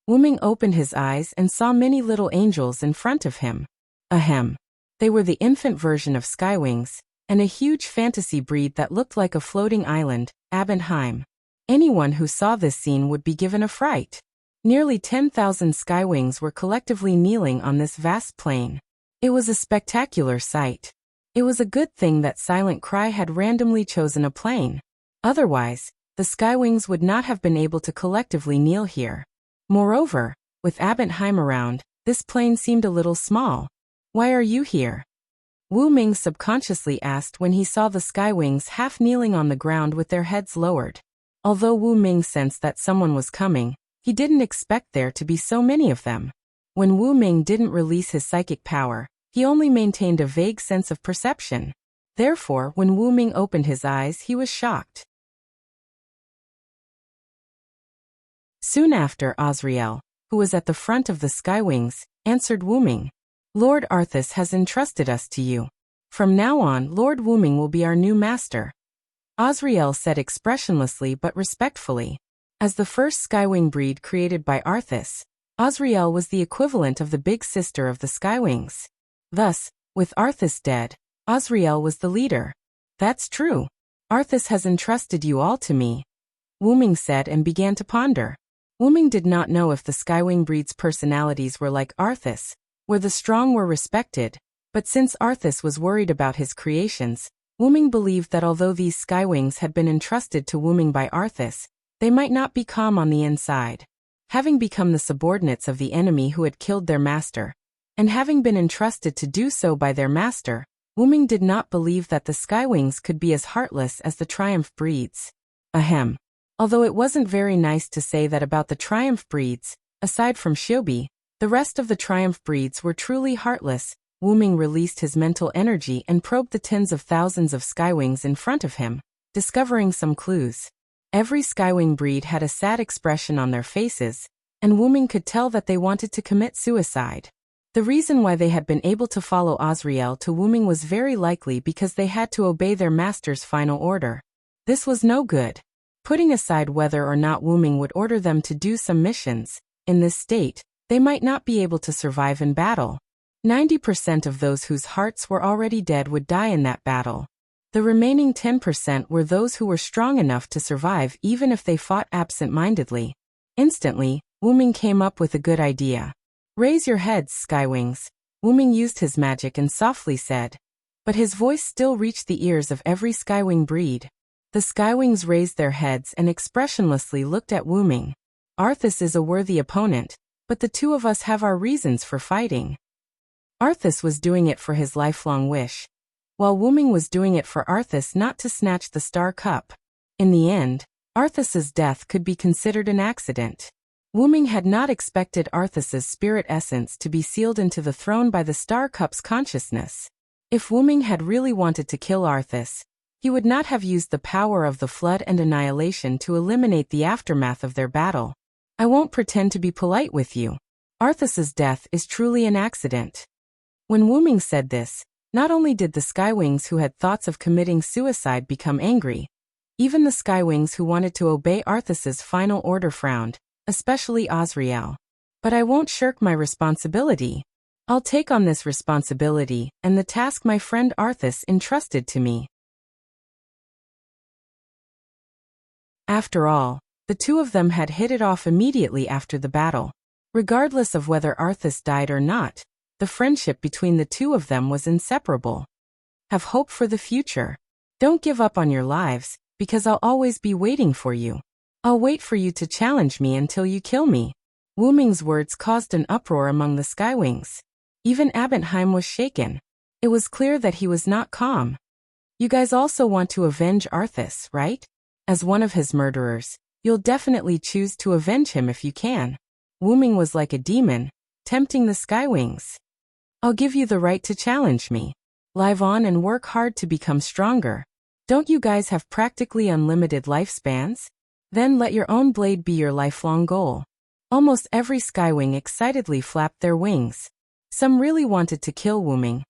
Wu Ming opened his eyes and saw many little angels in front of him. Ahem. They were the infant version of Skywings, and a huge fantasy breed that looked like a floating island, Abendheim. Anyone who saw this scene would be given a fright. Nearly 10,000 Skywings were collectively kneeling on this vast plain. It was a spectacular sight. It was a good thing that Silent Cry had randomly chosen a plain. Otherwise, the Skywings would not have been able to collectively kneel here. Moreover, with Abendheim around, this plain seemed a little small. Why are you here? Wu Ming subconsciously asked when he saw the Skywings half kneeling on the ground with their heads lowered. Although Wu Ming sensed that someone was coming, he didn't expect there to be so many of them. When Wu Ming didn't release his psychic power, he only maintained a vague sense of perception. Therefore, when Wu Ming opened his eyes, he was shocked. Soon after, Azrael, who was at the front of the Skywings, answered Wu Ming. Lord Arthas has entrusted us to you. From now on, Lord Wu Ming will be our new master. Azrael said expressionlessly but respectfully. As the first Skywing breed created by Arthas, Azrael was the equivalent of the big sister of the Skywings. Thus, with Arthas dead, Azrael was the leader. That's true. Arthas has entrusted you all to me, Wu Ming said and began to ponder. Wu Ming did not know if the Skywing breed's personalities were like Arthas, where the strong were respected, but since Arthas was worried about his creations, Wu Ming believed that although these Skywings had been entrusted to Wu Ming by Arthas, they might not be calm on the inside. Having become the subordinates of the enemy who had killed their master, and having been entrusted to do so by their master, Wu Ming did not believe that the Skywings could be as heartless as the Triumph breeds. Ahem. Although it wasn't very nice to say that about the Triumph breeds, aside from Shiobi, the rest of the Triumph breeds were truly heartless. Wu Ming released his mental energy and probed the tens of thousands of Skywings in front of him, discovering some clues. Every Skywing breed had a sad expression on their faces, and Wu Ming could tell that they wanted to commit suicide. The reason why they had been able to follow Azrael to Wu Ming was very likely because they had to obey their master's final order. This was no good. Putting aside whether or not Wu Ming would order them to do some missions, in this state, they might not be able to survive in battle. 90% of those whose hearts were already dead would die in that battle. The remaining 10% were those who were strong enough to survive even if they fought absent-mindedly. Instantly, Wuming came up with a good idea. "Raise your heads, Skywings." Wuming used his magic and softly said. But his voice still reached the ears of every Skywing breed. The Skywings raised their heads and expressionlessly looked at Wuming. "Arthas is a worthy opponent, but the two of us have our reasons for fighting." Arthas was doing it for his lifelong wish, while Wuming was doing it for Arthas not to snatch the Star Cup. In the end, Arthas's death could be considered an accident. Wuming had not expected Arthas's spirit essence to be sealed into the throne by the Star Cup's consciousness. If Wuming had really wanted to kill Arthas, he would not have used the power of the flood and annihilation to eliminate the aftermath of their battle. "I won't pretend to be polite with you. Arthas's death is truly an accident." When Wuming said this, not only did the Skywings who had thoughts of committing suicide become angry, even the Skywings who wanted to obey Arthas's final order frowned, especially Azrael. "But I won't shirk my responsibility. I'll take on this responsibility and the task my friend Arthas entrusted to me." After all, the two of them had hit it off immediately after the battle. Regardless of whether Arthas died or not, the friendship between the two of them was inseparable. Have hope for the future. Don't give up on your lives, because I'll always be waiting for you. I'll wait for you to challenge me until you kill me. Wuming's words caused an uproar among the Skywings. Even Abbentheim was shaken. It was clear that he was not calm. "You guys also want to avenge Arthas, right? As one of his murderers, you'll definitely choose to avenge him if you can." Wuming was like a demon, tempting the Skywings. "I'll give you the right to challenge me. Live on and work hard to become stronger. Don't you guys have practically unlimited lifespans? Then let your own blade be your lifelong goal." Almost every Skywing excitedly flapped their wings. Some really wanted to kill Wuming,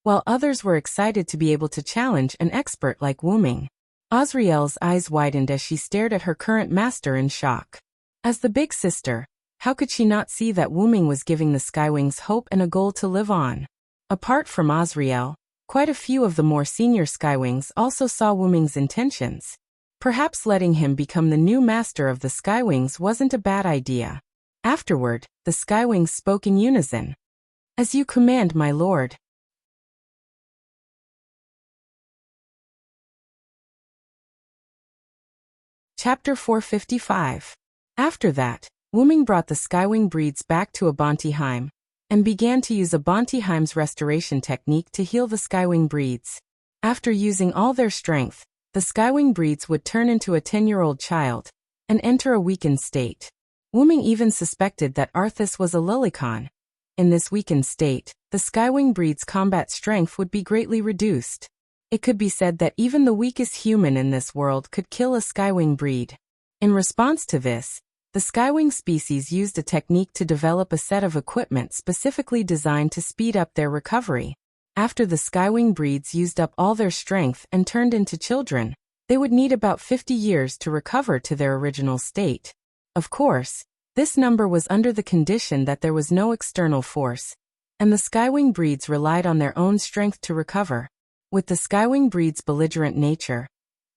while others were excited to be able to challenge an expert like Wuming. Azrael's eyes widened as she stared at her current master in shock. As the big sister, how could she not see that Wuming was giving the Skywings hope and a goal to live on? Apart from Azrael, quite a few of the more senior Skywings also saw Wuming's intentions. Perhaps letting him become the new master of the Skywings wasn't a bad idea. Afterward, the Skywings spoke in unison. "As you command, my lord." Chapter 455. After that, Wuming brought the Skywing breeds back to Abontiheim, and began to use Abontiheim's restoration technique to heal the Skywing breeds. After using all their strength, the Skywing breeds would turn into a 10-year-old child, and enter a weakened state. Wuming even suspected that Arthas was a Lillicon. In this weakened state, the Skywing breed's combat strength would be greatly reduced. It could be said that even the weakest human in this world could kill a Skywing breed. In response to this, the Skywing species used a technique to develop a set of equipment specifically designed to speed up their recovery. After the Skywing breeds used up all their strength and turned into children, they would need about 50 years to recover to their original state. Of course, this number was under the condition that there was no external force, and the Skywing breeds relied on their own strength to recover. With the Skywing breeds' belligerent nature,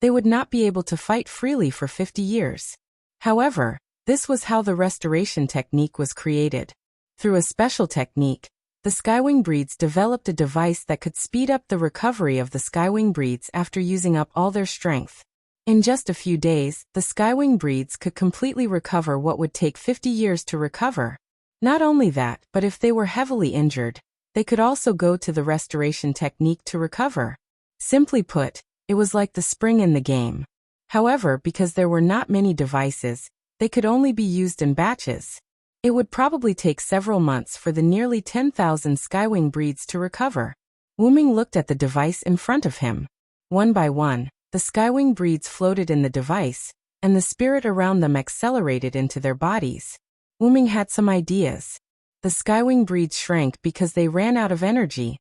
they would not be able to fight freely for 50 years. However, this was how the restoration technique was created. Through a special technique, the Skywing breeds developed a device that could speed up the recovery of the Skywing breeds after using up all their strength. In just a few days, the Skywing breeds could completely recover what would take 50 years to recover. Not only that, but if they were heavily injured, they could also go to the restoration technique to recover. Simply put, it was like the spring in the game. However, because there were not many devices, they could only be used in batches. It would probably take several months for the nearly 10,000 Skywing breeds to recover. Wuming looked at the device in front of him. One by one, the Skywing breeds floated in the device, and the spirit around them accelerated into their bodies. Wuming had some ideas. The Skywing breeds shrank because they ran out of energy,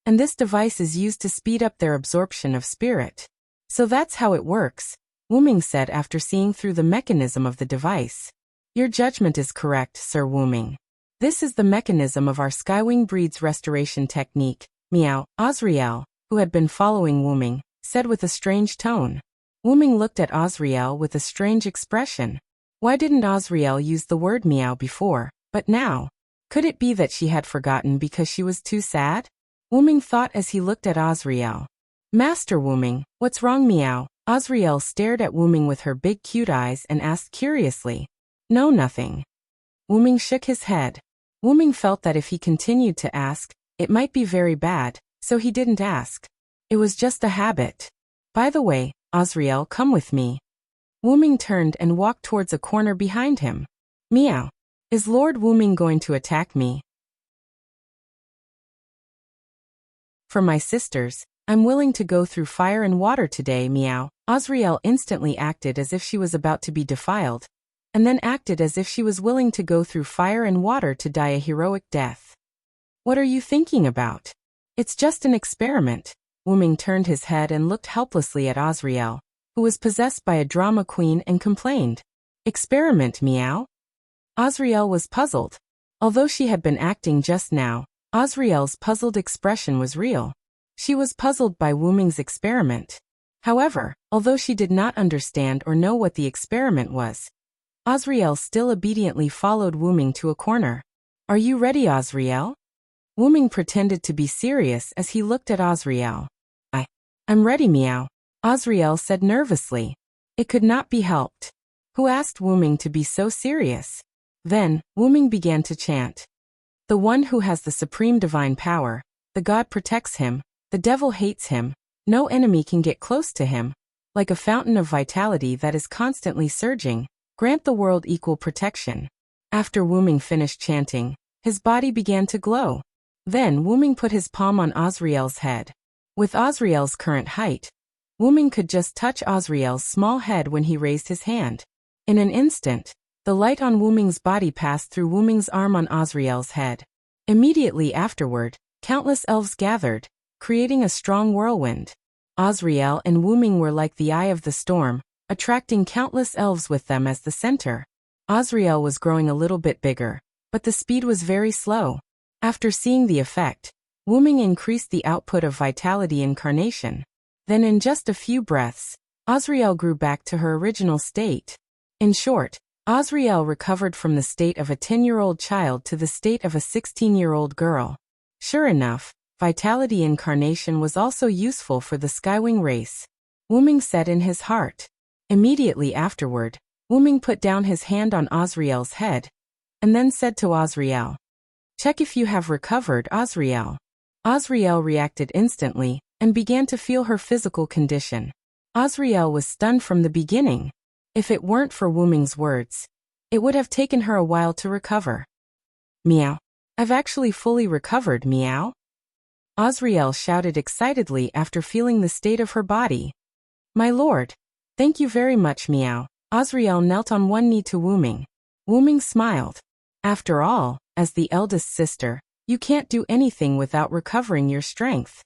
and this device is used to speed up their absorption of spirit. "So that's how it works," Wuming said after seeing through the mechanism of the device. "Your judgment is correct, Sir Wuming. This is the mechanism of our Skywing breed's restoration technique, meow. Azriel, who had been following Wuming, said with a strange tone. Wuming looked at Azriel with a strange expression. Why didn't Azriel use the word meow before, but now? Could it be that she had forgotten because she was too sad? Wuming thought as he looked at Azriel. Master Wuming, what's wrong meow? Azriel stared at Wuming with her big cute eyes and asked curiously. No, nothing. Wuming shook his head. Wuming felt that if he continued to ask, it might be very bad, so he didn't ask. It was just a habit. By the way, Azriel, come with me. Wuming turned and walked towards a corner behind him. Meow. Is Lord Wuming going to attack me? For my sisters, I'm willing to go through fire and water today, meow. Azriel instantly acted as if she was about to be defiled, and then acted as if she was willing to go through fire and water to die a heroic death. What are you thinking about? It's just an experiment. Wuming turned his head and looked helplessly at Azriel, who was possessed by a drama queen, and complained. Experiment, meow? Azriel was puzzled. Although she had been acting just now, Azriel's puzzled expression was real. She was puzzled by Wuming's experiment. However, although she did not understand or know what the experiment was, Azriel still obediently followed Wuming to a corner. Are you ready, Azriel? Wuming pretended to be serious as he looked at Azriel. I'm ready, meow. Azriel said nervously. It could not be helped. Who asked Wuming to be so serious? Then, Wuming began to chant. The one who has the supreme divine power, the god protects him, the devil hates him, no enemy can get close to him. Like a fountain of vitality that is constantly surging, grant the world equal protection. After Wuming finished chanting, his body began to glow. Then Wuming put his palm on Azriel's head. With Azriel's current height, Wuming could just touch Azriel's small head when he raised his hand. In an instant, the light on Wuming's body passed through Wuming's arm on Azriel's head. Immediately afterward, countless elves gathered, creating a strong whirlwind. Azriel and Wuming were like the eye of the storm, attracting countless elves with them as the center. Azriel was growing a little bit bigger, but the speed was very slow. After seeing the effect, Wuming increased the output of vitality incarnation. Then in just a few breaths, Azriel grew back to her original state. In short, Azriel recovered from the state of a 10-year-old child to the state of a 16-year-old girl. Sure enough, vitality incarnation was also useful for the Skywing race. Wuming said in his heart. Immediately afterward, Wuming put down his hand on Azriel's head, and then said to Azriel, check if you have recovered, Azriel. Azriel reacted instantly, and began to feel her physical condition. Azriel was stunned from the beginning. If it weren't for Wuming's words, it would have taken her a while to recover. Meow. I've actually fully recovered, meow. Azriel shouted excitedly after feeling the state of her body. My lord. Thank you very much, meow. Azriel knelt on one knee to Wuming. Wuming smiled. After all, as the eldest sister, you can't do anything without recovering your strength.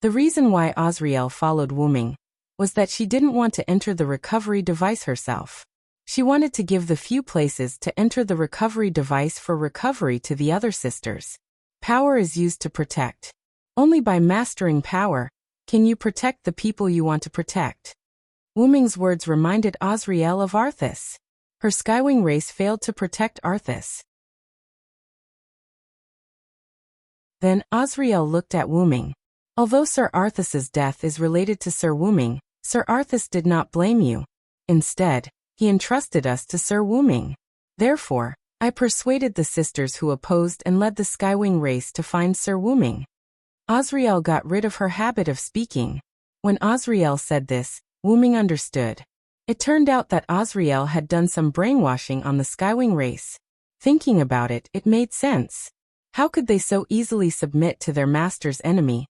The reason why Azriel followed Wuming was that she didn't want to enter the recovery device herself. She wanted to give the few places to enter the recovery device for recovery to the other sisters. Power is used to protect. Only by mastering power can you protect the people you want to protect. Wuming's words reminded Azriel of Arthas. Her Skywing race failed to protect Arthas. Then Azriel looked at Wuming. Although Sir Arthas's death is related to Sir Wuming, Sir Arthas did not blame you. Instead, he entrusted us to Sir Wuming. Therefore, I persuaded the sisters who opposed and led the Skywing race to find Sir Wuming. Azriel got rid of her habit of speaking. When Azriel said this, Wuming understood. It turned out that Azriel had done some brainwashing on the Skywing race. Thinking about it, it made sense. How could they so easily submit to their master's enemy,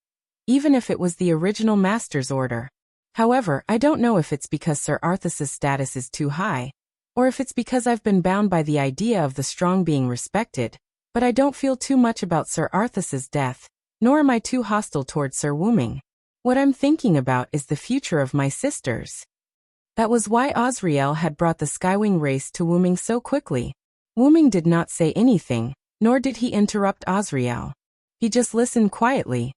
even if it was the original master's order? However, I don't know if it's because Sir Arthas's status is too high, or if it's because I've been bound by the idea of the strong being respected, but I don't feel too much about Sir Arthas's death, nor am I too hostile towards Sir Wuming. What I'm thinking about is the future of my sisters. That was why Azriel had brought the Skywing race to Wuming so quickly. Wuming did not say anything, Nor did he interrupt Azriel. He just listened quietly.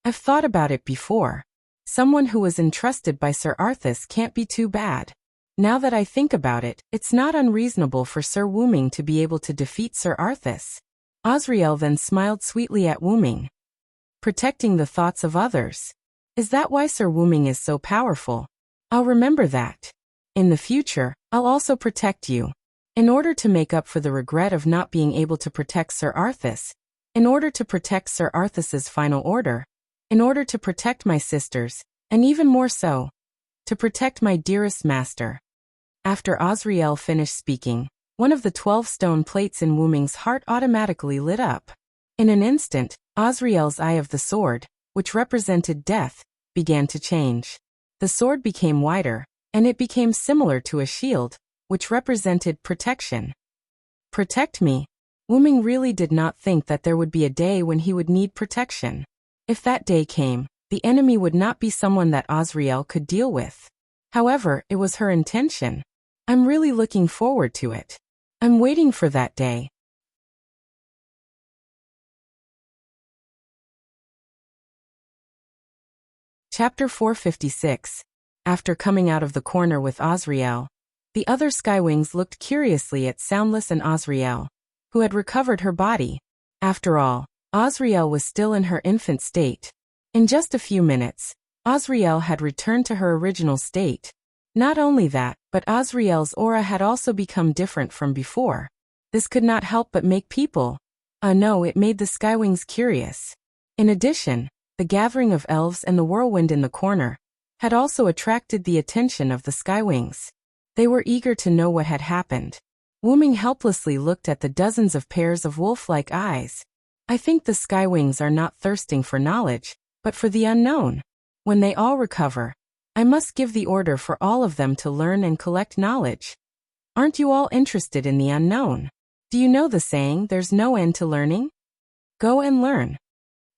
I've thought about it before. Someone who was entrusted by Sir Arthas can't be too bad. Now that I think about it, it's not unreasonable for Sir Wuming to be able to defeat Sir Arthas. Azriel then smiled sweetly at Wuming. Protecting the thoughts of others. Is that why Sir Wuming is so powerful? I'll remember that. In the future, I'll also protect you. In order to make up for the regret of not being able to protect Sir Arthas, in order to protect Sir Arthas's final order, in order to protect my sisters, and even more so, to protect my dearest master. After Azriel finished speaking, one of the 12 stone plates in Wuming's heart automatically lit up. In an instant, Azriel's eye of the sword, which represented death, began to change. The sword became wider, and it became similar to a shield, which represented protection. Protect me? Wuming really did not think that there would be a day when he would need protection. If that day came, the enemy would not be someone that Azriel could deal with. However, it was her intention. I'm really looking forward to it. I'm waiting for that day. Chapter 456. After coming out of the corner with Azriel, the other Skywings looked curiously at Soundless and Azriel, who had recovered her body. After all, Azriel was still in her infant state. In just a few minutes, Azriel had returned to her original state. Not only that, but Azriel's aura had also become different from before. This could not help but make people. No, it made the Skywings curious. In addition, the gathering of elves and the whirlwind in the corner had also attracted the attention of the Skywings. They were eager to know what had happened. Wuming helplessly looked at the dozens of pairs of wolf-like eyes. I think the Skywings are not thirsting for knowledge, but for the unknown. When they all recover, I must give the order for all of them to learn and collect knowledge. Aren't you all interested in the unknown? Do you know the saying, there's no end to learning? Go and learn.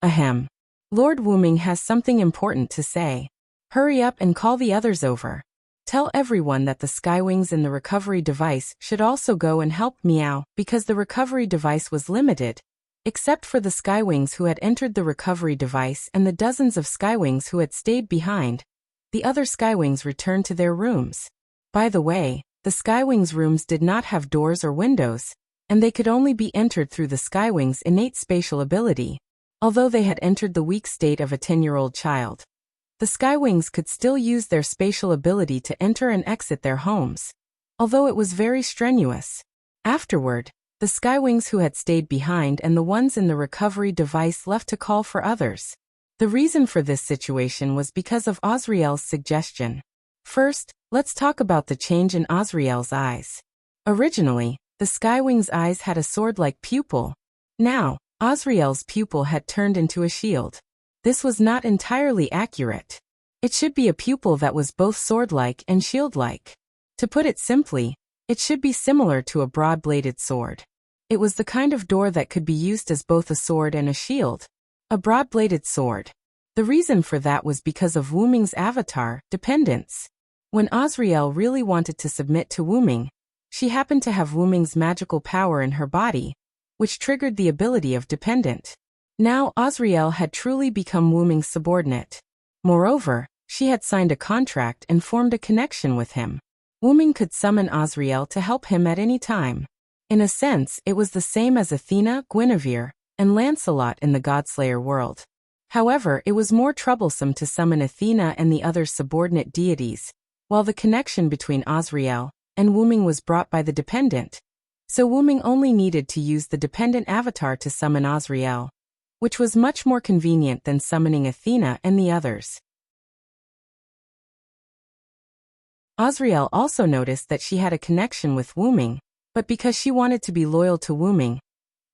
Ahem. Lord Wuming has something important to say. Hurry up and call the others over. Tell everyone that the Skywings in the recovery device should also go and help Meow, because the recovery device was limited. Except for the Skywings who had entered the recovery device and the dozens of Skywings who had stayed behind, the other Skywings returned to their rooms. By the way, the Skywings' rooms did not have doors or windows, and they could only be entered through the Skywings' innate spatial ability. Although they had entered the weak state of a 10-year-old child, the Skywings could still use their spatial ability to enter and exit their homes, although it was very strenuous. Afterward, the Skywings who had stayed behind and the ones in the recovery device left to call for others. The reason for this situation was because of Azriel's suggestion. First, let's talk about the change in Azriel's eyes. Originally, the Skywings' eyes had a sword-like pupil. Now, Azriel's pupil had turned into a shield. This was not entirely accurate. It should be a pupil that was both sword-like and shield-like. To put it simply, it should be similar to a broad-bladed sword. It was the kind of door that could be used as both a sword and a shield. A broad-bladed sword. The reason for that was because of Wuming's avatar, dependence. When Azriel really wanted to submit to Wuming, she happened to have Wuming's magical power in her body, which triggered the ability of dependent. Now Azriel had truly become Wuming's subordinate. Moreover, she had signed a contract and formed a connection with him. Wuming could summon Azriel to help him at any time. In a sense, it was the same as Athena, Guinevere, and Lancelot in the Godslayer world. However, it was more troublesome to summon Athena and the other subordinate deities, while the connection between Azriel and Wuming was brought by the dependent. So Wuming only needed to use the dependent avatar to summon Azriel, which was much more convenient than summoning Athena and the others. Azriel also noticed that she had a connection with Wuming, but because she wanted to be loyal to Wuming,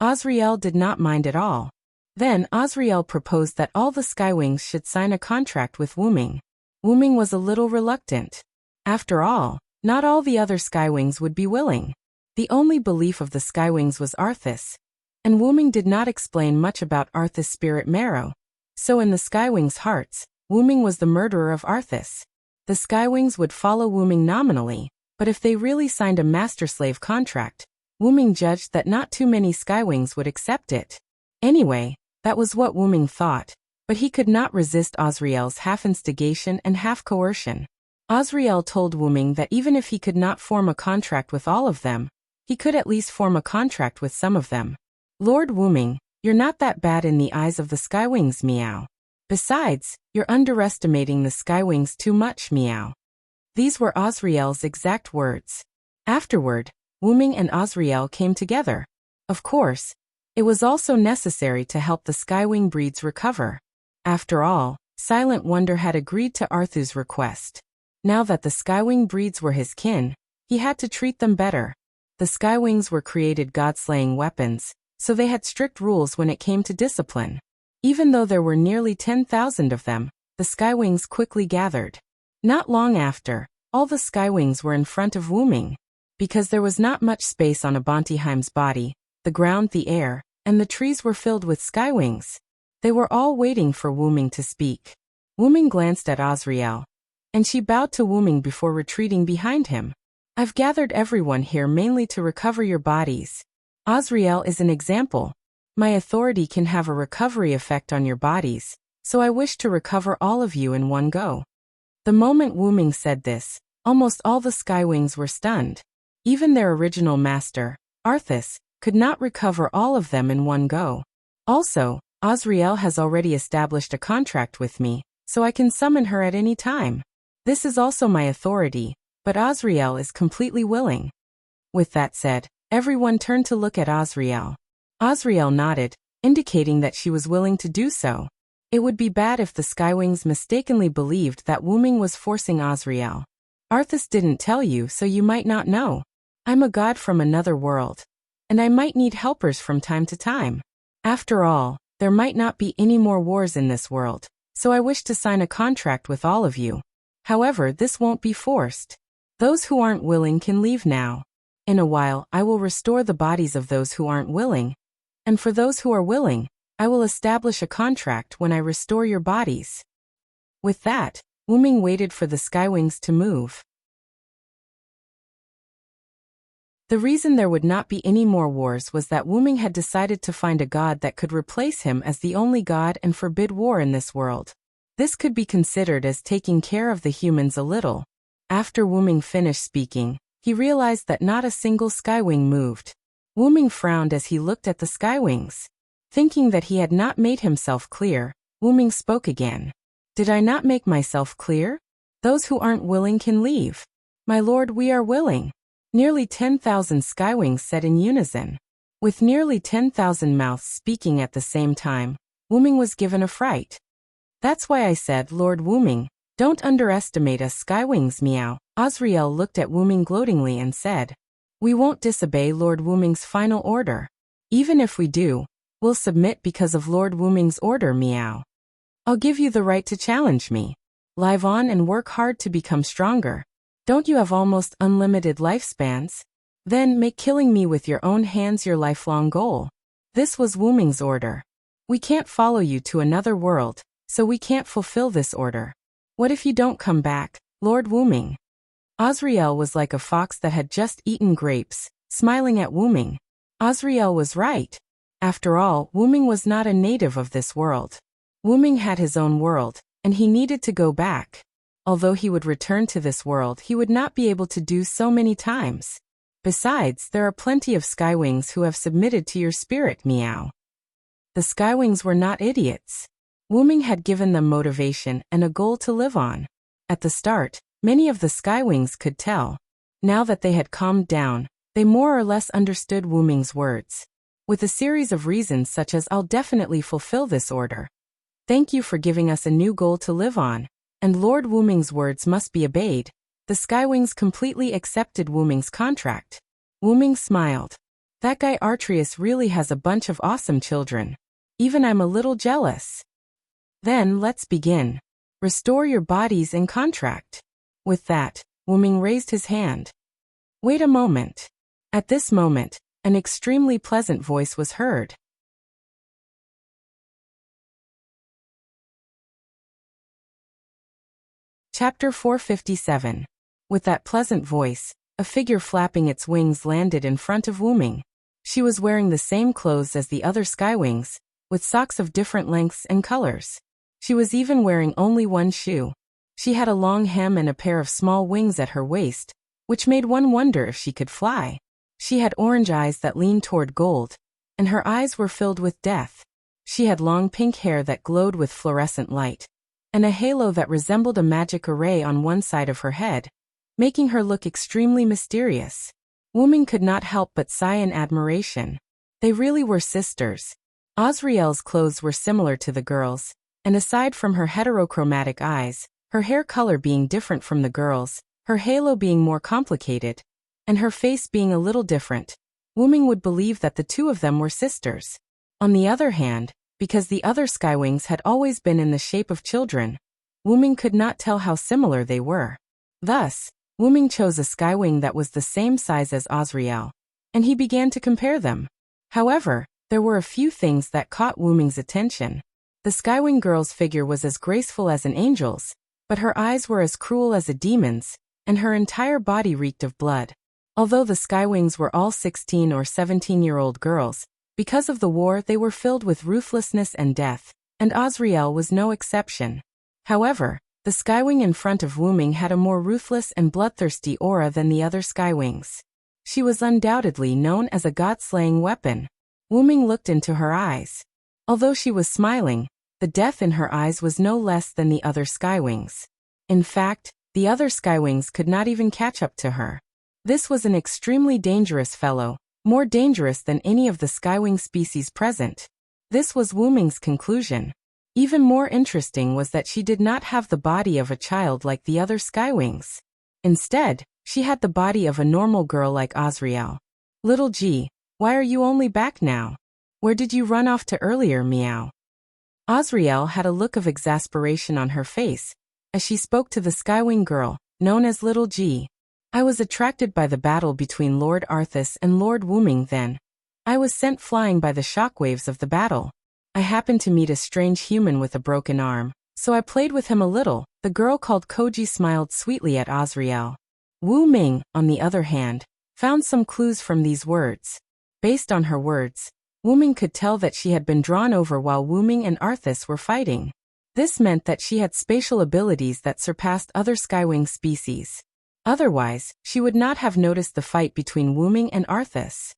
Azriel did not mind at all. Then Azriel proposed that all the Skywings should sign a contract with Wuming. Wuming was a little reluctant. After all, not all the other Skywings would be willing. The only belief of the Skywings was Arthas, and Wuming did not explain much about Arthas' spirit marrow. So in the Skywings' hearts, Wuming was the murderer of Arthas. The Skywings would follow Wuming nominally, but if they really signed a master-slave contract, Wu-ming judged that not too many Skywings would accept it. Anyway, that was what Wu-ming thought, but he could not resist Azriel's half-instigation and half-coercion. Azriel told Wu-ming that even if he could not form a contract with all of them, he could at least form a contract with some of them. Lord Wu-ming, you're not that bad in the eyes of the Skywings, meow. Besides, you're underestimating the Skywings too much, meow. These were Azriel's exact words. Afterward, Wu-ming and Azriel came together. Of course, it was also necessary to help the Skywing breeds recover. After all, Silent Wonder had agreed to Arthu's request. Now that the Skywing breeds were his kin, he had to treat them better. The Skywings were created god-slaying weapons, so they had strict rules when it came to discipline. Even though there were nearly 10,000 of them, the Skywings quickly gathered. Not long after, all the Skywings were in front of Wu-ming. Because there was not much space on Abantiheim's body, the ground, the air, and the trees were filled with Skywings. They were all waiting for Wu-ming to speak. Wu-ming glanced at Azriel, and she bowed to Wu-ming before retreating behind him. I've gathered everyone here mainly to recover your bodies. Azriel is an example. My authority can have a recovery effect on your bodies, so I wish to recover all of you in one go. The moment Wu-ming said this, almost all the Skywings were stunned. Even their original master, Arthas, could not recover all of them in one go. Also, Azriel has already established a contract with me, so I can summon her at any time. This is also my authority, but Azriel is completely willing. With that said, everyone turned to look at Azriel. Azriel nodded, indicating that she was willing to do so. It would be bad if the Skywings mistakenly believed that Wu-ming was forcing Azriel. Arthas didn't tell you, so you might not know. I'm a god from another world, and I might need helpers from time to time. After all, there might not be any more wars in this world, so I wish to sign a contract with all of you. However, this won't be forced. Those who aren't willing can leave now. In a while, I will restore the bodies of those who aren't willing, and for those who are willing, I will establish a contract when I restore your bodies. With that, Wu-ming waited for the Skywings to move. The reason there would not be any more wars was that Wu-ming had decided to find a god that could replace him as the only god and forbid war in this world. This could be considered as taking care of the humans a little. After Wu-ming finished speaking, he realized that not a single Skywing moved. Wu-ming frowned as he looked at the Skywings. Thinking that he had not made himself clear, Wu-ming spoke again. Did I not make myself clear? Those who aren't willing can leave. My lord, we are willing. Nearly 10,000 Skywings said in unison. With nearly 10,000 mouths speaking at the same time, Wu-ming was given a fright. That's why I said, Lord Wu-ming, don't underestimate us Skywings, meow. Azriel looked at Wu-ming gloatingly and said, we won't disobey Lord Wu-ming's final order. Even if we do, we'll submit because of Lord Wu-ming's order, meow. I'll give you the right to challenge me. Live on and work hard to become stronger. Don't you have almost unlimited lifespans? Then make killing me with your own hands your lifelong goal. This was Wu-ming's order. We can't follow you to another world, so we can't fulfill this order. What if you don't come back, Lord Wu-ming? Azriel was like a fox that had just eaten grapes, smiling at Wu-ming. Azriel was right. After all, Wu-ming was not a native of this world. Wu-ming had his own world, and he needed to go back. Although he would return to this world, he would not be able to do so many times. Besides, there are plenty of Skywings who have submitted to your spirit, meow. The Skywings were not idiots. Wu-ming had given them motivation and a goal to live on. At the start, many of the Skywings could tell. Now that they had calmed down, they more or less understood Wu-ming's words. With a series of reasons such as I'll definitely fulfill this order. Thank you for giving us a new goal to live on. And Lord Wu-ming's words must be obeyed. The Skywings completely accepted Wu-ming's contract. Wu-ming smiled. That guy Artreus really has a bunch of awesome children. Even I'm a little jealous. Then let's begin. Restore your bodies in contract. With that, Wu-ming raised his hand. Wait a moment. At this moment, an extremely pleasant voice was heard. Chapter 457. With that pleasant voice, a figure flapping its wings landed in front of Wu Ming. She was wearing the same clothes as the other skywings, with socks of different lengths and colors. She was even wearing only one shoe. She had a long hem and a pair of small wings at her waist, which made one wonder if she could fly. She had orange eyes that leaned toward gold, and her eyes were filled with death. She had long pink hair that glowed with fluorescent light, and a halo that resembled a magic array on one side of her head, making her look extremely mysterious. Wu Ming could not help but sigh in admiration. They really were sisters. Azriel's clothes were similar to the girls, and aside from her heterochromatic eyes, her hair color being different from the girls, her halo being more complicated, and her face being a little different, Wu Ming would believe that the two of them were sisters. On the other hand, because the other skywings had always been in the shape of children, Wu Ming could not tell how similar they were. Thus, Wu Ming chose a skywing that was the same size as Azriel, and he began to compare them. However, there were a few things that caught Wu Ming's attention. The skywing girl's figure was as graceful as an angel's, but her eyes were as cruel as a demon's, and her entire body reeked of blood. Although the skywings were all 16 or 17-year-old girls, because of the war they were filled with ruthlessness and death, and Azriel was no exception. However, the skywing in front of Wu Ming had a more ruthless and bloodthirsty aura than the other skywings. She was undoubtedly known as a god-slaying weapon. Wu Ming looked into her eyes. Although she was smiling, the death in her eyes was no less than the other skywings. In fact, the other skywings could not even catch up to her. This was an extremely dangerous fellow, more dangerous than any of the skywing species present. This was Wu Ming's conclusion. Even more interesting was that she did not have the body of a child like the other skywings. Instead, she had the body of a normal girl like Azriel. Little G, why are you only back now? Where did you run off to earlier, meow? Azriel had a look of exasperation on her face, as she spoke to the skywing girl, known as Little G. I was attracted by the battle between Lord Arthas and Lord Wu Ming then. I was sent flying by the shockwaves of the battle. I happened to meet a strange human with a broken arm, so I played with him a little. The girl called Koji smiled sweetly at Azriel. Wu Ming, on the other hand, found some clues from these words. Based on her words, Wu Ming could tell that she had been drawn over while Wu Ming and Arthas were fighting. This meant that she had spatial abilities that surpassed other skywing species. Otherwise, she would not have noticed the fight between Wu Ming and Arthas.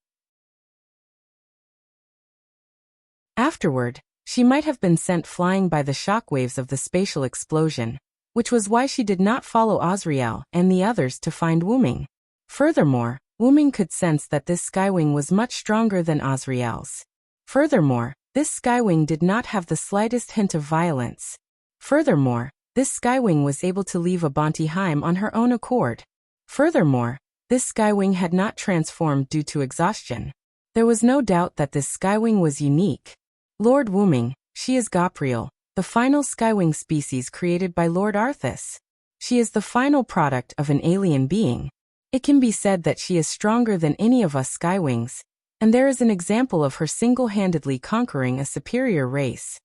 Afterward, she might have been sent flying by the shockwaves of the spatial explosion, which was why she did not follow Azriel and the others to find Wu Ming. Furthermore, Wu Ming could sense that this skywing was much stronger than Azriel's. Furthermore, this skywing did not have the slightest hint of violence. Furthermore, this skywing was able to leave a Bonteheim on her own accord. Furthermore, this skywing had not transformed due to exhaustion. There was no doubt that this skywing was unique. Lord Wu Ming, she is Gabriel, the final skywing species created by Lord Arthas. She is the final product of an alien being. It can be said that she is stronger than any of us skywings, and there is an example of her single-handedly conquering a superior race.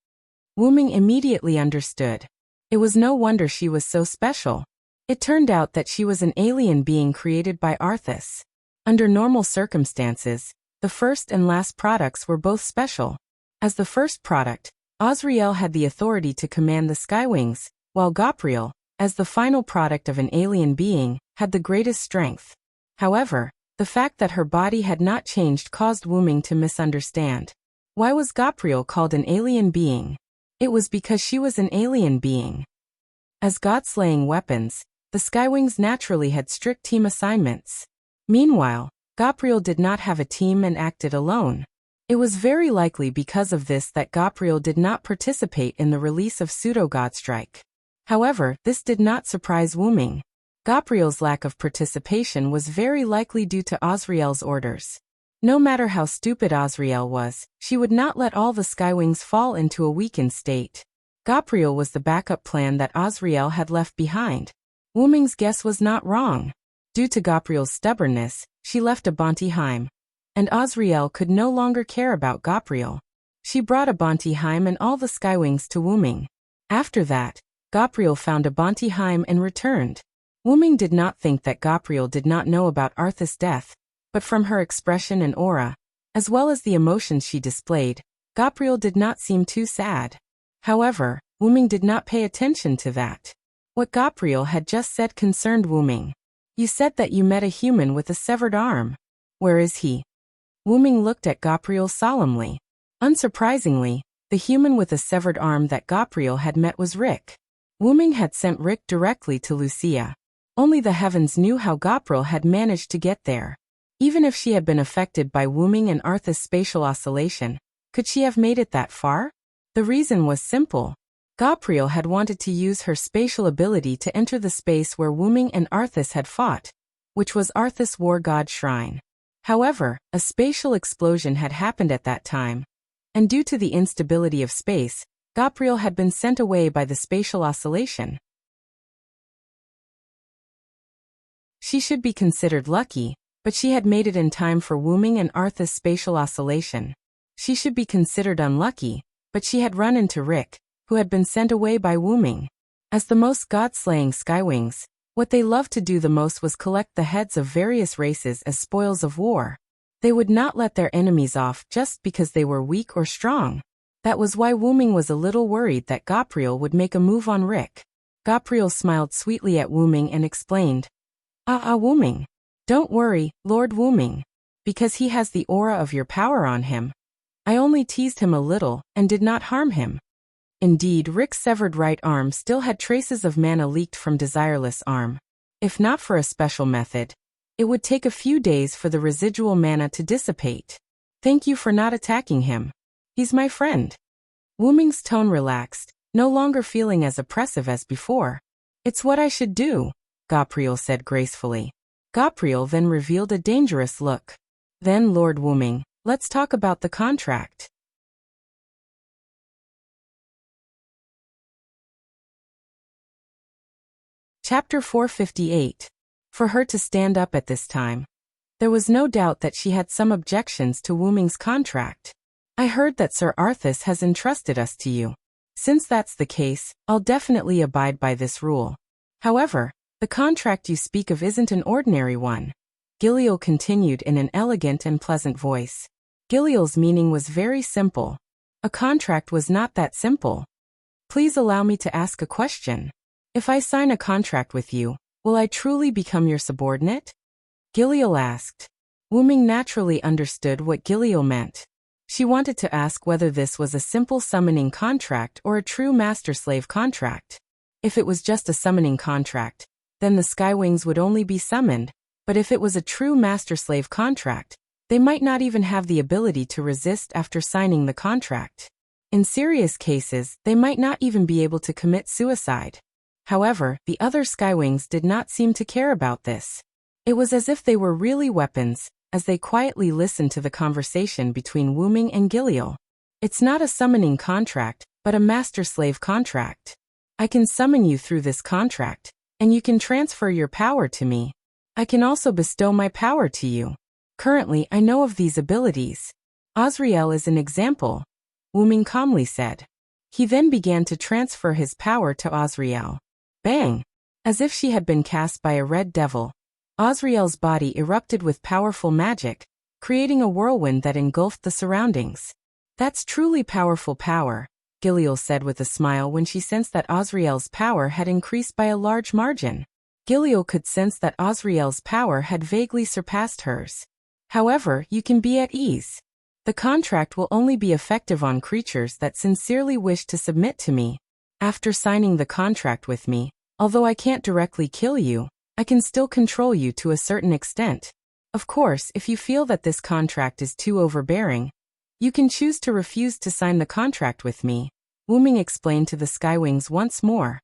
Wu Ming immediately understood. It was no wonder she was so special. It turned out that she was an alien being created by Arthas. Under normal circumstances, the first and last products were both special. As the first product, Azriel had the authority to command the skywings, while Gabriel, as the final product of an alien being, had the greatest strength. However, the fact that her body had not changed caused Wu Ming to misunderstand. Why was Gabriel called an alien being? It was because she was an alien being. As god-slaying weapons, the skywings naturally had strict team assignments. Meanwhile, Gabriel did not have a team and acted alone. It was very likely because of this that Gabriel did not participate in the release of Pseudo-Godstrike. However, this did not surprise Wu Ming. Gabriel's lack of participation was very likely due to Azriel's orders. No matter how stupid Azriel was, she would not let all the skywings fall into a weakened state. Gabriel was the backup plan that Azriel had left behind. Wu Ming's guess was not wrong. Due to Gabriel's stubbornness, she left a Bonteheim, and Azriel could no longer care about Gabriel. She brought a Bonteheim and all the skywings to Wu Ming. After that, Gabriel found a Bonteheim and returned. Wu-ming did not think that Gabriel did not know about Arthas' death, but from her expression and aura, as well as the emotions she displayed, Gabriel did not seem too sad. However, Wu-ming did not pay attention to that. What Gabriel had just said concerned Wu-ming. You said that you met a human with a severed arm. Where is he? Wu-ming looked at Gabriel solemnly. Unsurprisingly, the human with a severed arm that Gabriel had met was Rick. Wu-ming had sent Rick directly to Wuxia. Only the heavens knew how Gabriel had managed to get there. Even if she had been affected by Wu-ming and Arthas' spatial oscillation, could she have made it that far? The reason was simple. Gabriel had wanted to use her spatial ability to enter the space where Wu-ming and Arthas had fought, which was Arthas' war god shrine. However, a spatial explosion had happened at that time, and due to the instability of space, Gabriel had been sent away by the spatial oscillation. She should be considered lucky, but she had made it in time for Wu-ming and Arthas' spatial oscillation. She should be considered unlucky, but she had run into Rick, who had been sent away by Wu-ming. As the most god-slaying skywings, what they loved to do the most was collect the heads of various races as spoils of war. They would not let their enemies off just because they were weak or strong. That was why Wu-ming was a little worried that Gabriel would make a move on Rick. Gabriel smiled sweetly at Wu-ming and explained, Wu-ming. Don't worry, Lord Wu-ming. Because he has the aura of your power on him. I only teased him a little and did not harm him. Indeed, Rick's severed right arm still had traces of mana leaked from Desireless arm. If not for a special method, it would take a few days for the residual mana to dissipate. Thank you for not attacking him. He's my friend. Wu-ming's tone relaxed, no longer feeling as oppressive as before. It's what I should do, Gabriel said gracefully. Gabriel then revealed a dangerous look. Then Lord Wu-ming, let's talk about the contract. Chapter 458. For her to stand up at this time. There was no doubt that she had some objections to Wu-ming's contract. I heard that Sir Arthas has entrusted us to you. Since that's the case, I'll definitely abide by this rule. However, the contract you speak of isn't an ordinary one. Giliel continued in an elegant and pleasant voice. Giliel's meaning was very simple. A contract was not that simple. Please allow me to ask a question. If I sign a contract with you, will I truly become your subordinate? Giliel asked. Wu-ming naturally understood what Giliel meant. She wanted to ask whether this was a simple summoning contract or a true master-slave contract. If it was just a summoning contract, then the Skywings would only be summoned, but if it was a true master-slave contract, they might not even have the ability to resist after signing the contract. In serious cases, they might not even be able to commit suicide. However, the other Skywings did not seem to care about this. It was as if they were really weapons, as they quietly listened to the conversation between Wu-ming and Giliel. It's not a summoning contract, but a master-slave contract. I can summon you through this contract, and you can transfer your power to me. I can also bestow my power to you. Currently, I know of these abilities. Azrael is an example, Wu-ming calmly said. He then began to transfer his power to Azrael. Bang! As if she had been cast by a red devil, Azrael's body erupted with powerful magic, creating a whirlwind that engulfed the surroundings. That's truly powerful power, Giliel said with a smile when she sensed that Azrael's power had increased by a large margin. Giliel could sense that Azrael's power had vaguely surpassed hers. However, you can be at ease. The contract will only be effective on creatures that sincerely wish to submit to me. After signing the contract with me, although I can't directly kill you, I can still control you to a certain extent. Of course, if you feel that this contract is too overbearing, you can choose to refuse to sign the contract with me, Wu-ming explained to the Skywings once more.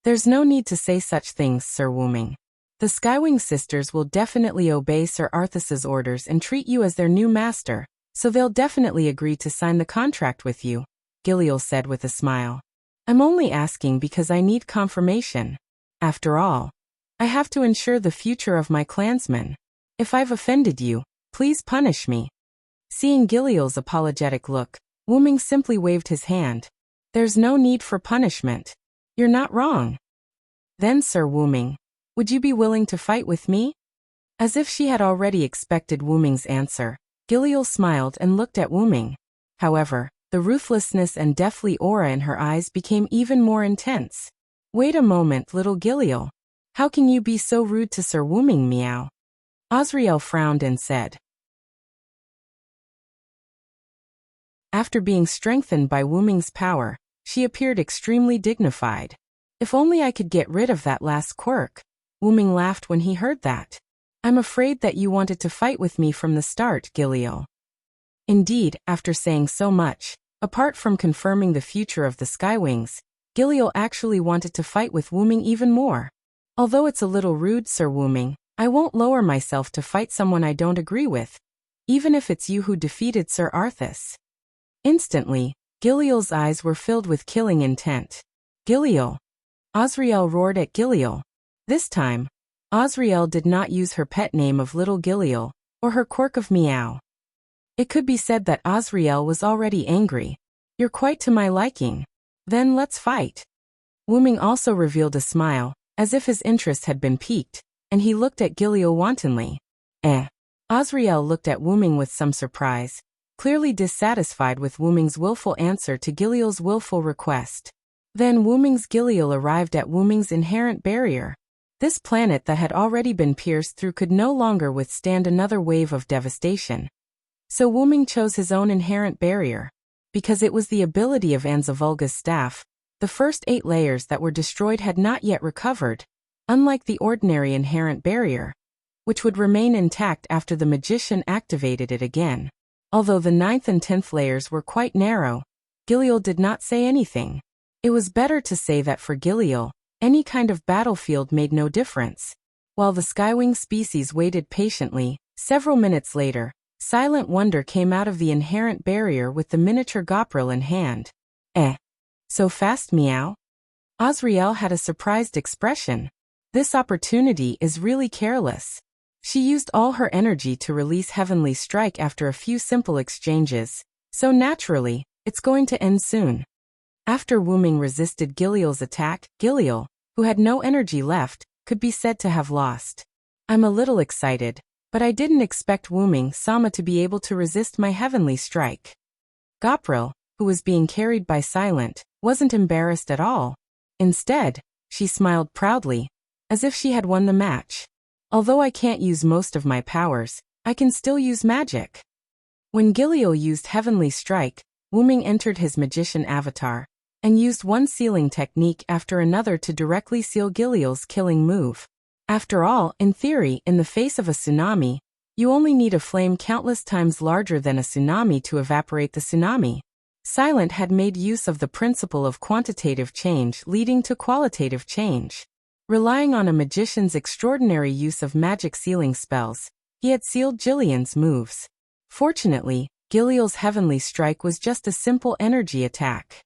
There's no need to say such things, Sir Wu-ming. The Skywing sisters will definitely obey Sir Arthas's orders and treat you as their new master, so they'll definitely agree to sign the contract with you, Giliel said with a smile. I'm only asking because I need confirmation. After all, I have to ensure the future of my clansmen. If I've offended you, please punish me. Seeing Giliel's apologetic look, Wu-ming simply waved his hand. There's no need for punishment. You're not wrong. Then Sir Wu-ming, Would you be willing to fight with me? As if she had already expected Wu Ming's answer, Giliel smiled and looked at Wu Ming. However, the ruthlessness and deathly aura in her eyes became even more intense. Wait a moment, little Giliel. How can you be so rude to Sir Wu Ming, meow? Azriel frowned and said. After being strengthened by Wu Ming's power, she appeared extremely dignified. If only I could get rid of that last quirk. Wu Ming laughed when he heard that. I'm afraid that you wanted to fight with me from the start, Giliel. Indeed, after saying so much, apart from confirming the future of the Skywings, Giliel actually wanted to fight with Wu Ming even more. Although it's a little rude, Sir Wu Ming, I won't lower myself to fight someone I don't agree with, even if it's you who defeated Sir Arthas. Instantly, Giliel's eyes were filled with killing intent. Giliel! Azriel roared at Giliel. This time, Azriel did not use her pet name of Little Giliel, or her quirk of meow. It could be said that Azriel was already angry. You're quite to my liking. Then let's fight. Wu Ming also revealed a smile, as if his interest had been piqued, and he looked at Giliel wantonly. Azriel looked at Wu Ming with some surprise, clearly dissatisfied with Wu Ming's willful answer to Giliel's willful request. Then Wu Ming's Giliel arrived at Wu Ming's inherent barrier. This planet that had already been pierced through could no longer withstand another wave of devastation. So Wu Ming chose his own inherent barrier. Because it was the ability of Anzavulga's staff, the first 8 layers that were destroyed had not yet recovered, unlike the ordinary inherent barrier, which would remain intact after the magician activated it again. Although the 9th and 10th layers were quite narrow, Giliel did not say anything. It was better to say that for Giliel, any kind of battlefield made no difference. While the Skywing species waited patiently, several minutes later, Silent Wonder came out of the inherent barrier with the miniature Gopril in hand. So fast, meow? Azriel had a surprised expression. This opportunity is really careless. She used all her energy to release Heavenly Strike after a few simple exchanges, so naturally, it's going to end soon. After Wu Ming resisted Giliel's attack, Giliel, who had no energy left, could be said to have lost. I'm a little excited, but I didn't expect Wu Ming-sama to be able to resist my Heavenly Strike. Gopril, who was being carried by Silent, wasn't embarrassed at all. Instead, she smiled proudly, as if she had won the match. Although I can't use most of my powers, I can still use magic. When Giliel used Heavenly Strike, Wu Ming entered his magician avatar, and used one sealing technique after another to directly seal Giliel's killing move. After all, in theory, in the face of a tsunami, you only need a flame countless times larger than a tsunami to evaporate the tsunami. Silent had made use of the principle of quantitative change leading to qualitative change. Relying on a magician's extraordinary use of magic sealing spells, he had sealed Jillian's moves. Fortunately, Giliel's Heavenly Strike was just a simple energy attack.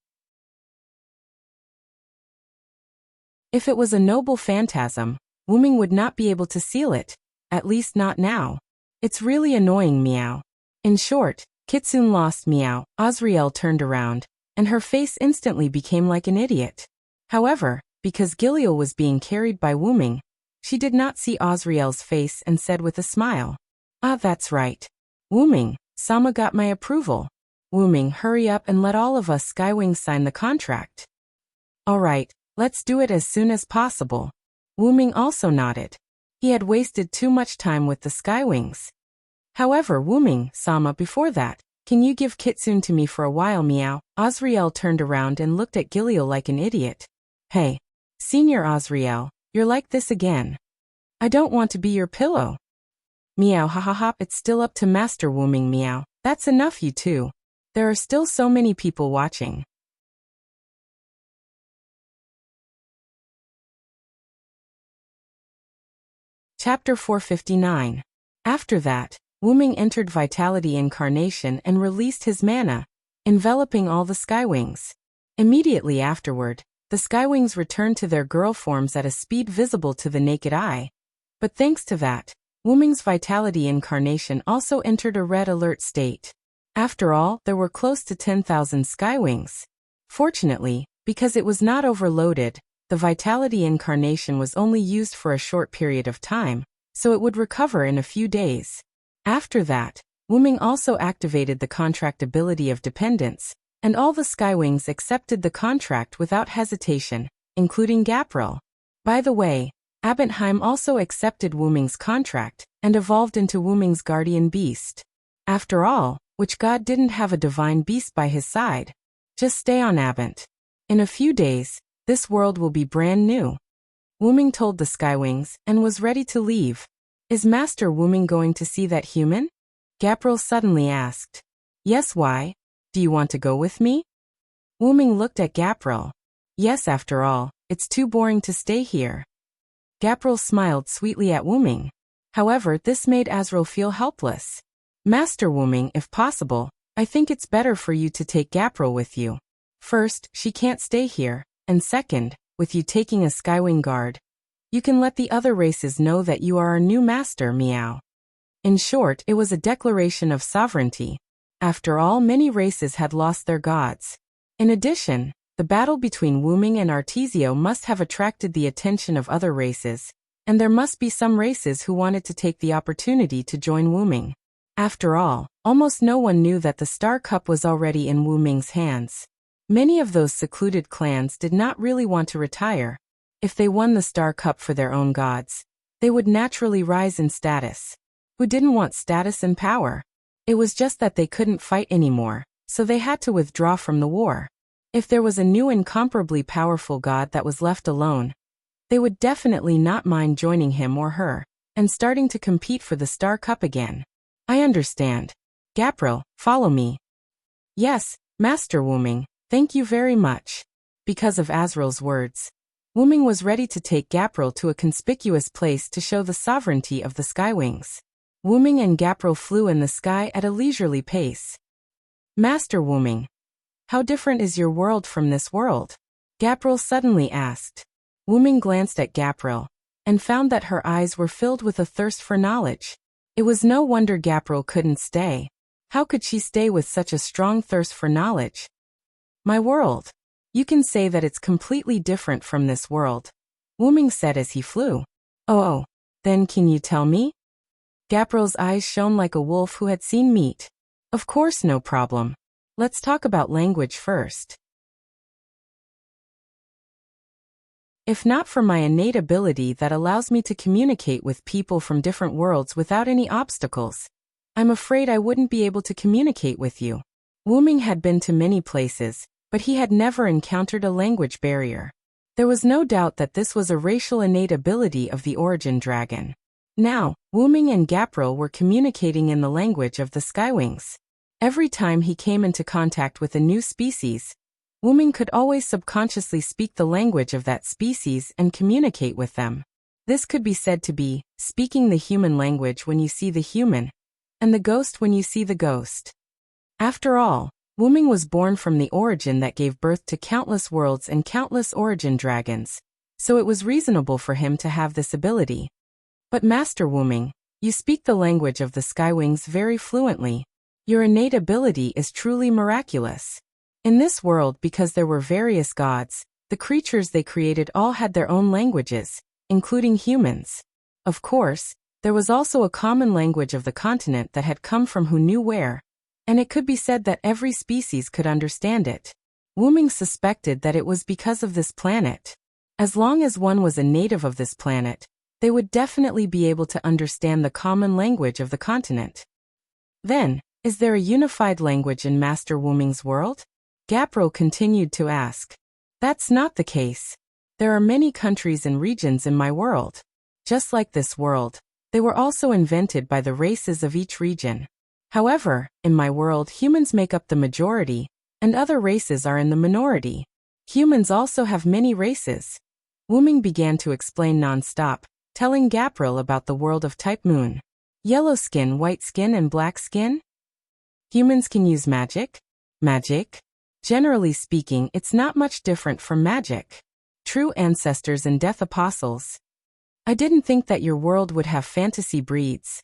If it was a noble phantasm, Wu Ming would not be able to seal it, at least not now. It's really annoying, meow. In short, Kitsune lost, meow. Azriel turned around, and her face instantly became like an idiot. However, because Giliel was being carried by Wu Ming, she did not see Azriel's face and said with a smile, "Ah, that's right. Wu Ming-sama got my approval. Wu Ming, hurry up and let all of us Skywings sign the contract." "All right, let's do it as soon as possible." Wu Ming also nodded. He had wasted too much time with the Skywings. However, Wu Ming-sama, before that, can you give Kitsune to me for a while, meow? Azriel turned around and looked at Giliel like an idiot. Hey, Senior Azriel, you're like this again. I don't want to be your pillow. Meow, ha ha ha, it's still up to Master Wu Ming, meow. That's enough, you two. There are still so many people watching. Chapter 459. After that, Wu Ming entered Vitality Incarnation and released his mana, enveloping all the Skywings. Immediately afterward, the Skywings returned to their girl forms at a speed visible to the naked eye. But thanks to that, Wu Ming's Vitality Incarnation also entered a red alert state. After all, there were close to 10,000 Skywings. Fortunately, because it was not overloaded, the vitality incarnation was only used for a short period of time, so it would recover in a few days. After that, Wuming also activated the contract ability of dependence, and all the Skywings accepted the contract without hesitation, including Gapril. By the way, Abbentheim also accepted Wuming's contract and evolved into Wuming's guardian beast. After all, which god didn't have a divine beast by his side? Just stay on Abent. In a few days, this world will be brand new. Wuming told the Skywings and was ready to leave. Is Master Wuming going to see that human? Gapril suddenly asked. Yes, why? Do you want to go with me? Wuming looked at Gapril. Yes, after all, it's too boring to stay here. Gapril smiled sweetly at Wuming. However, this made Azrael feel helpless. Master Wuming, if possible, I think it's better for you to take Gapril with you. First, she can't stay here, and second, with you taking a Skywing guard, you can let the other races know that you are our new master, meow. In short, it was a declaration of sovereignty. After all, many races had lost their gods. In addition, the battle between Wuming and Artesio must have attracted the attention of other races, and there must be some races who wanted to take the opportunity to join Wuming. After all, almost no one knew that the Star Cup was already in Wuming's hands. Many of those secluded clans did not really want to retire. If they won the Star Cup for their own gods, they would naturally rise in status. Who didn't want status and power? It was just that they couldn't fight anymore, so they had to withdraw from the war. If there was a new incomparably powerful god that was left alone, they would definitely not mind joining him or her, and starting to compete for the Star Cup again. I understand. Gapril, follow me. Yes, Master Wuming, thank you very much. Because of Azrael's words, Wuming was ready to take Gapril to a conspicuous place to show the sovereignty of the Skywings. Wuming and Gapril flew in the sky at a leisurely pace. Master Wuming, how different is your world from this world? Gapril suddenly asked. Wuming glanced at Gapril, and found that her eyes were filled with a thirst for knowledge. It was no wonder Gapril couldn't stay. How could she stay with such a strong thirst for knowledge? My world. You can say that it's completely different from this world, Wuming said as he flew. Oh, then can you tell me? Gapril's eyes shone like a wolf who had seen meat. Of course, no problem. Let's talk about language first. If not for my innate ability that allows me to communicate with people from different worlds without any obstacles, I'm afraid I wouldn't be able to communicate with you. Wuming had been to many places, but he had never encountered a language barrier. There was no doubt that this was a racial innate ability of the origin dragon. Now, Wuming and Gapril were communicating in the language of the Skywings. Every time he came into contact with a new species, Wuming could always subconsciously speak the language of that species and communicate with them. This could be said to be speaking the human language when you see the human, and the ghost when you see the ghost. After all, Wuming was born from the origin that gave birth to countless worlds and countless origin dragons, so it was reasonable for him to have this ability. But Master Wuming, you speak the language of the Skywings very fluently. Your innate ability is truly miraculous. In this world, because there were various gods, the creatures they created all had their own languages, including humans. Of course, there was also a common language of the continent that had come from who knew where, and it could be said that every species could understand it. Wuming suspected that it was because of this planet. As long as one was a native of this planet, they would definitely be able to understand the common language of the continent. Then, is there a unified language in Master Wuming's world? Gapril continued to ask. That's not the case. There are many countries and regions in my world. Just like this world, they were also invented by the races of each region. However, in my world, humans make up the majority, and other races are in the minority. Humans also have many races. Wuming began to explain non-stop, telling Gapril about the world of type moon. Yellow skin, white skin, and black skin? Humans can use magic? Magic? Generally speaking, it's not much different from magic. True ancestors and death apostles. I didn't think that your world would have fantasy breeds.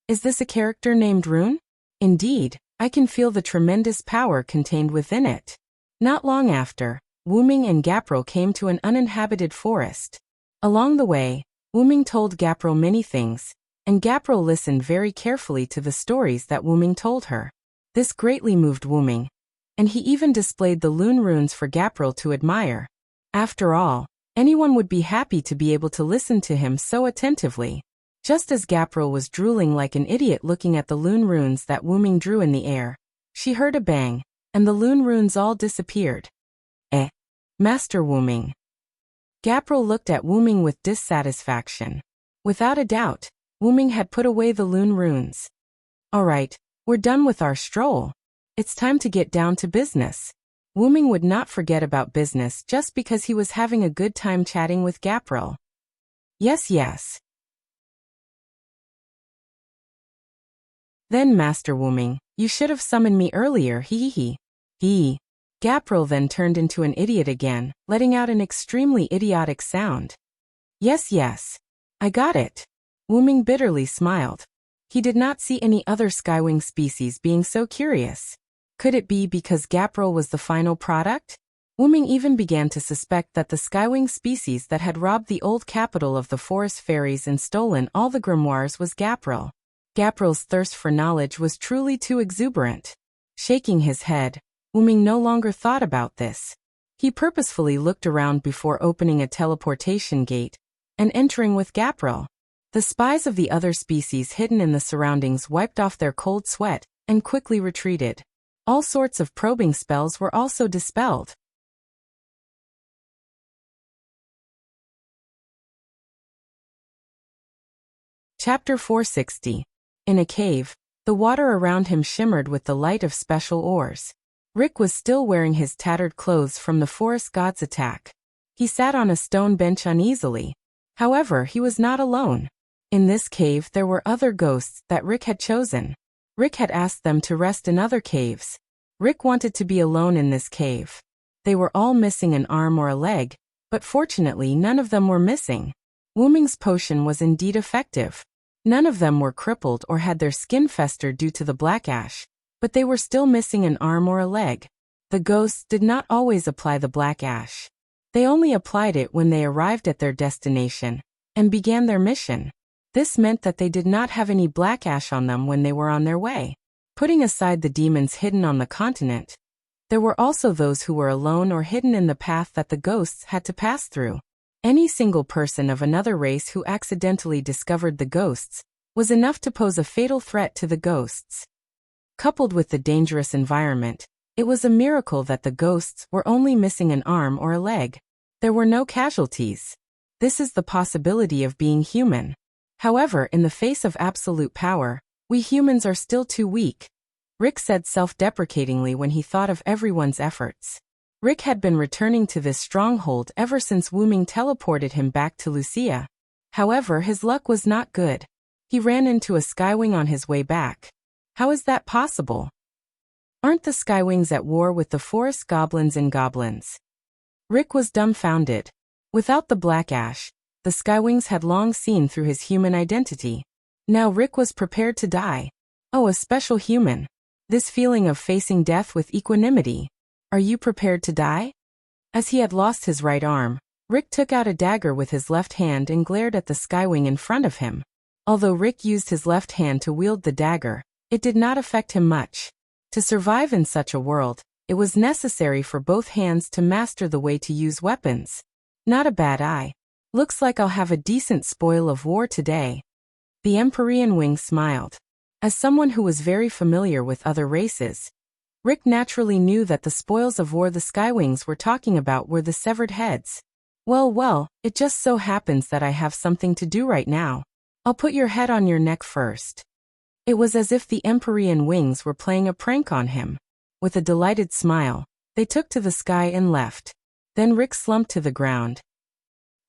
Is this a character named Rune? Indeed, I can feel the tremendous power contained within it. Not long after, Wuming and Gapril came to an uninhabited forest. Along the way, Wuming told Gapril many things, and Gapril listened very carefully to the stories that Wuming told her. This greatly moved Wuming, and he even displayed the Lune runes for Gapril to admire. After all, anyone would be happy to be able to listen to him so attentively. Just as Gapril was drooling like an idiot looking at the Lune runes that Wuming drew in the air, she heard a bang, and the Lune runes all disappeared. Master Wuming. Gapril looked at Wuming with dissatisfaction. Without a doubt, Wuming had put away the Lune runes. All right, we're done with our stroll. It's time to get down to business. Wuming would not forget about business just because he was having a good time chatting with Gapril. Yes. Then Master Wuming, you should have summoned me earlier, hee. Gapril then turned into an idiot again, letting out an extremely idiotic sound. Yes. I got it. Wuming bitterly smiled. He did not see any other skywing species being so curious. Could it be because Gapril was the final product? Wuming even began to suspect that the skywing species that had robbed the old capital of the forest fairies and stolen all the grimoires was Gapril. Gapril's thirst for knowledge was truly too exuberant. Shaking his head, Wuming no longer thought about this. He purposefully looked around before opening a teleportation gate and entering with Gapril. The spies of the other species hidden in the surroundings wiped off their cold sweat and quickly retreated. All sorts of probing spells were also dispelled. Chapter 460. In a cave, the water around him shimmered with the light of special ores. Rick was still wearing his tattered clothes from the forest god's attack. He sat on a stone bench uneasily. However, he was not alone. In this cave there were other ghosts that Rick had chosen. Rick had asked them to rest in other caves. Rick wanted to be alone in this cave. They were all missing an arm or a leg, but fortunately none of them were missing. Wuming's potion was indeed effective. None of them were crippled or had their skin festered due to the black ash, but they were still missing an arm or a leg. The ghosts did not always apply the black ash. They only applied it when they arrived at their destination and began their mission. This meant that they did not have any black ash on them when they were on their way. Putting aside the demons hidden on the continent, there were also those who were alone or hidden in the path that the ghosts had to pass through. Any single person of another race who accidentally discovered the ghosts was enough to pose a fatal threat to the ghosts. Coupled with the dangerous environment, it was a miracle that the ghosts were only missing an arm or a leg. There were no casualties. This is the possibility of being human. However, in the face of absolute power, we humans are still too weak, Rick said self-deprecatingly when he thought of everyone's efforts. Rick had been returning to this stronghold ever since Wuming teleported him back to Wuxia. However, his luck was not good. He ran into a skywing on his way back. How is that possible? Aren't the skywings at war with the forest goblins and goblins? Rick was dumbfounded. Without the black ash, the skywings had long seen through his human identity. Now Rick was prepared to die. Oh, a special human. This feeling of facing death with equanimity. Are you prepared to die? As he had lost his right arm, Rick took out a dagger with his left hand and glared at the skywing in front of him. Although Rick used his left hand to wield the dagger, it did not affect him much. To survive in such a world, it was necessary for both hands to master the way to use weapons. Not a bad eye. Looks like I'll have a decent spoil of war today. The Empyrean Wing smiled. As someone who was very familiar with other races, Rick naturally knew that the spoils of war the skywings were talking about were the severed heads. Well, it just so happens that I have something to do right now. I'll put your head on your neck first. It was as if the Empyrean Wings were playing a prank on him. With a delighted smile, they took to the sky and left. Then Rick slumped to the ground.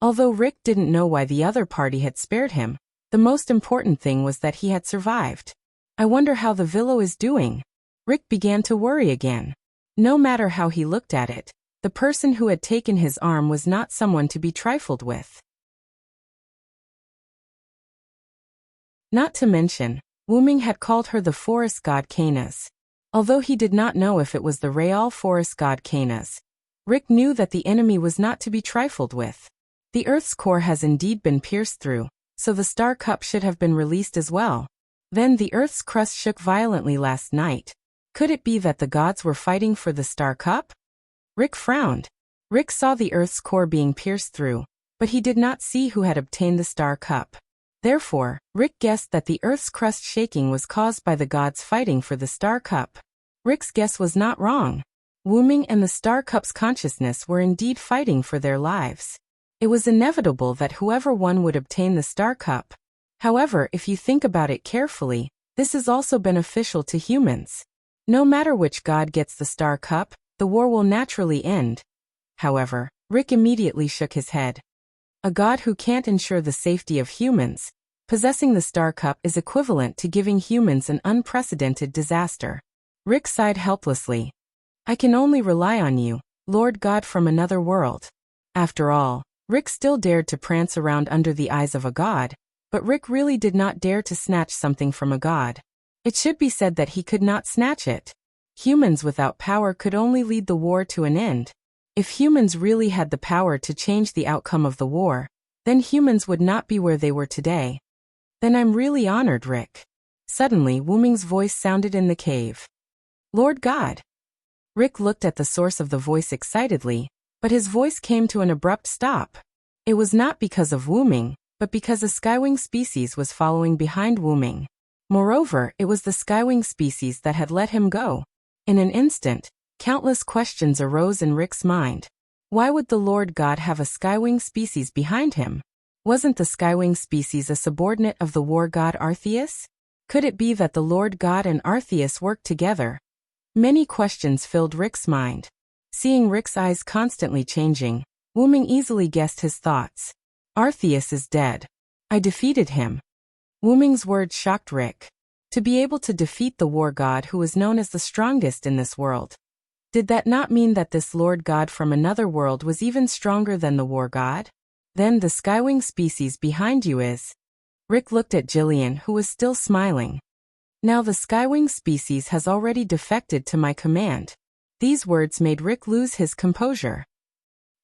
Although Rick didn't know why the other party had spared him, the most important thing was that he had survived. I wonder how the Villo is doing. Rick began to worry again. No matter how he looked at it, the person who had taken his arm was not someone to be trifled with. Not to mention, Wuming had called her the forest god Canas. Although he did not know if it was the real forest god Canas, Rick knew that the enemy was not to be trifled with. The Earth's core has indeed been pierced through, so the Star Cup should have been released as well. Then the Earth's crust shook violently last night. Could it be that the gods were fighting for the Star Cup? Rick frowned. Rick saw the Earth's core being pierced through, but he did not see who had obtained the Star Cup. Therefore, Rick guessed that the Earth's crust shaking was caused by the gods fighting for the Star Cup. Rick's guess was not wrong. Wuming and the Star Cup's consciousness were indeed fighting for their lives. It was inevitable that whoever won would obtain the Star Cup. However, if you think about it carefully, this is also beneficial to humans. No matter which god gets the Star Cup, the war will naturally end. However, Rick immediately shook his head. A god who can't ensure the safety of humans, possessing the Star Cup is equivalent to giving humans an unprecedented disaster. Rick sighed helplessly. I can only rely on you, Lord God from another world. After all, Rick still dared to prance around under the eyes of a god, but Rick really did not dare to snatch something from a god. It should be said that he could not snatch it. Humans without power could only lead the war to an end. If humans really had the power to change the outcome of the war, then humans would not be where they were today. Then I'm really honored, Rick. Suddenly, Wuming's voice sounded in the cave. Lord God. Rick looked at the source of the voice excitedly, but his voice came to an abrupt stop. It was not because of Wuming, but because a skywing species was following behind Wuming. Moreover, it was the skywing species that had let him go. In an instant, countless questions arose in Rick's mind. Why would the Lord God have a skywing species behind him? Wasn't the skywing species a subordinate of the war god Arceus? Could it be that the Lord God and Arceus worked together? Many questions filled Rick's mind. Seeing Rick's eyes constantly changing, Wuming easily guessed his thoughts. Arceus is dead. I defeated him. Wuming's words shocked Rick. To be able to defeat the war god who was known as the strongest in this world. Did that not mean that this Lord God from another world was even stronger than the war god? Then the skywing species behind you is... Rick looked at Jillian, who was still smiling. Now the skywing species has already defected to my command. These words made Rick lose his composure.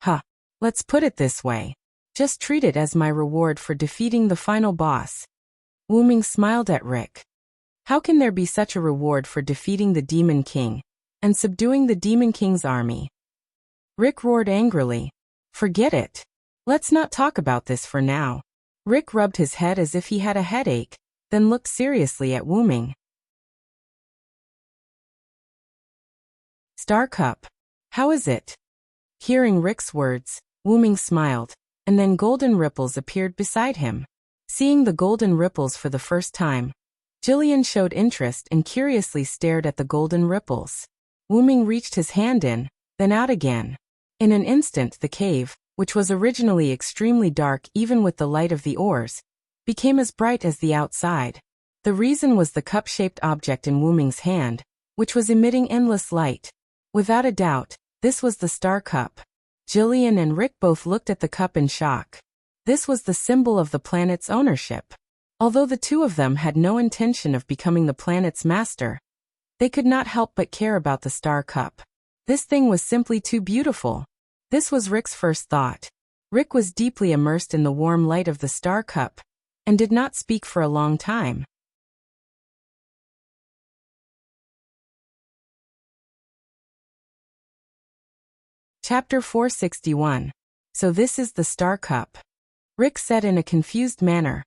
Huh. Let's put it this way. Just treat it as my reward for defeating the final boss. Wuming smiled at Rick. How can there be such a reward for defeating the Demon King and subduing the Demon King's army? Rick roared angrily. Forget it. Let's not talk about this for now. Rick rubbed his head as if he had a headache, then looked seriously at Wuming. Star Cup. How is it? Hearing Rick's words, Wuming smiled, and then golden ripples appeared beside him. Seeing the golden ripples for the first time, Jillian showed interest and curiously stared at the golden ripples. Wuming reached his hand in, then out again. In an instant the cave, which was originally extremely dark even with the light of the oars, became as bright as the outside. The reason was the cup-shaped object in Wuming's hand, which was emitting endless light. Without a doubt, this was the Star Cup. Jillian and Rick both looked at the cup in shock. This was the symbol of the planet's ownership. Although the two of them had no intention of becoming the planet's master, they could not help but care about the Star Cup. This thing was simply too beautiful. This was Rick's first thought. Rick was deeply immersed in the warm light of the Star Cup, and did not speak for a long time. Chapter 461. So this is the Star Cup. Rick said in a confused manner.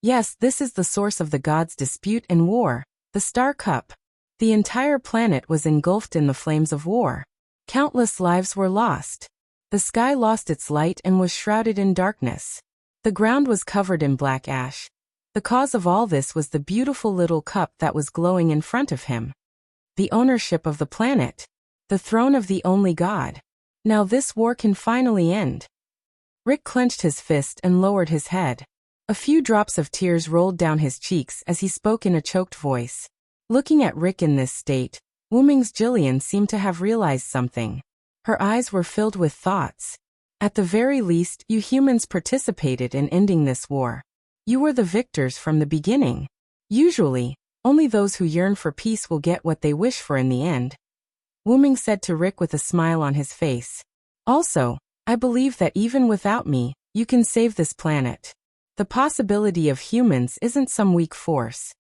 Yes, this is the source of the gods' dispute and war, the Star Cup. The entire planet was engulfed in the flames of war. Countless lives were lost. The sky lost its light and was shrouded in darkness. The ground was covered in black ash. The cause of all this was the beautiful little cup that was glowing in front of him. The ownership of the planet. The throne of the only god. Now this war can finally end. Rick clenched his fist and lowered his head. A few drops of tears rolled down his cheeks as he spoke in a choked voice. Looking at Rick in this state, Wuming's Jillian seemed to have realized something. Her eyes were filled with thoughts. At the very least, you humans participated in ending this war. You were the victors from the beginning. Usually, only those who yearn for peace will get what they wish for in the end. Wu-Ming said to Rick with a smile on his face. Also, I believe that even without me, you can save this planet. The possibility of humans isn't some weak force.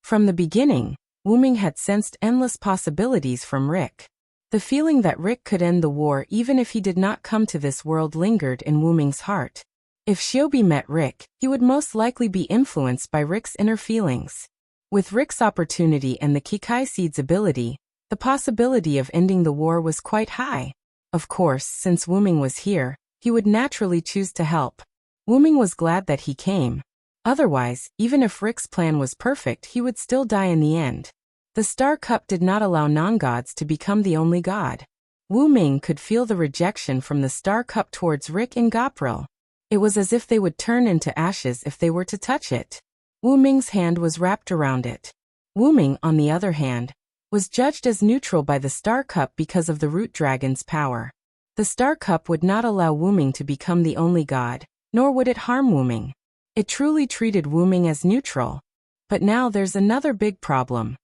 From the beginning, Wu-Ming had sensed endless possibilities from Rick. The feeling that Rick could end the war even if he did not come to this world lingered in Wu-Ming's heart. If Shiobi met Rick, he would most likely be influenced by Rick's inner feelings. With Rick's opportunity and the Kikai Seed's ability, the possibility of ending the war was quite high. Of course, since Wu-Ming was here, he would naturally choose to help. Wu-Ming was glad that he came. Otherwise, even if Rick's plan was perfect, he would still die in the end. The Star Cup did not allow non-gods to become the only god. Wu-Ming could feel the rejection from the Star Cup towards Rick and Gopril. It was as if they would turn into ashes if they were to touch it. Wu-Ming's hand was wrapped around it. Wu-Ming, on the other hand, was judged as neutral by the Star Cup because of the Root Dragon's power. The Star Cup would not allow Wu-Ming to become the only god, nor would it harm Wu-Ming. It truly treated Wu-Ming as neutral. But now there's another big problem.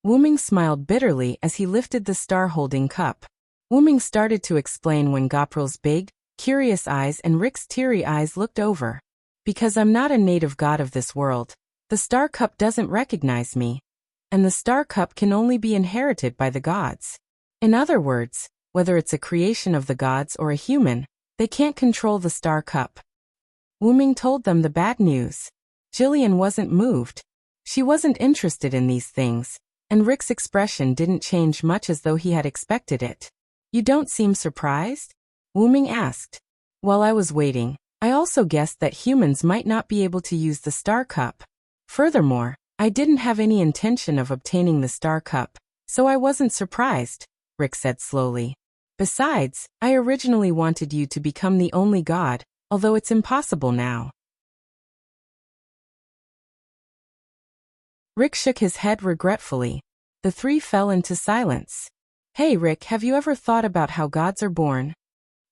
Wu-Ming smiled bitterly as he lifted the star-holding cup. Wu-Ming started to explain when Gopril's big, curious eyes and Rick's teary eyes looked over. Because I'm not a native god of this world, the Star Cup doesn't recognize me. And the Star Cup can only be inherited by the gods. In other words, whether it's a creation of the gods or a human, they can't control the Star Cup. Wu-Ming told them the bad news. Jillian wasn't moved. She wasn't interested in these things, and Rick's expression didn't change much as though he had expected it. You don't seem surprised? Wu-Ming asked. While I was waiting, I also guessed that humans might not be able to use the Star Cup. Furthermore, I didn't have any intention of obtaining the Star Cup, so I wasn't surprised, Rick said slowly. Besides, I originally wanted you to become the only god, although it's impossible now. Rick shook his head regretfully. The three fell into silence. Hey Rick, have you ever thought about how gods are born?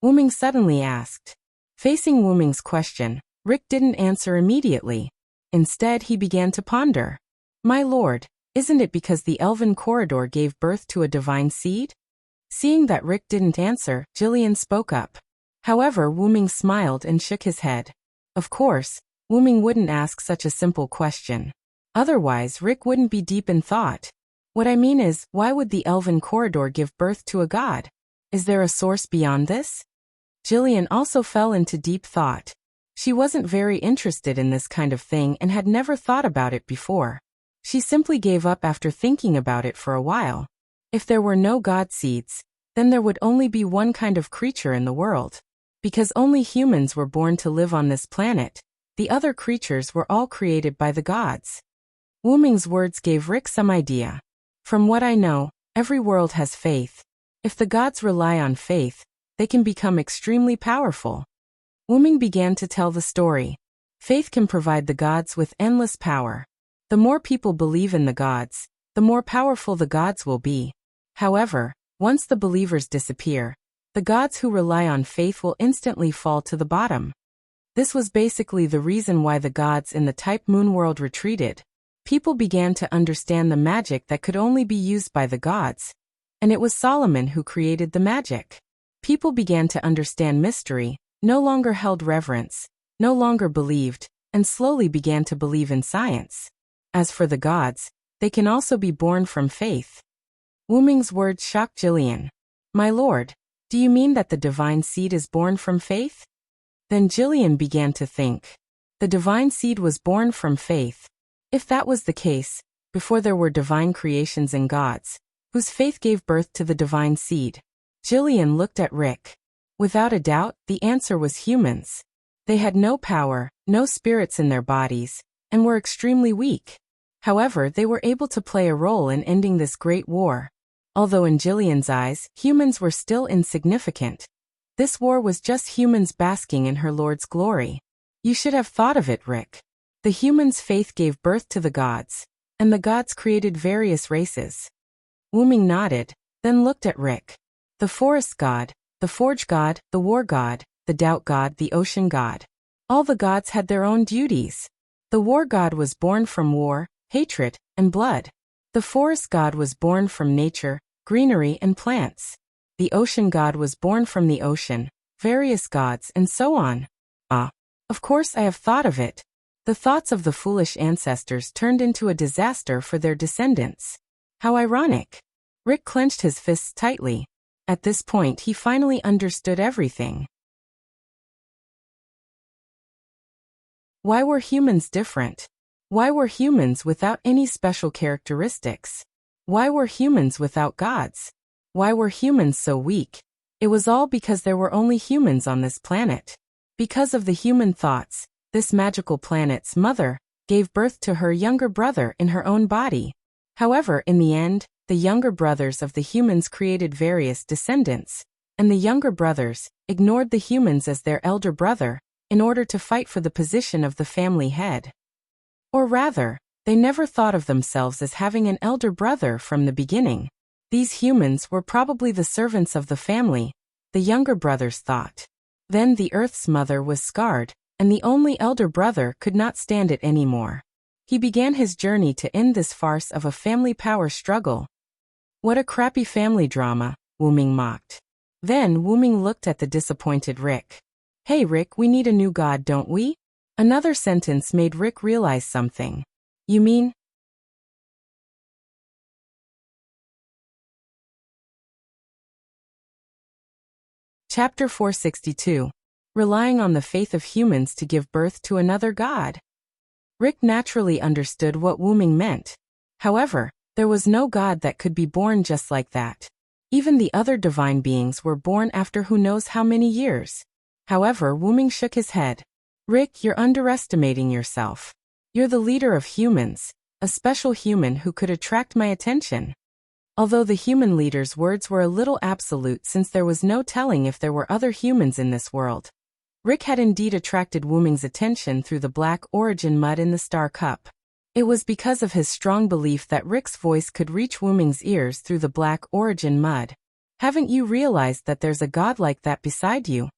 Wu-Ming suddenly asked. Facing Wu-Ming's question, Rick didn't answer immediately. Instead, he began to ponder. My lord, isn't it because the elven corridor gave birth to a divine seed? Seeing that Rick didn't answer, Jillian spoke up. However, Wu-Ming smiled and shook his head. Of course, Wu-Ming wouldn't ask such a simple question. Otherwise, Rick wouldn't be deep in thought. What I mean is, why would the elven corridor give birth to a god? Is there a source beyond this? Jillian also fell into deep thought. She wasn't very interested in this kind of thing and had never thought about it before. She simply gave up after thinking about it for a while. If there were no god seeds, then there would only be one kind of creature in the world. Because only humans were born to live on this planet, the other creatures were all created by the gods. Wu-Ming's words gave Rick some idea. From what I know, every world has faith. If the gods rely on faith, they can become extremely powerful. Wu-Ming began to tell the story. Faith can provide the gods with endless power. The more people believe in the gods, the more powerful the gods will be. However, once the believers disappear, the gods who rely on faith will instantly fall to the bottom. This was basically the reason why the gods in the Type Moon world retreated. People began to understand the magic that could only be used by the gods, and it was Solomon who created the magic. People began to understand mystery, no longer held reverence, no longer believed, and slowly began to believe in science. As for the gods, they can also be born from faith. Wu-Ming's words shocked Jillian. My lord, do you mean that the divine seed is born from faith? Then Jillian began to think. The divine seed was born from faith. If that was the case, before there were divine creations and gods, whose faith gave birth to the divine seed? Jillian looked at Rick. Without a doubt, the answer was humans. They had no power, no spirits in their bodies, and were extremely weak. However, they were able to play a role in ending this great war. Although in Jillian's eyes, humans were still insignificant. This war was just humans basking in her lord's glory. You should have thought of it, Rick. The humans' faith gave birth to the gods, and the gods created various races. Wu-Ming nodded, then looked at Rick. The forest god, the forge god, the war god, the doubt god, the ocean god. All the gods had their own duties. The war god was born from war, hatred, and blood. The forest god was born from nature, greenery and plants. The ocean god was born from the ocean, various gods and so on. Ah, of course I have thought of it. The thoughts of the foolish ancestors turned into a disaster for their descendants. How ironic. Rick clenched his fists tightly. At this point he finally understood everything. Why were humans different? Why were humans without any special characteristics? Why were humans without gods? Why were humans so weak? It was all because there were only humans on this planet. Because of the human thoughts, this magical planet's mother gave birth to her younger brother in her own body. However, in the end, the younger brothers of the humans created various descendants, and the younger brothers ignored the humans as their elder brother in order to fight for the position of the family head. Or rather, they never thought of themselves as having an elder brother from the beginning. These humans were probably the servants of the family, the younger brothers thought. Then the Earth's mother was scarred, and the only elder brother could not stand it anymore. He began his journey to end this farce of a family power struggle. What a crappy family drama, Wu-Ming mocked. Then Wu-Ming looked at the disappointed Rick. Hey Rick, we need a new god, don't we? Another sentence made Rick realize something. You mean? Chapter 462. Relying on the faith of humans to give birth to another god. Rick naturally understood what Wu-Ming meant. However, there was no god that could be born just like that. Even the other divine beings were born after who knows how many years. However, Wu-Ming shook his head. Rick, you're underestimating yourself. You're the leader of humans, a special human who could attract my attention. Although the human leader's words were a little absolute since there was no telling if there were other humans in this world, Rick had indeed attracted Wu-Ming's attention through the black origin mud in the Star Cup. It was because of his strong belief that Rick's voice could reach Wu-Ming's ears through the black origin mud. Haven't you realized that there's a god like that beside you?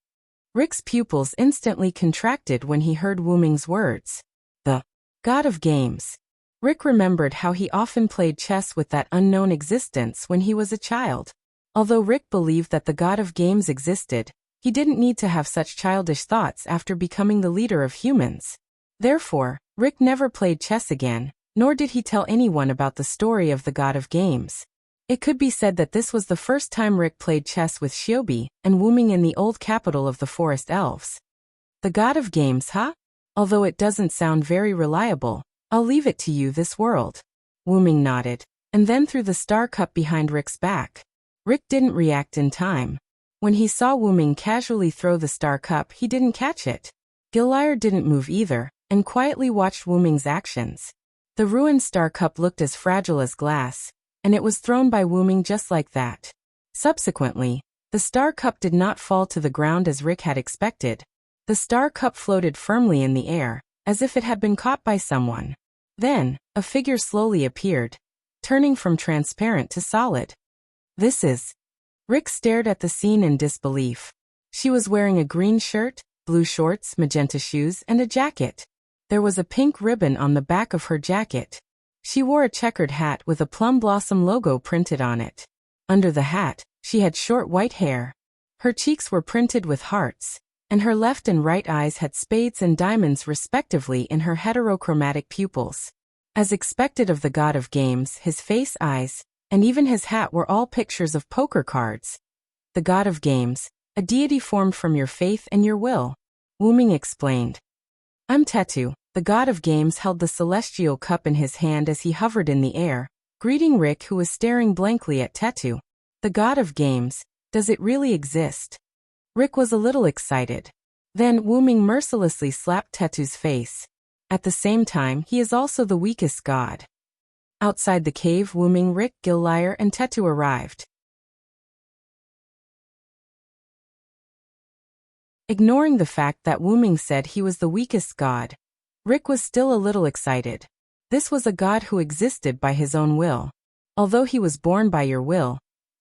Rick's pupils instantly contracted when he heard Wu-Ming's words. The god of games. Rick remembered how he often played chess with that unknown existence when he was a child. Although Rick believed that the god of games existed, he didn't need to have such childish thoughts after becoming the leader of humans. Therefore, Rick never played chess again, nor did he tell anyone about the story of the god of games. It could be said that this was the first time Rick played chess with Shiobi and Wu-Ming in the old capital of the Forest Elves. The god of games, huh? Although it doesn't sound very reliable, I'll leave it to you this world. Wu-Ming nodded, and then threw the star cup behind Rick's back. Rick didn't react in time. When he saw Wu-Ming casually throw the star cup, he didn't catch it. Gilliar didn't move either, and quietly watched Wu-Ming's actions. The ruined star cup looked as fragile as glass, and it was thrown by Wu-Ming just like that. Subsequently, the star cup did not fall to the ground as Rick had expected. The star cup floated firmly in the air, as if it had been caught by someone. Then, a figure slowly appeared, turning from transparent to solid. This is... Rick stared at the scene in disbelief. She was wearing a green shirt, blue shorts, magenta shoes, and a jacket. There was a pink ribbon on the back of her jacket. She wore a checkered hat with a plum blossom logo printed on it. Under the hat, she had short white hair. Her cheeks were printed with hearts, and her left and right eyes had spades and diamonds respectively in her heterochromatic pupils. As expected of the god of games, his face, eyes, and even his hat were all pictures of poker cards. The god of games, a deity formed from your faith and your will. Wu-Ming explained. I'm Tetu. The god of games held the celestial cup in his hand as he hovered in the air, greeting Rick, who was staring blankly at Tetu. The god of games, does it really exist? Rick was a little excited. Then Wu-Ming mercilessly slapped Tetu's face. At the same time, he is also the weakest god. Outside the cave, Wu-Ming, Rick, Gilliar, and Tetu arrived. Ignoring the fact that Wu-Ming said he was the weakest god, Rick was still a little excited. This was a god who existed by his own will. Although he was born by your will,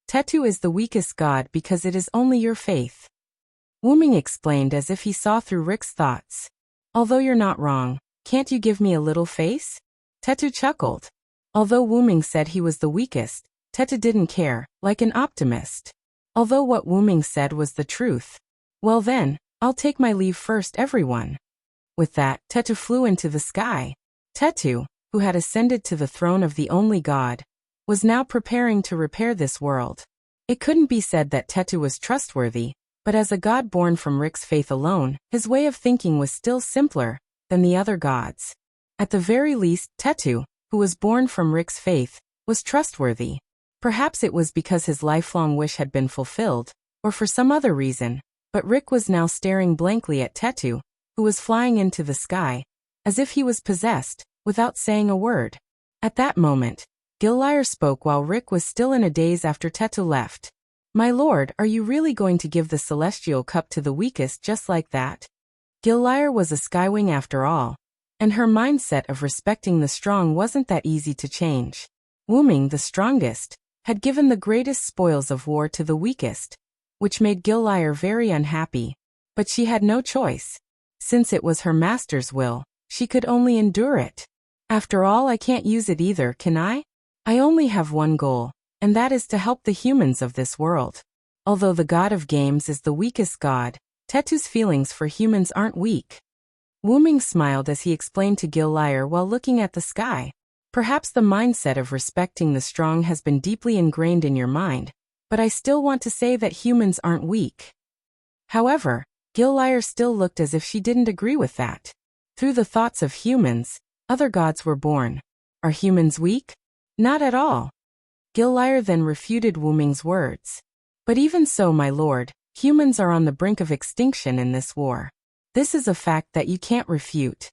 Tetu is the weakest god because it is only your faith. Wu-Ming explained as if he saw through Rick's thoughts. Although you're not wrong, can't you give me a little face? Tetu chuckled. Although Wu-Ming said he was the weakest, Teta didn't care, like an optimist. Although what Wuming said was the truth. Well then, I'll take my leave first, everyone. With that, Tetu flew into the sky. Tetu, who had ascended to the throne of the only god, was now preparing to repair this world. It couldn't be said that Tetu was trustworthy, but as a god born from Rik's faith alone, his way of thinking was still simpler than the other gods. At the very least, Tetu, who was born from Rik's faith, was trustworthy. Perhaps it was because his lifelong wish had been fulfilled, or for some other reason, but Rik was now staring blankly at Tetu, who was flying into the sky, as if he was possessed, without saying a word. At that moment, Gillyre spoke while Rik was still in a daze after Tetu left. My lord, are you really going to give the celestial cup to the weakest just like that? Gillyre was a skywing after all, and her mindset of respecting the strong wasn't that easy to change. Wuming, the strongest, had given the greatest spoils of war to the weakest, which made Gillyre very unhappy. But she had no choice. Since it was her master's will, she could only endure it. After all, I can't use it either, can I? I only have one goal, and that is to help the humans of this world. Although the god of games is the weakest god, Tetu's feelings for humans aren't weak. Wuming smiled as he explained to Gillyre while looking at the sky. Perhaps the mindset of respecting the strong has been deeply ingrained in your mind, but I still want to say that humans aren't weak. However, Gillyre still looked as if she didn't agree with that. Through the thoughts of humans, other gods were born. Are humans weak? Not at all. Gillyre then refuted Wuming's words. But even so, my lord, humans are on the brink of extinction in this war. This is a fact that you can't refute.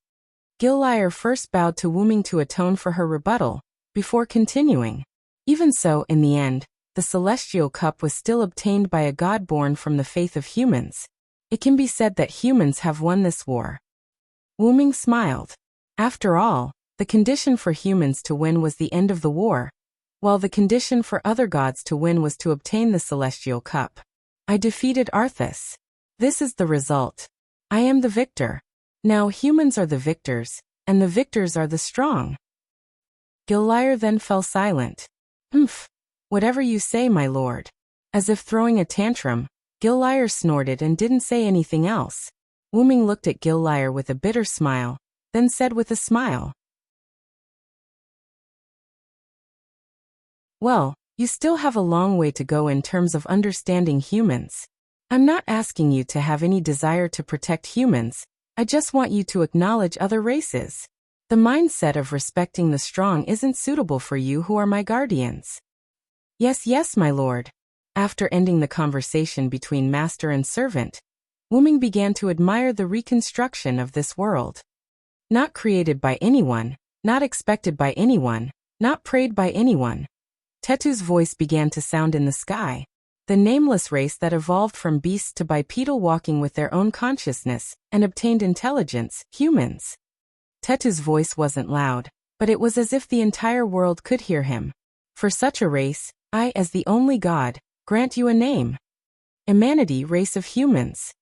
Gillyre first bowed to Wuming to atone for her rebuttal, before continuing. Even so, in the end, the celestial cup was still obtained by a god born from the faith of humans. It can be said that humans have won this war. Wuming smiled. After all, the condition for humans to win was the end of the war, while the condition for other gods to win was to obtain the celestial cup. I defeated Arthas. This is the result. I am the victor. Now humans are the victors, and the victors are the strong. Gillyre then fell silent. Whatever you say, my lord. As if throwing a tantrum, Gillyre snorted and didn't say anything else. Wuming looked at Gillyre with a bitter smile, then said with a smile, well, you still have a long way to go in terms of understanding humans. I'm not asking you to have any desire to protect humans, I just want you to acknowledge other races. The mindset of respecting the strong isn't suitable for you who are my guardians. Yes, my lord. After ending the conversation between master and servant, Wuming began to admire the reconstruction of this world. Not created by anyone, not expected by anyone, not prayed by anyone. Tetu's voice began to sound in the sky. The nameless race that evolved from beasts to bipedal walking with their own consciousness and obtained intelligence, humans. Tetu's voice wasn't loud, but it was as if the entire world could hear him. For such a race, I, as the only god, grant you a name. Humanity, race of humans.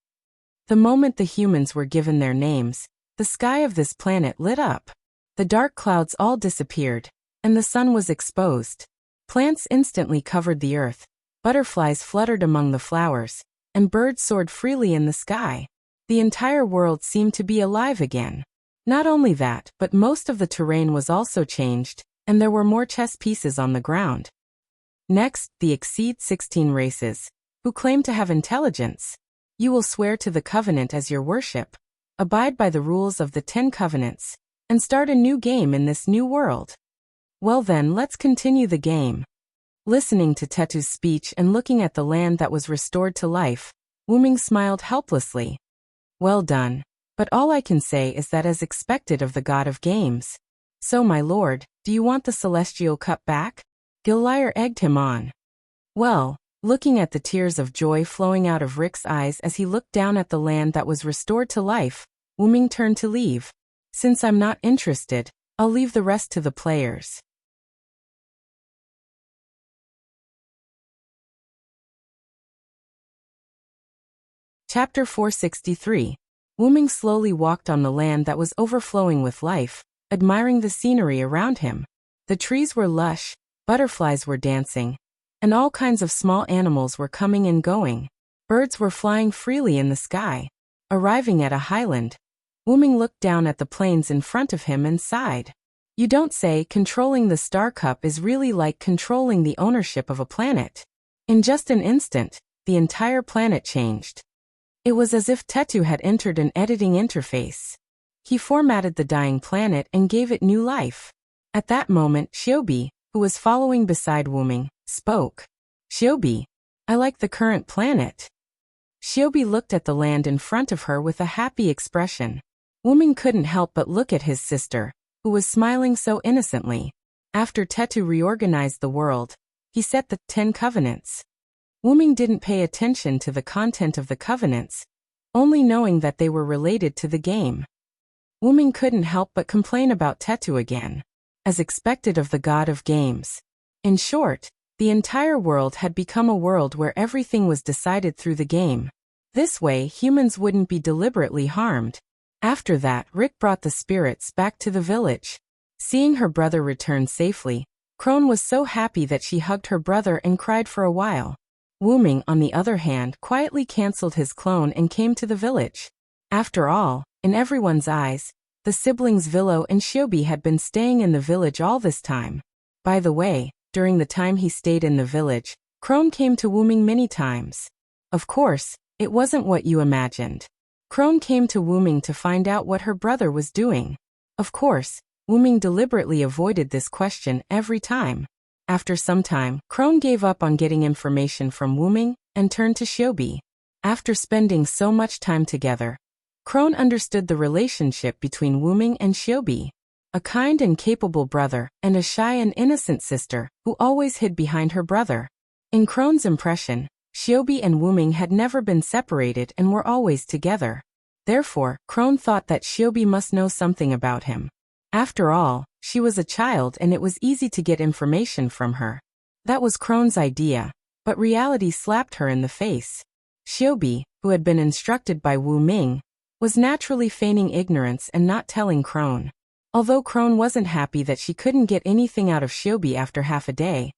The moment the humans were given their names, the sky of this planet lit up. The dark clouds all disappeared, and the sun was exposed. Plants instantly covered the earth, butterflies fluttered among the flowers, and birds soared freely in the sky. The entire world seemed to be alive again. Not only that, but most of the terrain was also changed, and there were more chess pieces on the ground. Next, the Exceed 16 races, who claim to have intelligence. You will swear to the covenant as your worship, abide by the rules of the 10 covenants, and start a new game in this new world. Well then, let's continue the game. Listening to Tetu's speech and looking at the land that was restored to life, Wuming smiled helplessly. Well done, but all I can say is that as expected of the god of games. So my lord, do you want the celestial cup back? Gillyre egged him on. Well, looking at the tears of joy flowing out of Rik's eyes as he looked down at the land that was restored to life, Wuming turned to leave. Since I'm not interested, I'll leave the rest to the players. Chapter 463. Wuming slowly walked on the land that was overflowing with life, admiring the scenery around him. The trees were lush, Butterflies were dancing, and all kinds of small animals were coming and going. Birds were flying freely in the sky. Arriving at a highland, Wuming looked down at the plains in front of him and sighed. You don't say. Controlling the Star Cup is really like controlling the ownership of a planet. In just an instant, the entire planet changed. It was as if Tetu had entered an editing interface. He formatted the dying planet and gave it new life. At that moment, Xiaobi, who was following beside Wuming, spoke. Xiaobi, I like the current planet. Xiaobi looked at the land in front of her with a happy expression. Wuming couldn't help but look at his sister, who was smiling so innocently. After Tetu reorganized the world, he set the 10 covenants. Wuming didn't pay attention to the content of the covenants, only knowing that they were related to the game. Wuming couldn't help but complain about Tetu again, as expected of the god of games. In short, the entire world had become a world where everything was decided through the game. This way, humans wouldn't be deliberately harmed. After that, Rick brought the spirits back to the village. Seeing her brother return safely, Crone was so happy that she hugged her brother and cried for a while. Wuming, on the other hand, quietly cancelled his clone and came to the village. After all, in everyone's eyes, the siblings Villo and Xiaobi had been staying in the village all this time. By the way, during the time he stayed in the village, Crone came to Wuming many times. Of course, it wasn't what you imagined. Crone came to Wuming to find out what her brother was doing. Of course, Wuming deliberately avoided this question every time. After some time, Crone gave up on getting information from Wuming and turned to Xiaobi. After spending so much time together, Crone understood the relationship between Wuming and Xiaobi. A kind and capable brother, and a shy and innocent sister, who always hid behind her brother. In Crone's impression, Xiaobi and Wuming had never been separated and were always together. Therefore, Crone thought that Xiaobi must know something about him. After all, she was a child and it was easy to get information from her. That was Crone's idea, but reality slapped her in the face. Xiaobi, who had been instructed by Wuming, was naturally feigning ignorance and not telling Crone. Although Crone wasn't happy that she couldn't get anything out of Xiaobi after half a day.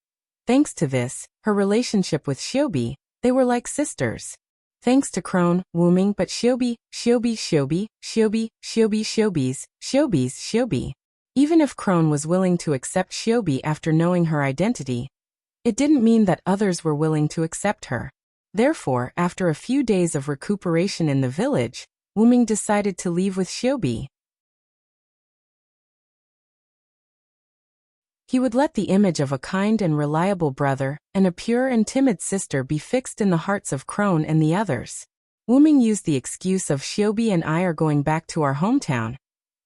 Thanks to this, her relationship with Xiaobi, they were like sisters. Thanks to Crone, Wuming, but Xiaobi. Even if Crone was willing to accept Xiaobi after knowing her identity, it didn't mean that others were willing to accept her. Therefore, after a few days of recuperation in the village, Wuming decided to leave with Xiaobi. He would let the image of a kind and reliable brother and a pure and timid sister be fixed in the hearts of Crone and the others. Wuming used the excuse of Xiaobi and I are going back to our hometown,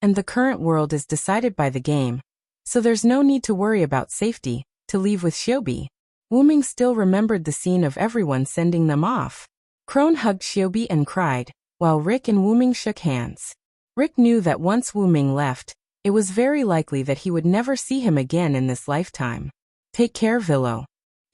and the current world is decided by the game, so there's no need to worry about safety, to leave with Xiaobi. Wuming still remembered the scene of everyone sending them off. Crone hugged Xiaobi and cried, while Rick and Wuming shook hands. Rick knew that once Wuming left, it was very likely that he would never see him again in this lifetime. Take care, Villo.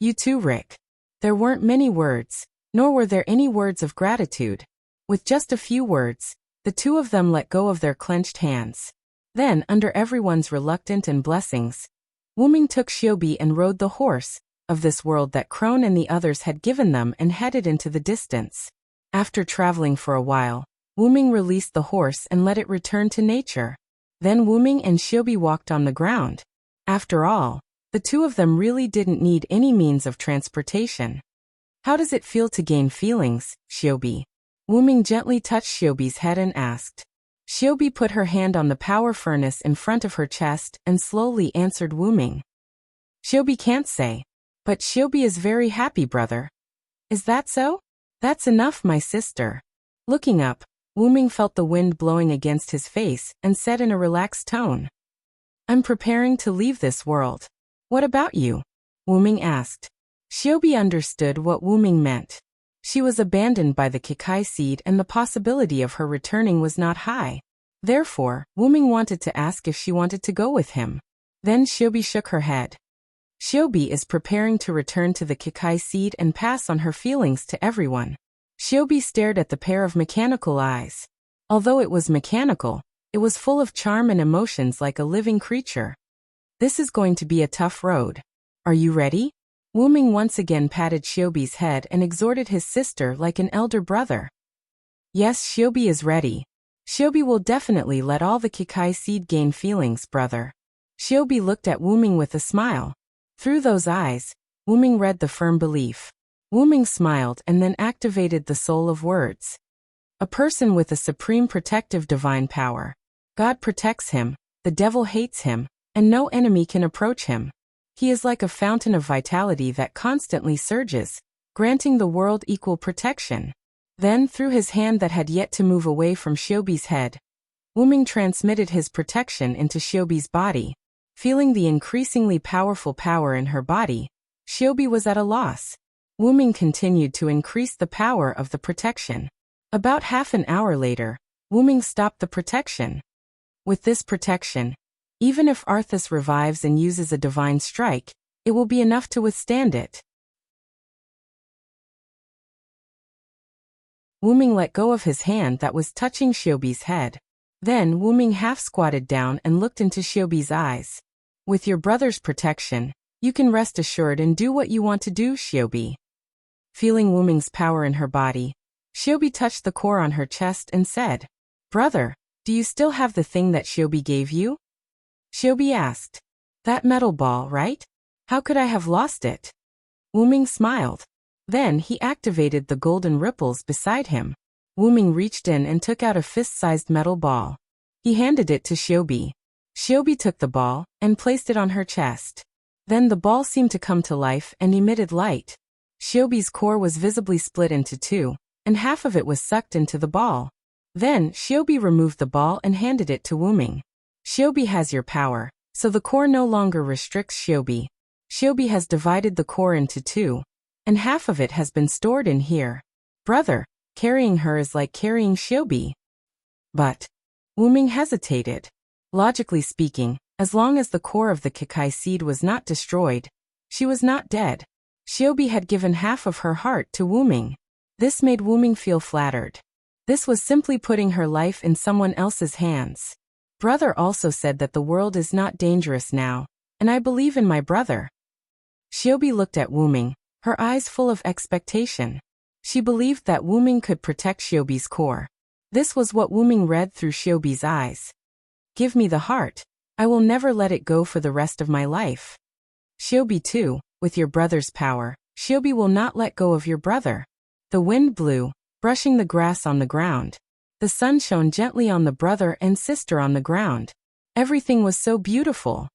You too, Rick. There weren't many words, nor were there any words of gratitude. With just a few words, the two of them let go of their clenched hands. Then, under everyone's reluctance and blessings, Wuming took Xiaobi and rode the horse of this world that Crone and the others had given them and headed into the distance. After traveling for a while, Wuming released the horse and let it return to nature. Then Wuming and Xiaobi walked on the ground. After all, the two of them really didn't need any means of transportation. How does it feel to gain feelings, Xiaobi? Wuming gently touched Xiaobi's head and asked. Xiaobi put her hand on the power furnace in front of her chest and slowly answered Wuming. Xiaobi can't say. But Xiaobi is very happy, brother. Is that so? That's enough, my sister. Looking up, Wuming felt the wind blowing against his face and said in a relaxed tone. I'm preparing to leave this world. What about you? Wuming asked. Xiaobi understood what Wuming meant. She was abandoned by the Kikai seed and the possibility of her returning was not high. Therefore, Wuming wanted to ask if she wanted to go with him. Then Xiaobi shook her head. Xiaobi is preparing to return to the Kikai seed and pass on her feelings to everyone. Xiaobi stared at the pair of mechanical eyes. Although it was mechanical, it was full of charm and emotions like a living creature. This is going to be a tough road. Are you ready? Wuming once again patted Shiobi's head and exhorted his sister like an elder brother. Yes, Shiobi is ready. Shiobi will definitely let all the Kikai seed gain feelings, brother. Shiobi looked at Wuming with a smile. Through those eyes, Wuming read the firm belief. Wuming smiled and then activated the soul of words. A person with a supreme protective divine power. God protects him, the devil hates him, and no enemy can approach him. He is like a fountain of vitality that constantly surges, granting the world equal protection. Then, through his hand that had yet to move away from Shiobi's head, Wuming transmitted his protection into Shiobi's body. Feeling the increasingly powerful power in her body, Shiobi was at a loss. Wuming continued to increase the power of the protection. About half an hour later, Wuming stopped the protection. With this protection, even if Arthas revives and uses a divine strike, it will be enough to withstand it. Wuming let go of his hand that was touching Shiobi's head. Then Wuming half squatted down and looked into Shiobi's eyes. With your brother's protection, you can rest assured and do what you want to do, Shiobi. Feeling Wuming's power in her body, Shiobi touched the core on her chest and said, Brother, do you still have the thing that Shiobi gave you? Shiobi asked. That metal ball, right? How could I have lost it? Wuming smiled. Then he activated the golden ripples beside him. Wuming reached in and took out a fist-sized metal ball. He handed it to Shiobi. Shiobi took the ball and placed it on her chest. Then the ball seemed to come to life and emitted light. Shiobi's core was visibly split into two, and half of it was sucked into the ball. Then Shiobi removed the ball and handed it to Wuming. Shiobi has your power, so the core no longer restricts Shiobi. Shiobi has divided the core into two, and half of it has been stored in here. Brother, carrying her is like carrying Shiobi. But Wuming hesitated. Logically speaking, as long as the core of the Kikai seed was not destroyed, she was not dead. Shiobi had given half of her heart to Wuming. This made Wuming feel flattered. This was simply putting her life in someone else's hands. Brother also said that the world is not dangerous now, and I believe in my brother. Shiobi looked at Wuming, her eyes full of expectation. She believed that Wuming could protect Shiobi's core. This was what Wuming read through Shiobi's eyes. Give me the heart. I will never let it go for the rest of my life. Shiobi too, with your brother's power, Shiobi will not let go of your brother. The wind blew, brushing the grass on the ground. The sun shone gently on the brother and sister on the ground. Everything was so beautiful.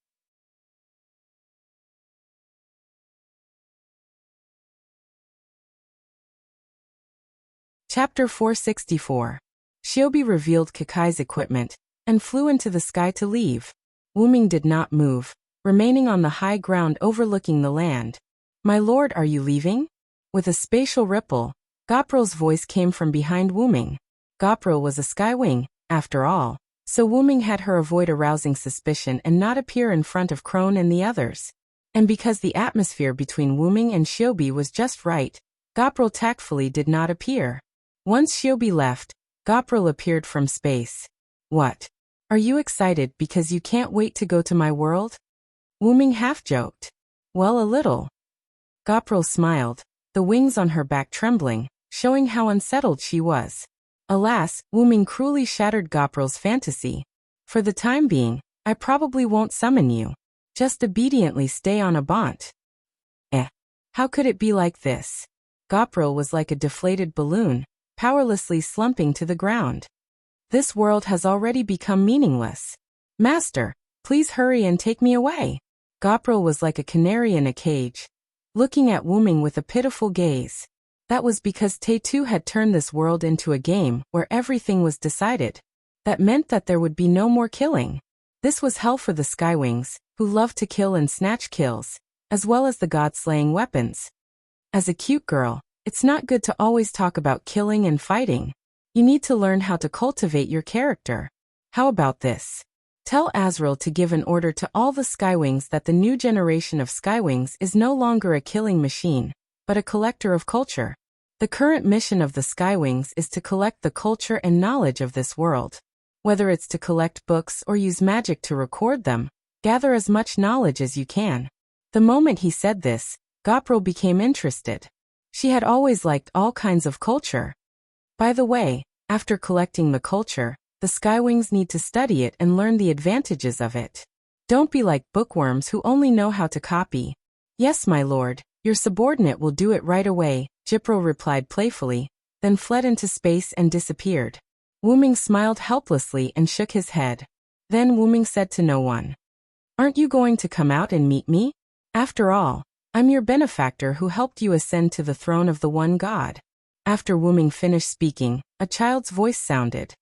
Chapter 464. Shiobi revealed Kikai's equipment and flew into the sky to leave. Wuming did not move, remaining on the high ground overlooking the land. My lord, are you leaving? With a spatial ripple, Gopril's voice came from behind Wuming. Gopril was a skywing, after all, so Wuming had her avoid arousing suspicion and not appear in front of Crone and the others. And because the atmosphere between Wuming and Shiobi was just right, Gopril tactfully did not appear. Once Shiobi left, Gopril appeared from space. What? Are you excited because you can't wait to go to my world? Wuming half-joked. Well, a little. Gopril smiled, the wings on her back trembling, showing how unsettled she was. Alas, Wuming cruelly shattered Gopril's fantasy. For the time being, I probably won't summon you. Just obediently stay on a bont. How could it be like this? Gopril was like a deflated balloon, powerlessly slumping to the ground. This world has already become meaningless. Master, please hurry and take me away. Gopril was like a canary in a cage, looking at Wuming with a pitiful gaze. That was because Te2 had turned this world into a game where everything was decided. That meant that there would be no more killing. This was hell for the Skywings, who loved to kill and snatch kills, as well as the god-slaying weapons. As a cute girl, it's not good to always talk about killing and fighting. You need to learn how to cultivate your character. How about this? Tell Azrael to give an order to all the Skywings that the new generation of Skywings is no longer a killing machine, but a collector of culture. The current mission of the Skywings is to collect the culture and knowledge of this world. Whether it's to collect books or use magic to record them, gather as much knowledge as you can. The moment he said this, Gopro became interested. She had always liked all kinds of culture. By the way, after collecting the culture, the Skywings need to study it and learn the advantages of it. Don't be like bookworms who only know how to copy. Yes, my lord, your subordinate will do it right away, Gopro replied playfully, then fled into space and disappeared. Wu Ming smiled helplessly and shook his head. Then Wu Ming said to no one, "Aren't you going to come out and meet me? After all, I'm your benefactor who helped you ascend to the throne of the one God." After Wu Ming finished speaking, a child's voice sounded.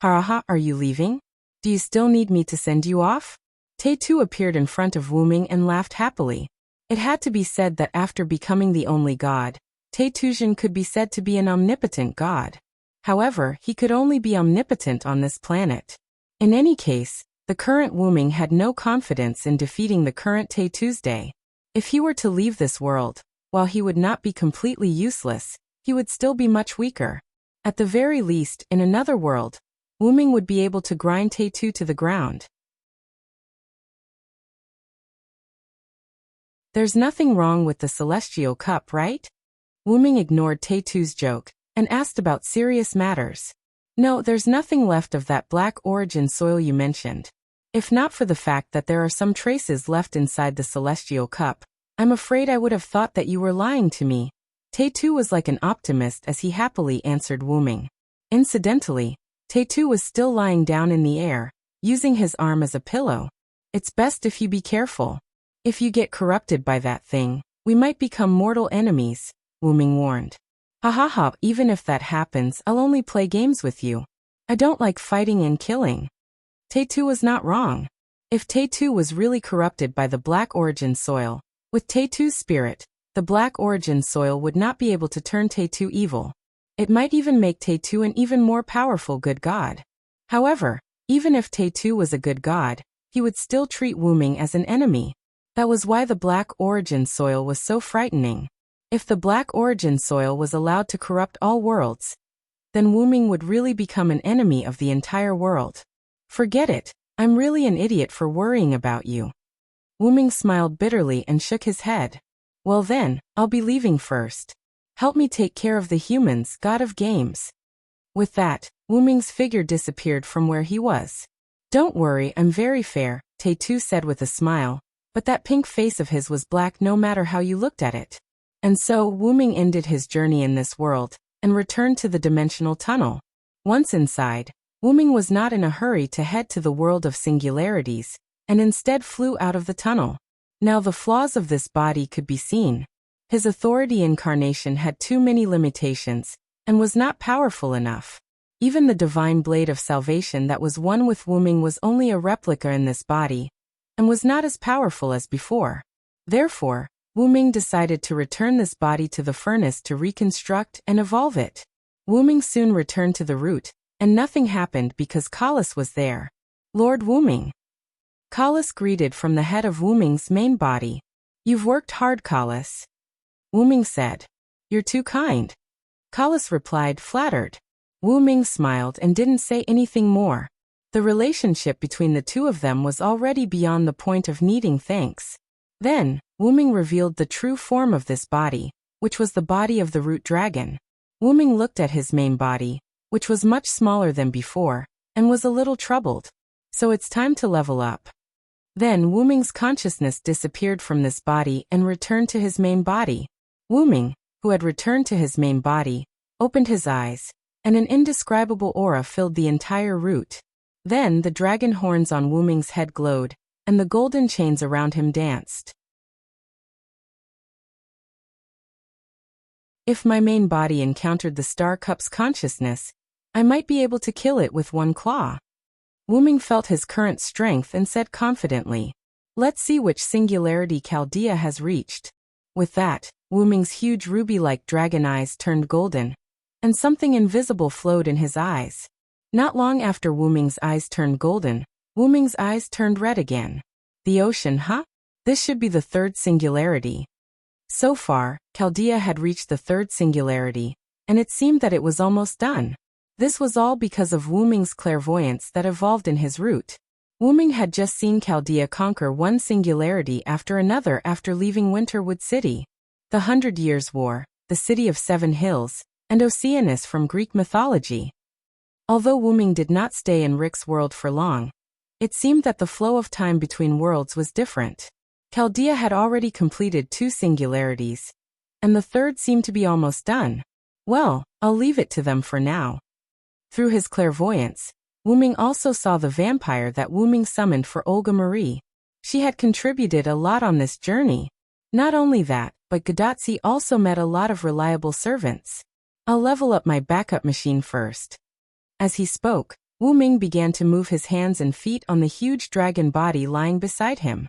"Haraha, are you leaving? Do you still need me to send you off?" Tei-Tu appeared in front of Wu Ming and laughed happily. It had to be said that after becoming the only god, Tei-Tu could be said to be an omnipotent god. However, he could only be omnipotent on this planet. In any case, the current Wu Ming had no confidence in defeating the current Tei-Tuesday. If he were to leave this world, while he would not be completely useless, he would still be much weaker. At the very least, in another world, Wu Ming would be able to grind Tei-Tu to the ground. There's nothing wrong with the Celestial Cup, right? Wu Ming ignored Tei-Tu's joke and asked about serious matters. No, there's nothing left of that black origin soil you mentioned. If not for the fact that there are some traces left inside the Celestial Cup, I'm afraid I would have thought that you were lying to me. Tei-Tu was like an optimist as he happily answered Wu Ming. Incidentally, Tei-Tu was still lying down in the air, using his arm as a pillow. It's best if you be careful. If you get corrupted by that thing, we might become mortal enemies, Wu Ming warned. Ha ha ha, even if that happens, I'll only play games with you. I don't like fighting and killing. Tei-Tu was not wrong. If Tei-Tu was really corrupted by the black origin soil, with Tei-Tu's spirit, the black origin soil would not be able to turn Tei-Tu evil. It might even make Tei-Tu an even more powerful good god. However, even if Tei-Tu was a good god, he would still treat Wu Ming as an enemy. That was why the black origin soil was so frightening. If the black origin soil was allowed to corrupt all worlds, then Wu Ming would really become an enemy of the entire world. Forget it, I'm really an idiot for worrying about you. Wu Ming smiled bitterly and shook his head. Well then, I'll be leaving first. Help me take care of the humans, god of games. With that, Wu Ming's figure disappeared from where he was. Don't worry, I'm very fair, Tei-Tu said with a smile, but that pink face of his was black no matter how you looked at it. And so, Wu Ming ended his journey in this world, and returned to the dimensional tunnel. Once inside, Wu Ming was not in a hurry to head to the world of singularities, and instead flew out of the tunnel. Now the flaws of this body could be seen. His authority incarnation had too many limitations, and was not powerful enough. Even the divine blade of salvation that was one with Wu Ming was only a replica in this body, and was not as powerful as before. Therefore, Wu Ming decided to return this body to the furnace to reconstruct and evolve it. Wu Ming soon returned to the root, and nothing happened because Kalas was there. Lord Wu Ming. Kalas greeted from the head of Wu Ming's main body. You've worked hard, Kalas. Wu Ming said. You're too kind. Kalas replied, flattered. Wu Ming smiled and didn't say anything more. The relationship between the two of them was already beyond the point of needing thanks. Then, Wu Ming revealed the true form of this body, which was the body of the root dragon. Wu Ming looked at his main body, which was much smaller than before, and was a little troubled. So it's time to level up. Then Wu Ming's consciousness disappeared from this body and returned to his main body. Wu Ming, who had returned to his main body, opened his eyes, and an indescribable aura filled the entire root. Then the dragon horns on Wu Ming's head glowed, and the golden chains around him danced. If my main body encountered the Star Cup's consciousness, I might be able to kill it with one claw. Wu Ming felt his current strength and said confidently, let's see which singularity Chaldea has reached. With that, Wu Ming's huge ruby-like dragon eyes turned golden, and something invisible flowed in his eyes. Not long after Wu Ming's eyes turned golden, Wu Ming's eyes turned red again. The ocean, huh? This should be the third singularity. So far, Chaldea had reached the third singularity, and it seemed that it was almost done. This was all because of Wu Ming's clairvoyance that evolved in his root. Ming had just seen Chaldea conquer one singularity after another after leaving Winterwood City. The 100 Years' War, the City of Seven Hills, and Oceanus from Greek mythology. Although Ming did not stay in Rick's world for long, it seemed that the flow of time between worlds was different. Chaldea had already completed 2 singularities, and the third seemed to be almost done. Well, I'll leave it to them for now. Through his clairvoyance, Ming also saw the vampire that Ming summoned for Olga Marie. She had contributed a lot on this journey. Not only that, but Gadatsi also met a lot of reliable servants. I'll level up my backup machine first. As he spoke, Ming began to move his hands and feet on the huge dragon body lying beside him.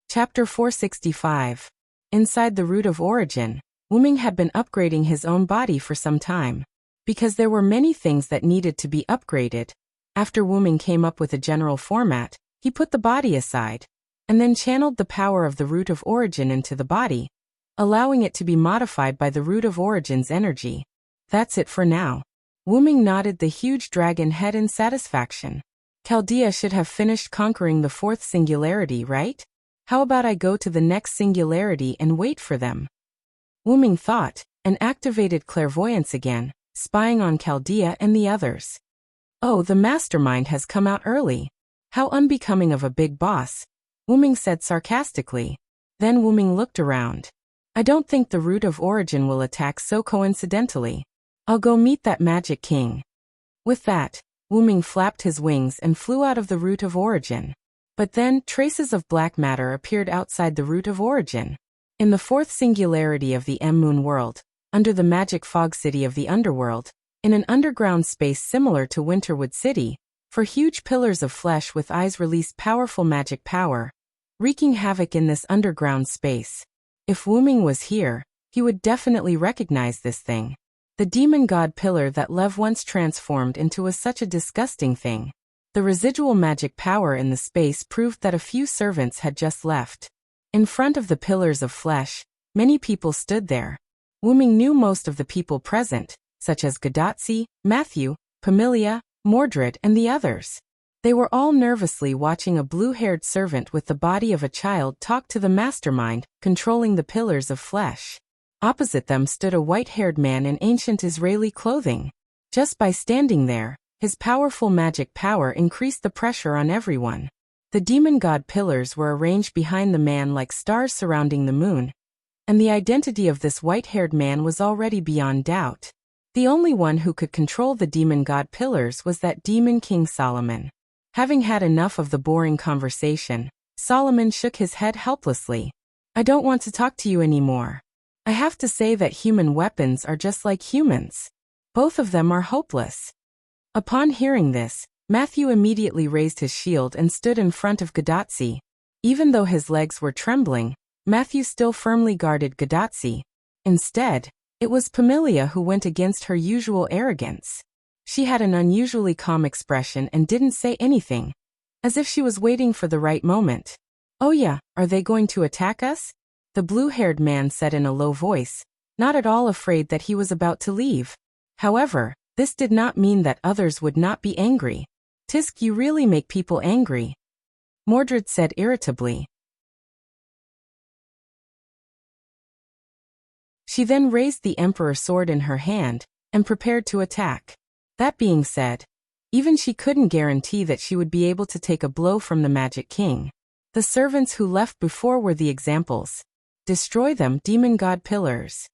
Chapter 465. Inside the Root of Origin, Ming had been upgrading his own body for some time. Because there were many things that needed to be upgraded, after Ming came up with a general format, he put the body aside, and then channeled the power of the Root of Origin into the body, allowing it to be modified by the Root of Origin's energy. That's it for now. Ming nodded the huge dragon head in satisfaction. Chaldea should have finished conquering the 4th singularity, right? How about I go to the next singularity and wait for them? Ming thought, and activated clairvoyance again, spying on Chaldea and the others. Oh, the mastermind has come out early. How unbecoming of a big boss, Ming said sarcastically. Then Ming looked around. I don't think the Root of Origin will attack so coincidentally. I'll go meet that magic king. With that, Ming flapped his wings and flew out of the Root of Origin. But then, traces of black matter appeared outside the Root of Origin. In the 4th singularity of the M-Moon world, under the magic fog city of the underworld, in an underground space similar to Winterwood City, 4 huge pillars of flesh with eyes released powerful magic power, wreaking havoc in this underground space. If Ming was here, he would definitely recognize this thing. The demon god pillar that Lev once transformed into was such a disgusting thing. The residual magic power in the space proved that a few servants had just left. In front of the pillars of flesh, many people stood there. Ming knew most of the people present, such as Gadatsi, Matthew, Pamilia, Mordred, and the others. They were all nervously watching a blue-haired servant with the body of a child talk to the mastermind, controlling the pillars of flesh. Opposite them stood a white-haired man in ancient Israeli clothing. Just by standing there, his powerful magic power increased the pressure on everyone. The demon god pillars were arranged behind the man like stars surrounding the moon, and the identity of this white-haired man was already beyond doubt. The only one who could control the demon god pillars was that demon king Solomon. Having had enough of the boring conversation, Solomon shook his head helplessly. I don't want to talk to you anymore. I have to say that human weapons are just like humans. Both of them are hopeless. Upon hearing this, Matthew immediately raised his shield and stood in front of Gadatsi. Even though his legs were trembling, Matthew still firmly guarded Gadatsi. Instead, it was Pamilia who went against her usual arrogance. She had an unusually calm expression and didn't say anything, as if she was waiting for the right moment. Oh yeah, are they going to attack us? The blue-haired man said in a low voice, not at all afraid that he was about to leave. However, this did not mean that others would not be angry. Tisk, you really make people angry, Mordred said irritably. She then raised the Emperor's sword in her hand and prepared to attack. That being said, even she couldn't guarantee that she would be able to take a blow from the Magic King. The servants who left before were the examples. Destroy them, demon god pillars.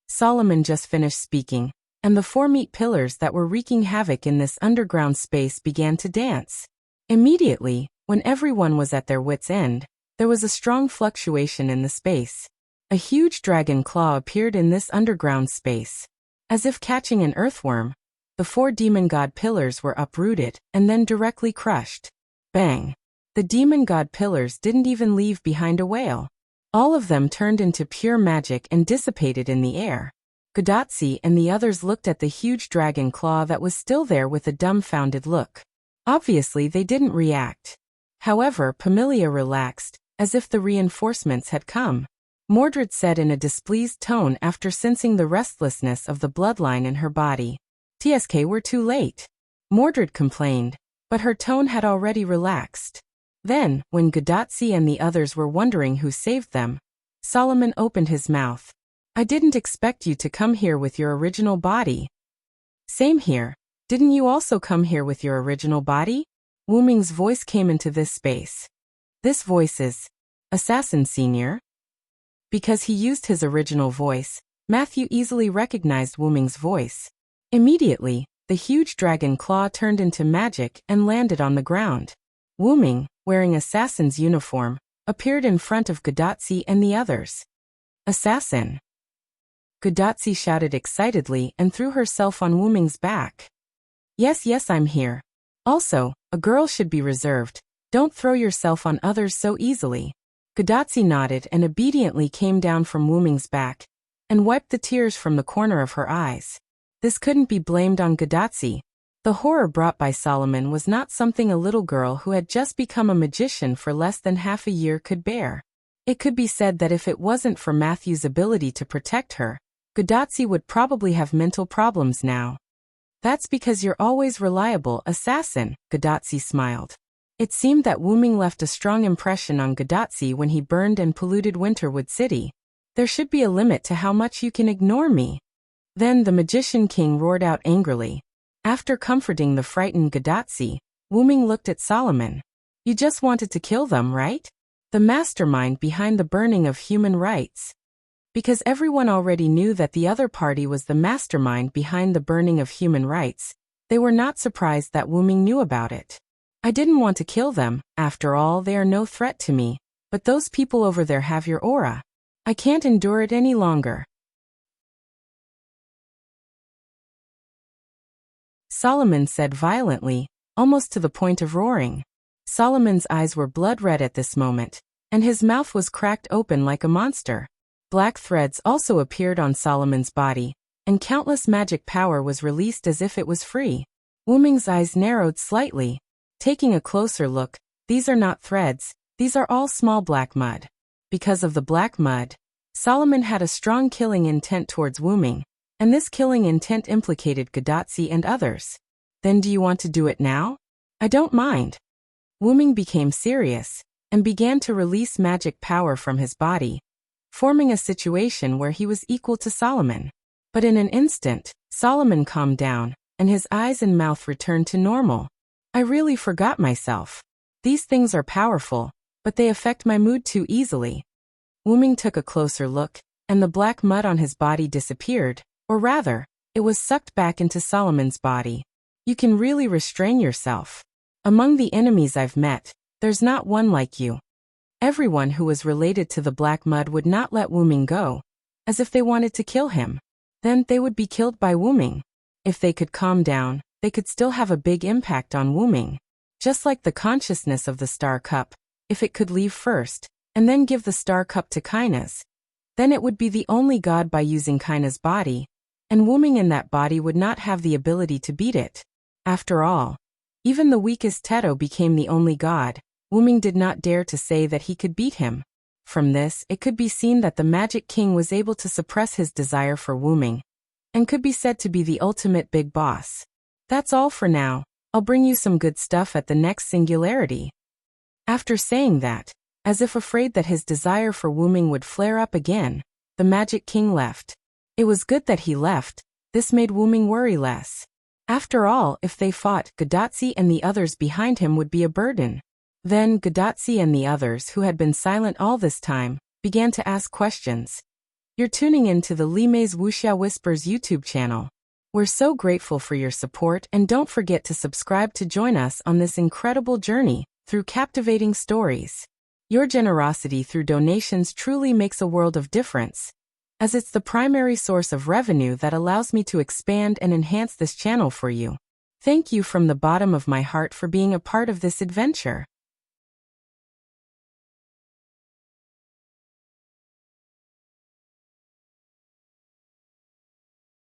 Solomon just finished speaking, and the 4 meat pillars that were wreaking havoc in this underground space began to dance. Immediately, when everyone was at their wits' end, there was a strong fluctuation in the space. A huge dragon claw appeared in this underground space. As if catching an earthworm, the 4 demon god pillars were uprooted and then directly crushed. Bang! The demon god pillars didn't even leave behind a wail. All of them turned into pure magic and dissipated in the air. Gadatsi and the others looked at the huge dragon claw that was still there with a dumbfounded look. Obviously they didn't react. However, Pamilia relaxed, as if the reinforcements had come. Mordred said in a displeased tone after sensing the restlessness of the bloodline in her body. "TSK, we're too late," Mordred complained, but her tone had already relaxed. Then, when Gadotsi and the others were wondering who saved them, Solomon opened his mouth. "I didn't expect you to come here with your original body." "Same here. Didn't you also come here with your original body?" Wu Ming's voice came into this space. This voice is Assassin Senior. Because he used his original voice, Matthew easily recognized Wu Ming's voice. Immediately, the huge dragon claw turned into magic and landed on the ground. Wu Ming, wearing assassin's uniform, appeared in front of Gadotsi and the others. "Assassin!" Gadotsi shouted excitedly and threw herself on Wu Ming's back. Yes, I'm here. Also, a girl should be reserved. Don't throw yourself on others so easily." Gadotsi nodded and obediently came down from Wu Ming's back and wiped the tears from the corner of her eyes. This couldn't be blamed on Gadotsi. The horror brought by Solomon was not something a little girl who had just become a magician for less than half a year could bear. It could be said that if it wasn't for Matthew's ability to protect her, Gadotsi would probably have mental problems now. "That's because you're always reliable, assassin," Gadotsi smiled. It seemed that Wu Ming left a strong impression on Gadotsi when he burned and polluted Winterwood City. "There should be a limit to how much you can ignore me." Then the Magician King roared out angrily. After comforting the frightened Gadotsi, Wu Ming looked at Solomon. "You just wanted to kill them, right? The mastermind behind the burning of human rights." Because everyone already knew that the other party was the mastermind behind the burning of human rights, they were not surprised that Wu Ming knew about it. "I didn't want to kill them, after all they are no threat to me, but those people over there have your aura. I can't endure it any longer." Solomon said violently, almost to the point of roaring. Solomon's eyes were blood red at this moment, and his mouth was cracked open like a monster. Black threads also appeared on Solomon's body, and countless magic power was released as if it was free. Wu Ming's eyes narrowed slightly. Taking a closer look, these are not threads, these are all small black mud. Because of the black mud, Solomon had a strong killing intent towards Wu Ming, and this killing intent implicated Gadotsi and others. "Then do you want to do it now?" "I don't mind." Wu Ming became serious, and began to release magic power from his body, forming a situation where he was equal to Solomon. But in an instant, Solomon calmed down, and his eyes and mouth returned to normal. "I really forgot myself. These things are powerful, but they affect my mood too easily." Wu Ming took a closer look, and the black mud on his body disappeared, or rather, it was sucked back into Solomon's body. "You can really restrain yourself. Among the enemies I've met, there's not one like you." Everyone who was related to the black mud would not let Wu Ming go, as if they wanted to kill him. Then they would be killed by Wu Ming. If they could calm down, they could still have a big impact on Wu Ming. Just like the consciousness of the Star Cup, if it could leave first, and then give the Star Cup to Kaina's, then it would be the only god by using Kaina's body, and Wu Ming in that body would not have the ability to beat it. After all, even the weakest Teto became the only god. Wu Ming did not dare to say that he could beat him. From this, it could be seen that the Magic King was able to suppress his desire for Wu Ming, and could be said to be the ultimate big boss. That's all for now. I'll bring you some good stuff at the next singularity. After saying that, as if afraid that his desire for Wu Ming would flare up again, the Magic King left. It was good that he left. This made Wu Ming worry less. After all, if they fought, Gadotsi and the others behind him would be a burden. Then Gadotsi and the others, who had been silent all this time, began to ask questions. You're tuning in to the Li Mei's Wuxia Whispers YouTube channel. We're so grateful for your support, and don't forget to subscribe to join us on this incredible journey through captivating stories. Your generosity through donations truly makes a world of difference, as it's the primary source of revenue that allows me to expand and enhance this channel for you. Thank you from the bottom of my heart for being a part of this adventure.